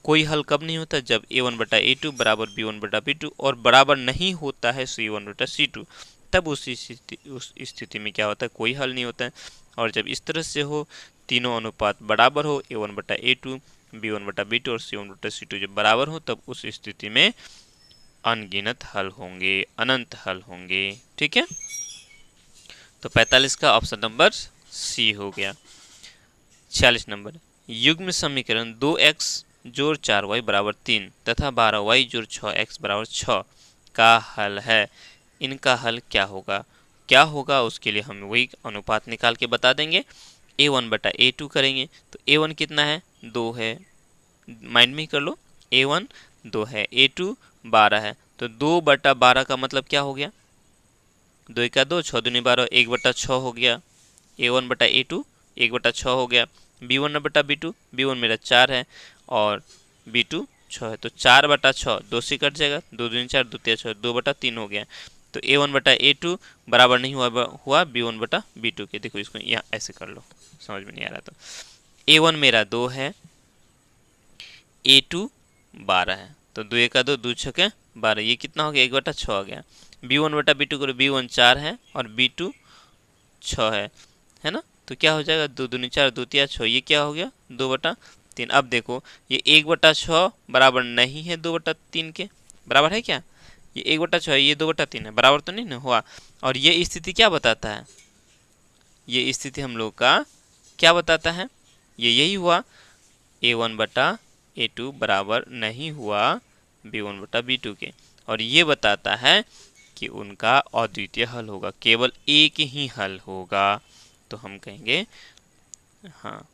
कोई हल कब नहीं होता, जब a1/a2 बराबर b1/b2 और बराबर नहीं होता है c1/c2, तब उस स्थिति में क्या होता है, कोई हल नहीं होता है। और जब इस तरह से हो, तीनों अनुपात बराबर हो, a1/a2, b1/b2 और c1/c2 जब बराबर हो, तब उस स्थिति में अनगिनत हल होंगे, अनंत हल होंगे। ठीक है, तो 45 का ऑप्शन नंबर सी हो गया। 46 नंबर, युग्म समीकरण 2x जोड़ 4y बराबर 3 तथा 12y जोड़ 6x बराबर 6 का हल है। इनका हल क्या होगा, क्या होगा उसके लिए हम वही अनुपात निकाल के बता देंगे। a1/a2 करेंगे तो a1 कितना है, 2 है, माइंड में ही कर लो। a1 2 है, a2 12 है, तो 2/12 का मतलब क्या हो गया, 2 का 2, 6 दूनी 12, 1/6 हो गया। a1/a2 1/6 हो गया। b1/b2, b1 मेरा 4 है और b2 6 है, तो 4/6, 2 से कट जाएगा, 2 दूनी 4, 2 तिया 6, 2/3 हो गया। तो a1/a2 बराबर नहीं हुआ b1/b2 के। देखो इसको यहाँ ऐसे कर लो, समझ में नहीं आ रहा तो a1 मेरा 2 है, a2 12 है, तो 2 का 2, 2 छके 12, ये कितना हो गया, 1/6 हो गया। b1/b2 करो, b1 4 है और b2 6 है ना, तो क्या हो जाएगा, 2 दूनी 4, 2 तिया 6, ये क्या हो गया, 2/3। अब देखो ये 1/6 बराबर नहीं है 2/3 के, बराबर है क्या, ये 1/6 है, ये 2/3 है, बराबर तो नहीं ना हुआ। और ये स्थिति क्या बताता है, ये स्थिति हम लोग का क्या बताता है, ये यही हुआ, a1/a2 बराबर नहीं हुआ b1/b2 के। और ये बताता है कि उनका अद्वितीय हल होगा, केवल एक ही हल होगा। तो हम कहेंगे हाँ,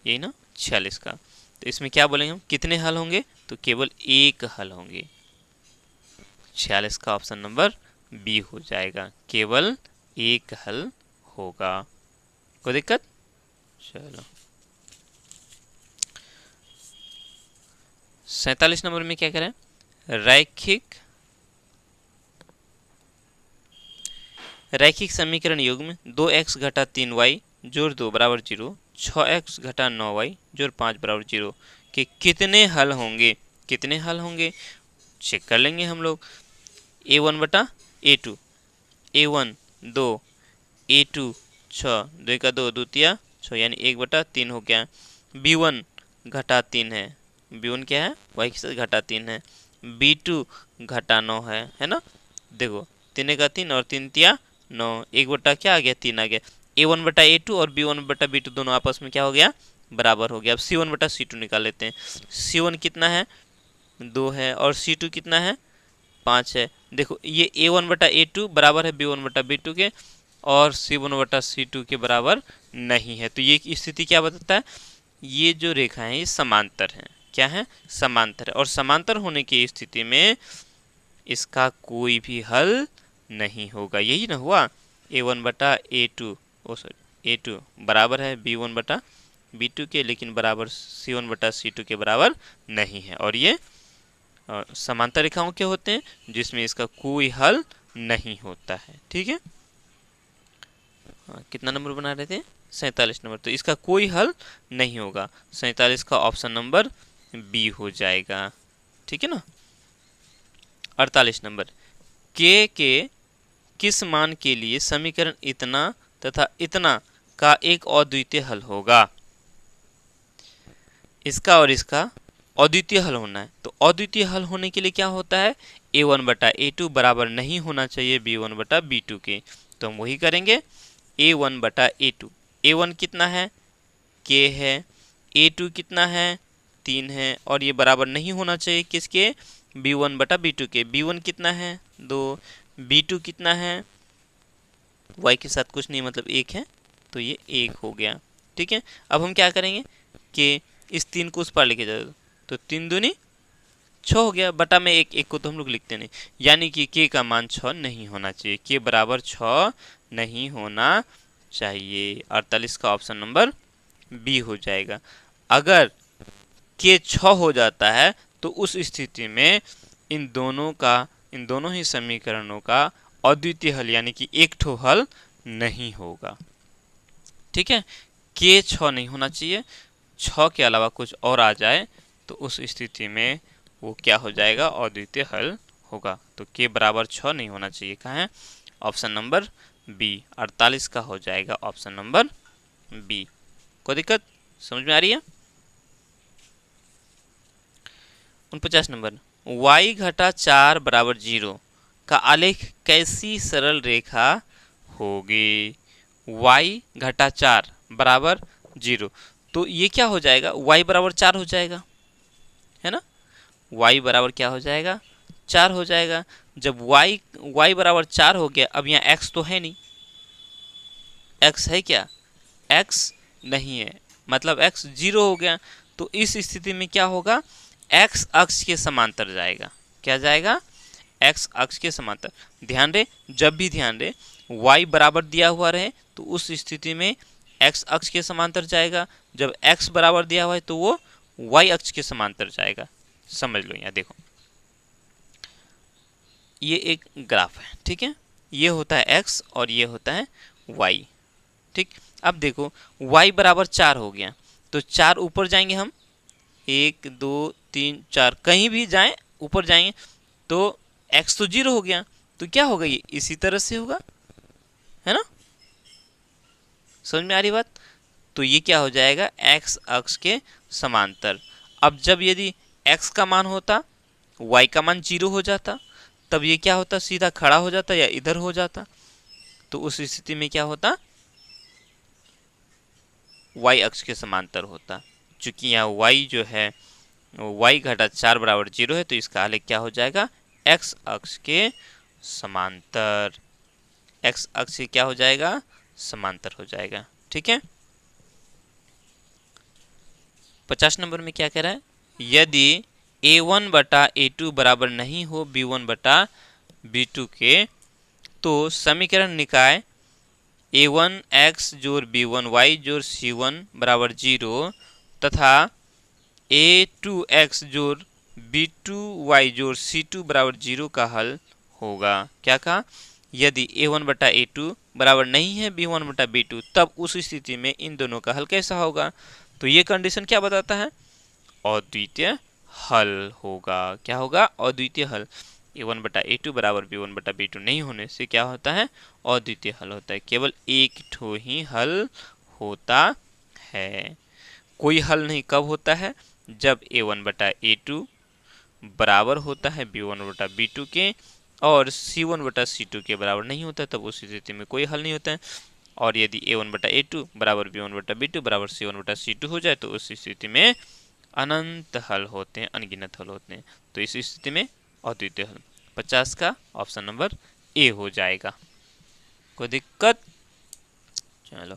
यही ना 46 का। तो इसमें क्या बोलेंगे हम, कितने हल होंगे, तो केवल एक हल होंगे। 46 का ऑप्शन नंबर बी हो जाएगा, केवल एक हल होगा। कोई दिक्कत, चलो 47 नंबर में क्या करें, रैखिक समीकरण युग्म 2x घटा 3y जोड़ 2 बराबर 0, 6x घटा 9y जोड़ 5 बराबर 0 के कितने हल होंगे, कितने हल होंगे चेक कर लेंगे हम लोग। a1/a2, a1 2, a2 6, 2 का 2, 2 तिया 6, यानी 1/3 हो गया। b1 घटा 3 है, b1 क्या है, y के साथ घटा 3 है। b2 घटा 9 है ना, देखो 3 का 3 और 3 तिया 9, 1 क्या आ गया, 3 आ गया। a1/a2 और b1/b2 दोनों आपस में क्या हो गया, बराबर हो गया। अब c1/c2 निकाल लेते हैं। c1 कितना है, 2 है, और c2 कितना है, 5 है। देखो ये a1/a2 बराबर है b1/b2 के और c1/c2 के बराबर नहीं है। तो ये स्थिति क्या बताता है, ये जो रेखा है ये समांतर है। क्या है, समांतर है। और समांतर होने की स्थिति में इसका कोई भी हल नहीं होगा, यही ना हुआ। a1/a2 a2 बराबर है b1/b2 के, लेकिन बराबर c1/c2 के बराबर नहीं है। और ये समांतर रेखाओं के होते हैं जिसमें इसका कोई हल नहीं होता है। ठीक है, कितना नंबर बना रहे थे, 47 नंबर। तो इसका कोई हल नहीं होगा, 47 का ऑप्शन नंबर बी हो जाएगा। ठीक है ना। 48 नंबर, के किस मान के लिए समीकरण इतना तथा इतना का एक अद्वितीय हल होगा। इसका और इसका अद्वितीय हल होना है। तो अद्वितीय हल होने के लिए क्या होता है, a1/a2 बराबर नहीं होना चाहिए b1/b2 के। तो हम वही करेंगे, a1/a2, a1 कितना है, k है, a2 कितना है, 3 है, और ये बराबर नहीं होना चाहिए किसके, B1 बटा B2 के। B1 कितना है 2, B2 कितना है, y के साथ कुछ नहीं मतलब 1 है, तो ये 1 हो गया। ठीक है, अब हम क्या करेंगे कि इस 3 को उस पार लेके जाओ, तो 3 दूनी 6 हो गया, बटा में 1, 1 को तो हम लोग लिखते नहीं, यानी कि k का मान 6 नहीं होना चाहिए, k बराबर 6 नहीं होना चाहिए। 48 का ऑप्शन नंबर बी हो जाएगा। अगर k 6 हो जाता है तो उस स्थिति में इन दोनों ही समीकरणों का अद्वितीय हल यानी कि एक ठो हल नहीं होगा। ठीक है, k 6 नहीं होना चाहिए, 6 के अलावा कुछ और आ जाए तो उस स्थिति में वो क्या हो जाएगा, अद्वितीय हल होगा। तो k बराबर 6 नहीं होना चाहिए, कहाँ है, ऑप्शन नंबर बी। 48 का हो जाएगा ऑप्शन नंबर बी। कोई दिक्कत समझ में आ रही है? 49 नंबर, y घटा 4 बराबर 0 का आलेख कैसी सरल रेखा होगी। y घटा 4 बराबर 0, तो ये क्या हो जाएगा, y बराबर 4 हो जाएगा, है ना, y बराबर क्या हो जाएगा, 4 हो जाएगा। जब y बराबर 4 हो गया, अब यहाँ x तो है नहीं, x है क्या, x नहीं है, मतलब x 0 हो गया। तो इस स्थिति में क्या होगा, x अक्ष के समांतर जाएगा। क्या जाएगा, x अक्ष के समांतर। ध्यान दे, जब भी ध्यान दे y बराबर दिया हुआ रहे तो उस स्थिति में x अक्ष के समांतर जाएगा, जब x बराबर दिया हुआ है तो वो y अक्ष के समांतर जाएगा। समझ लो, यहाँ देखो ये एक ग्राफ है, ठीक है, ये होता है x और ये होता है y। ठीक, अब देखो y बराबर 4 हो गया, तो 4 ऊपर जाएंगे हम, 1 2 3 4 कहीं भी जाएं ऊपर जाएंगे तो x तो 0 हो गया, तो क्या होगा, ये इसी तरह से होगा, है ना, समझ में आ रही बात। तो ये क्या हो जाएगा, x अक्ष के समांतर। अब जब यदि x का मान होता, y का मान 0 हो जाता, तब ये क्या होता, सीधा खड़ा हो जाता या इधर हो जाता। तो उस स्थिति में क्या होता, y अक्ष के समांतर होता। चूंकि यहाँ y जो है y घटा 4 बराबर 0 है, तो इसका आलेख क्या हो जाएगा, x अक्ष के समांतर। x अक्ष के क्या हो जाएगा, समांतर हो जाएगा। ठीक है, 50 नंबर में क्या कह रहा है, यदि a1 बटा a2 बराबर नहीं हो b1 बटा b2 के, तो समीकरण निकाय a1 x जोड़ b1 y जोड़ c1 बराबर 0 तथा a2 x जोड़ b2 y जोड़ c2 बराबर 0 का हल होगा। क्या कहा, यदि a1 बटा a2 बराबर नहीं है b1 बटा b2, तब उस स्थिति में इन दोनों का हल कैसा होगा। तो ये कंडीशन क्या बताता है, अद्वितीय हल होगा। क्या होगा, अद्वितीय हल। a1 बटा a2 बराबर b1 बटा b2 नहीं होने से क्या होता है, अद्वितीय हल होता है। केवल एक ठो ही हल होता है। कोई हल नहीं कब होता है, जब a1 बटा a2 बराबर होता है b1 बटा b2 के और c1 बटा c2 के बराबर नहीं होता, तब उस स्थिति में कोई हल नहीं होता है। और यदि a1 बटा a2 बराबर b1 बटा b2 बराबर c1 बटा c2 हो जाए, तो उस स्थिति में अनंत हल होते हैं, अनगिनत हल होते हैं। तो इस स्थिति में अद्वितीय हल। 50 का ऑप्शन नंबर ए हो जाएगा। कोई दिक्कत, चलो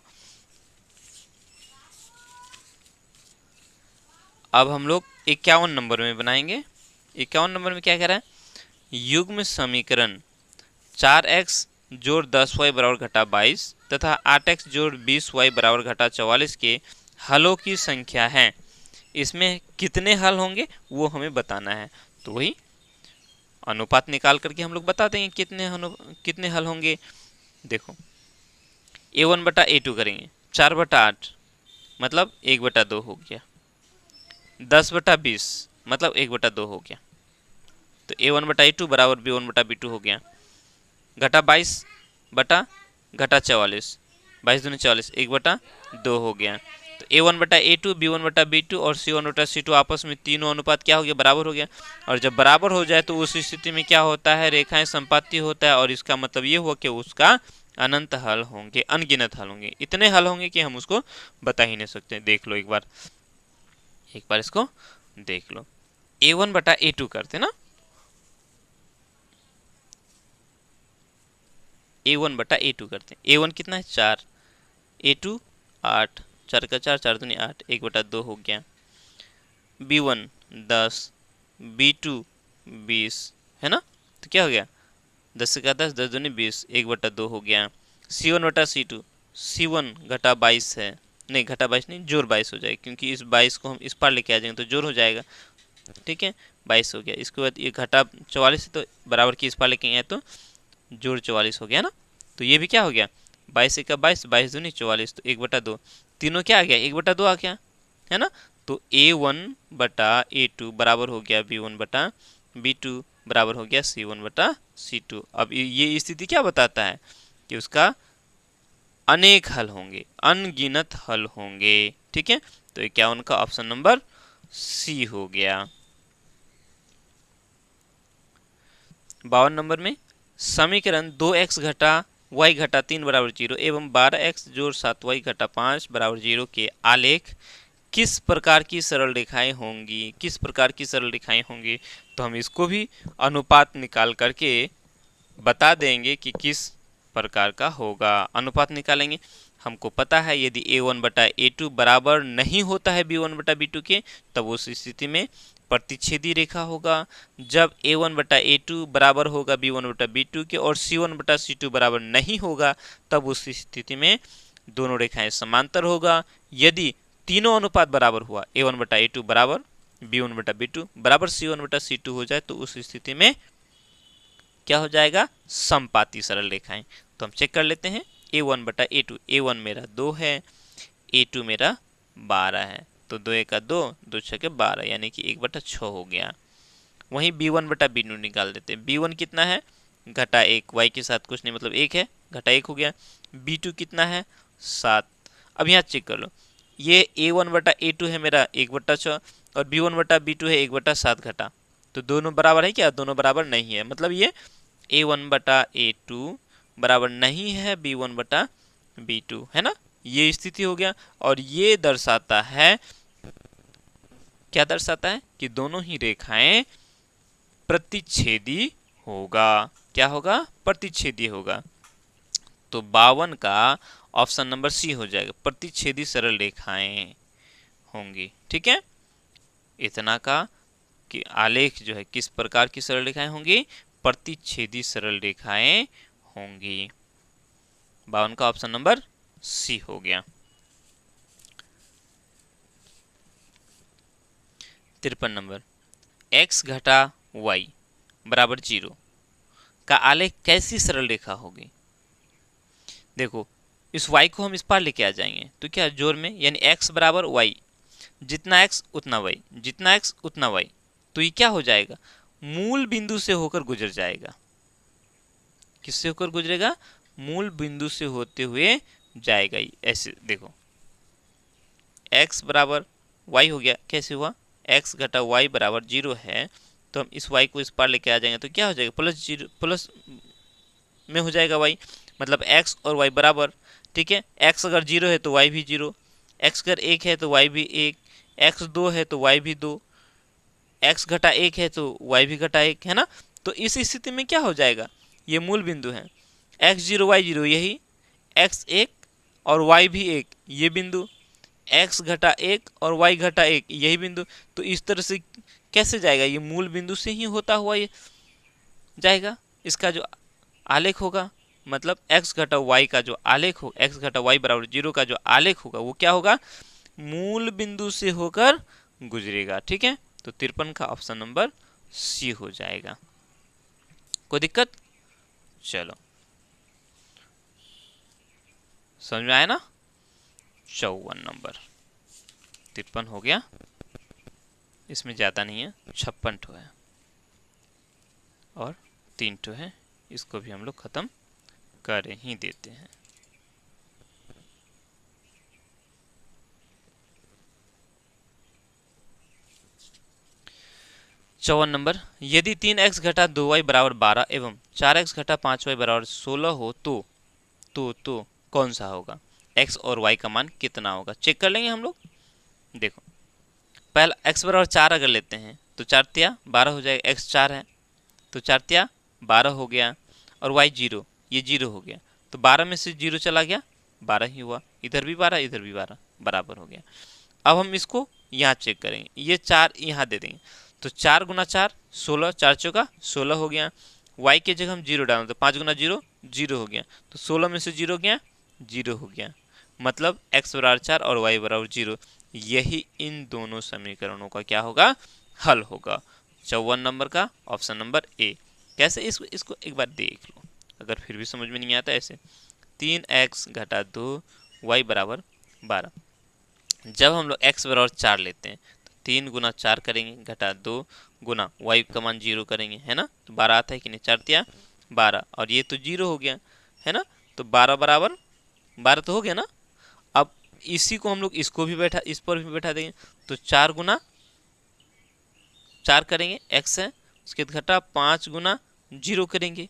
अब हम लोग 51 नंबर में बनाएंगे। 51 नंबर में क्या कह रहा है, युग्म समीकरण 4x जोड़ 10y बराबर घटा 22 तथा 8x जोड़ 20y बराबर घटा 44 के हलों की संख्या है। इसमें कितने हल होंगे वो हमें बताना है। तो वही अनुपात निकाल करके हम लोग बता देंगे कितने हल होंगे। देखो a1 बटा a2 करेंगे, 4 बटा 8 मतलब 1 बटा 2 हो गया, 10 बटा 20 मतलब 1 बटा 2 हो गया। तो a1 बटा a2 बराबर b1 बटा b2 हो गया, घटा 22 बटा घटा 44, 22 दूनी 44, 1 बटा 2 हो गया। तो a1 बटा a2 b1 बटा b2 और c1 बटा c2 आपस में तीनों अनुपात क्या हो गया, बराबर हो गया। और जब बराबर हो जाए तो उस स्थिति में क्या होता है, रेखाएं संपाती होता है, और इसका मतलब ये हुआ कि उसका अनंत हल होंगे, अनगिनत हल होंगे। इतने हल होंगे कि हम उसको बता ही नहीं सकते। देख लो एक बार इसको देख लो, a1 बटा a2 करते ना, A1/A2 करते हैं। A1 कितना है 4, A2 8, 4 का 4, 4 दूनी 8, 1/2 हो गया। B1 10, B2 20, है ना, तो क्या हो गया 10 का 10, 10 दूनी 20, 1/2 हो गया। C1/C2, C1 घटा 22 है, नहीं घटा 22 नहीं, जोड़ 22 हो जाएगा, क्योंकि इस 22 को हम इस पार लेके आ जाएंगे तो जोड़ हो जाएगा, ठीक है 22 हो गया। इसके बाद ये घटा 44 है तो बराबर की इस पार लेके आए तो जोड़ 44 हो गया ना, तो ये भी क्या हो गया 22 का 22, 22 दूनी 44, तो 1/2, तीनों क्या आ गया 1/2 आ गया, है ना। तो A1/A2 बराबर हो गया B1/B2 बराबर हो गया C1/C2। अब ये स्थिति क्या बताता है कि उसका अनेक हल होंगे, अनगिनत हल होंगे, ठीक है। तो 51 का ऑप्शन नंबर सी हो गया। 52 नंबर में समीकरण 2x घटा y घटा 3 बराबर 0 एवं 12x जोड़ 7y घटा 5 बराबर 0 के आलेख किस प्रकार की सरल रेखाएं होंगी, किस प्रकार की सरल रेखाएं होंगी। तो हम इसको भी अनुपात निकाल करके बता देंगे कि किस प्रकार का होगा। अनुपात निकालेंगे, हमको पता है यदि A1/A2 बराबर नहीं होता है B1/B2 के, तब उस स्थिति में प्रतिच्छेदी रेखा होगा। जब A1/A2 बराबर होगा B1/B2 के और C1/C2 बराबर नहीं होगा, तब उस स्थिति में दोनों रेखाएं समांतर होगा। यदि तीनों अनुपात बराबर हुआ, A1/A2 बराबर B1/B2 बराबर C1/C2 हो जाए, तो उस स्थिति में क्या हो जाएगा समपाती सरल रेखाएं। तो हम चेक कर लेते हैं A1/A2, A1 मेरा 2 है, A2 मेरा 12 है, तो 2 का 2, 2 6 12, यानी कि 1/6 हो गया। वहीं B1/B2 निकाल देते हैं। B1 कितना है घटा 1, y के साथ कुछ नहीं मतलब 1 है, घटा 1 हो गया। B2 कितना है 7। अब यहाँ चेक कर लो, ये A1/A2 है मेरा 1/6 और B1/B2 है 1/7 घटा, तो दोनों बराबर है क्या, दोनों बराबर नहीं है, मतलब ये A1/A2 बराबर नहीं है B1/B2, है ना, ये स्थिति हो गया। और ये दर्शाता है, क्या दर्शाता है कि दोनों ही रेखाएं प्रतिच्छेदी होगा। क्या होगा प्रतिच्छेदी होगा। तो 52 का ऑप्शन नंबर सी हो जाएगा, प्रतिच्छेदी सरल रेखाएं होंगी, ठीक है। इतना का कि आलेख जो है किस प्रकार की सरल रेखाएं होंगी, प्रतिच्छेदी सरल रेखाएं होंगी। 52 का ऑप्शन नंबर सी हो गया। 53 नंबर x घटा y बराबर 0 का आलेख कैसी सरल रेखा होगी। देखो इस y को हम इस पार लेके आ जाएंगे तो क्या जोड़ में, यानी x बराबर y, जितना x उतना y, जितना x उतना y, तो ये क्या हो जाएगा मूल बिंदु से होकर गुजर जाएगा। किससे होकर गुजरेगा, मूल बिंदु से होते हुए जाएगा। ऐसे देखो x बराबर y हो गया, कैसे हुआ x घटा y बराबर 0 है, तो हम इस y को इस पार लेके आ जाएंगे तो क्या हो जाएगा प्लस में हो जाएगा y, मतलब x और y बराबर, ठीक है। x अगर 0 है तो y भी 0, x अगर 1 है तो y भी 1, x 2 है तो y भी 2, x घटा 1 है तो y भी घटा 1, है ना। तो इस स्थिति में क्या हो जाएगा, ये मूल बिंदु है x0 y0, यही x1 और y भी 1, ये बिंदु x घटा 1 और y घटा 1, यही बिंदु। तो इस तरह से कैसे जाएगा, ये मूल बिंदु से ही होता हुआ ये जाएगा। इसका जो आलेख होगा, मतलब x घटा y का जो आलेख हो, x घटा y बराबर 0 का जो आलेख होगा वो क्या होगा, मूल बिंदु से होकर गुजरेगा, ठीक है। तो 53 का ऑप्शन नंबर सी हो जाएगा। कोई दिक्कत, चलो समझ में आया ना। 54 नंबर 53 हो गया, इसमें ज़्यादा नहीं है, 56 ठो है और 3 ठो है, इसको भी हम लोग ख़त्म कर ही देते हैं। चौवन नंबर यदि 3x घटा 2y बराबर 12 एवं 4x घटा 5y बराबर 16 हो तो कौन सा होगा, x और y का मान कितना होगा। चेक कर लेंगे हम लोग। देखो पहला x बराबर 4 अगर लेते हैं तो 4 तिया 12 हो जाएगा, x 4 है तो 4 तिया 12 हो गया, और y 0 ये 0 हो गया, तो 12 में से 0 चला गया, 12 ही हुआ, इधर भी 12 इधर भी 12, बराबर हो गया। अब हम इसको यहाँ चेक करेंगे, ये 4 यहाँ दे देंगे, तो 4 गुना 4 16, 4 चौका 16 हो गया। y के जगह हम 0 डालें तो 5 गुना 0 0 हो गया, तो 16 में से 0 गया 0 हो गया, मतलब x बराबर 4 और y बराबर 0। यही इन दोनों समीकरणों का क्या होगा, हल होगा। 54 नंबर का ऑप्शन नंबर ए। कैसे, इसको एक बार देख लो, अगर फिर भी समझ में नहीं आता ऐसे। 3x घटा 2 y बराबर 12। जब हम लोग x बराबर 4 लेते हैं तो 3 गुना 4 करेंगे घटा 2 गुना y का मान 0 करेंगे, है ना, तो 12 आता है कि नहीं, 4 तिया 12, और ये तो 0 हो गया, है ना, तो 12 बराबर 12 तो हो गया ना। अब इसी को हम लोग इसको भी बैठा, इस पर भी बैठा देंगे, तो 4 गुना 4 करेंगे, x है, उसके घटा 5 गुना 0 करेंगे,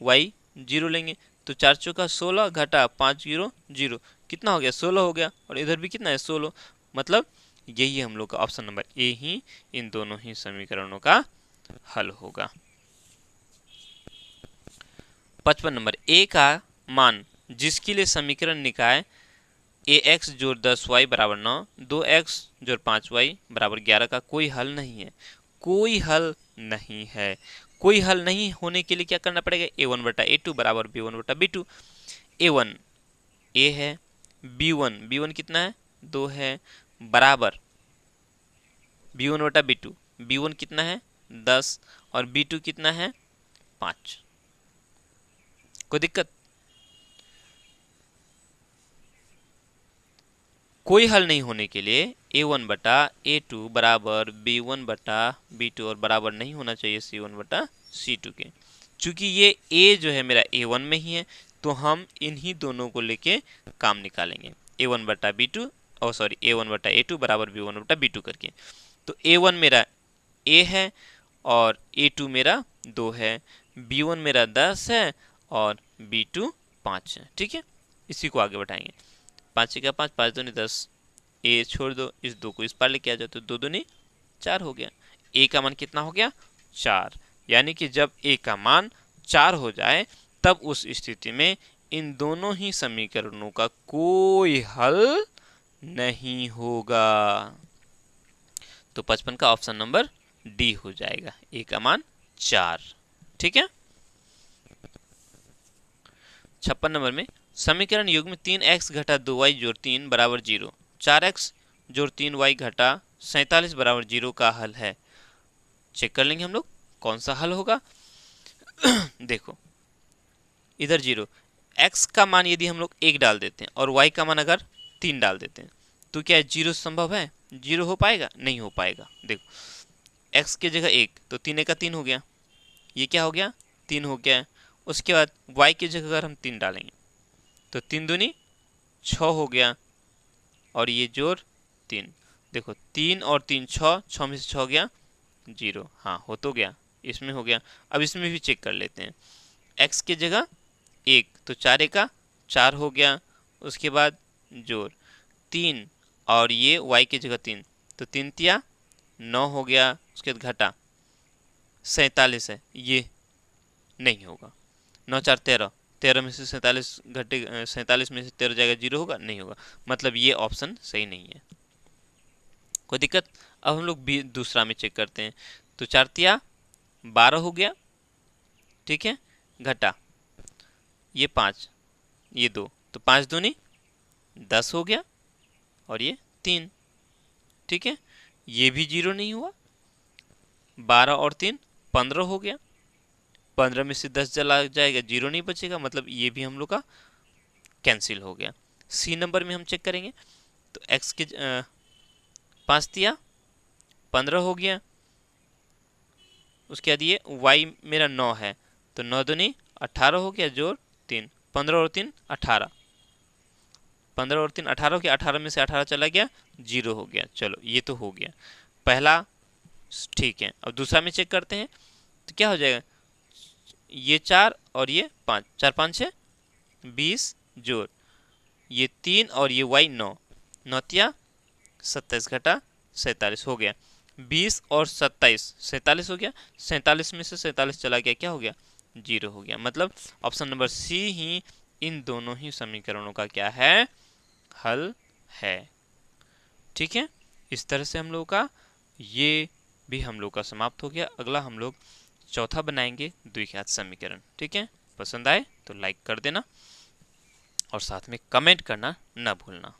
y 0 लेंगे, तो 4 चौका 16 घटा 5 0 0, कितना हो गया, 16 हो गया, और इधर भी कितना है 16, मतलब यही हम लोग का ऑप्शन नंबर ए ही इन दोनों ही समीकरणों का हल होगा। 55 नंबर, ए का मान जिसके लिए समीकरण निकाय ax जोड़ 10y बराबर 9, 2x जोड़ 5y बराबर 11 का कोई हल नहीं है। कोई हल नहीं है, कोई हल नहीं होने के लिए क्या करना पड़ेगा, a1 बटा a2 बराबर b1 बटा b2। a1 a है, b1 कितना है 2 है, बराबर b1 बटा b2, b1 कितना है 10 और b2 कितना है 5। कोई दिक्कत, कोई हल नहीं होने के लिए a1 बटा a2 बराबर b1 बटा b2 और बराबर नहीं होना चाहिए c1 बटा c2 के। चूंकि ये a जो है मेरा a1 में ही है, तो हम इन्हीं दोनों को लेके काम निकालेंगे, a1 बटा b2 और सॉरी a1 बटा a2 बराबर b1 बटा b2 करके। तो a1 मेरा a है और a2 मेरा 2 है, b1 मेरा 10 है और b2 5 है, ठीक है। इसी को आगे बढ़ाएंगे, 5 का 5, 5 दूनी 10, ए छोड़ दो, इस 2 को इस पार लेके आ जाओ, तो 2 दूनी 4 हो गया। ए का मान कितना हो गया 4, यानी कि जब ए का मान 4 हो जाए तब उस स्थिति में इन दोनों ही समीकरणों का कोई हल नहीं होगा। तो 55 का ऑप्शन नंबर डी हो जाएगा, ए का मान 4, ठीक है। 56 नंबर में समीकरण युग्म 3x घटा 2y जोड़ 3 बराबर 0, 4x जोड़ 3y घटा 47 बराबर 0 का हल है। चेक कर लेंगे हम लोग कौन सा हल होगा। देखो इधर 0, x का मान यदि हम लोग 1 डाल देते हैं और y का मान अगर 3 डाल देते हैं तो क्या 0 संभव है, 0 हो पाएगा, नहीं हो पाएगा। देखो x की जगह 1, तो 3 का 3 हो गया, ये क्या हो गया 3 हो गया। उसके बाद y की जगह अगर हम 3 डालेंगे तो 3 दूनी 6 हो गया, और ये जोड़ 3, देखो 3 और 3 6, 6 में से 6 गया 0, हाँ हो तो गया, इसमें हो गया। अब इसमें भी चेक कर लेते हैं, x की जगह 1, तो 4 का 4 हो गया, उसके बाद जोड़ 3 और ये y की जगह 3, तो 3 तिया 9 हो गया, उसके बाद घटा 47 है, ये नहीं होगा, 9 4 13, 13 में से 47 घटे 47 में से 13 जाएगा 0 होगा, नहीं होगा, मतलब ये ऑप्शन सही नहीं है। कोई दिक्कत। अब हम लोग भी दूसरा में चेक करते हैं, तो 4 तिया 12 हो गया, ठीक है, घटा ये 5 ये 2, तो 5 दूनी 10 हो गया, और ये 3, ठीक है, ये भी 0 नहीं हुआ, 12 और 3 15 हो गया, 15 में से 10 चला जाएगा 0 नहीं बचेगा, मतलब ये भी हम लोग का कैंसिल हो गया। सी नंबर में हम चेक करेंगे, तो x के 5 तिया 15 हो गया, उसके बाद ये y मेरा 9 है, तो 9 दूनी 18 हो गया, जोड़ 3, 15 और 3 18, 15 और 3 18 हो गया, 18 में से 18 चला गया 0 हो गया। चलो ये तो हो गया पहला, ठीक है। अब दूसरा में चेक करते हैं, तो क्या हो जाएगा, ये 4 और ये 5, 4 5 6 20, जोड़ ये 3 और ये y 9, 9 तिया 27 घटा 47 हो गया, 20 और 27 47 हो गया, 47 में से 47 चला गया, क्या हो गया 0 हो गया। मतलब ऑप्शन नंबर सी ही इन दोनों ही समीकरणों का क्या है, हल है। ठीक है, इस तरह से हम लोग का ये भी हम लोग का समाप्त हो गया। अगला हम लोग चौथा बनाएंगे द्विघात समीकरण। ठीक है, पसंद आए तो लाइक कर देना और साथ में कमेंट करना ना भूलना।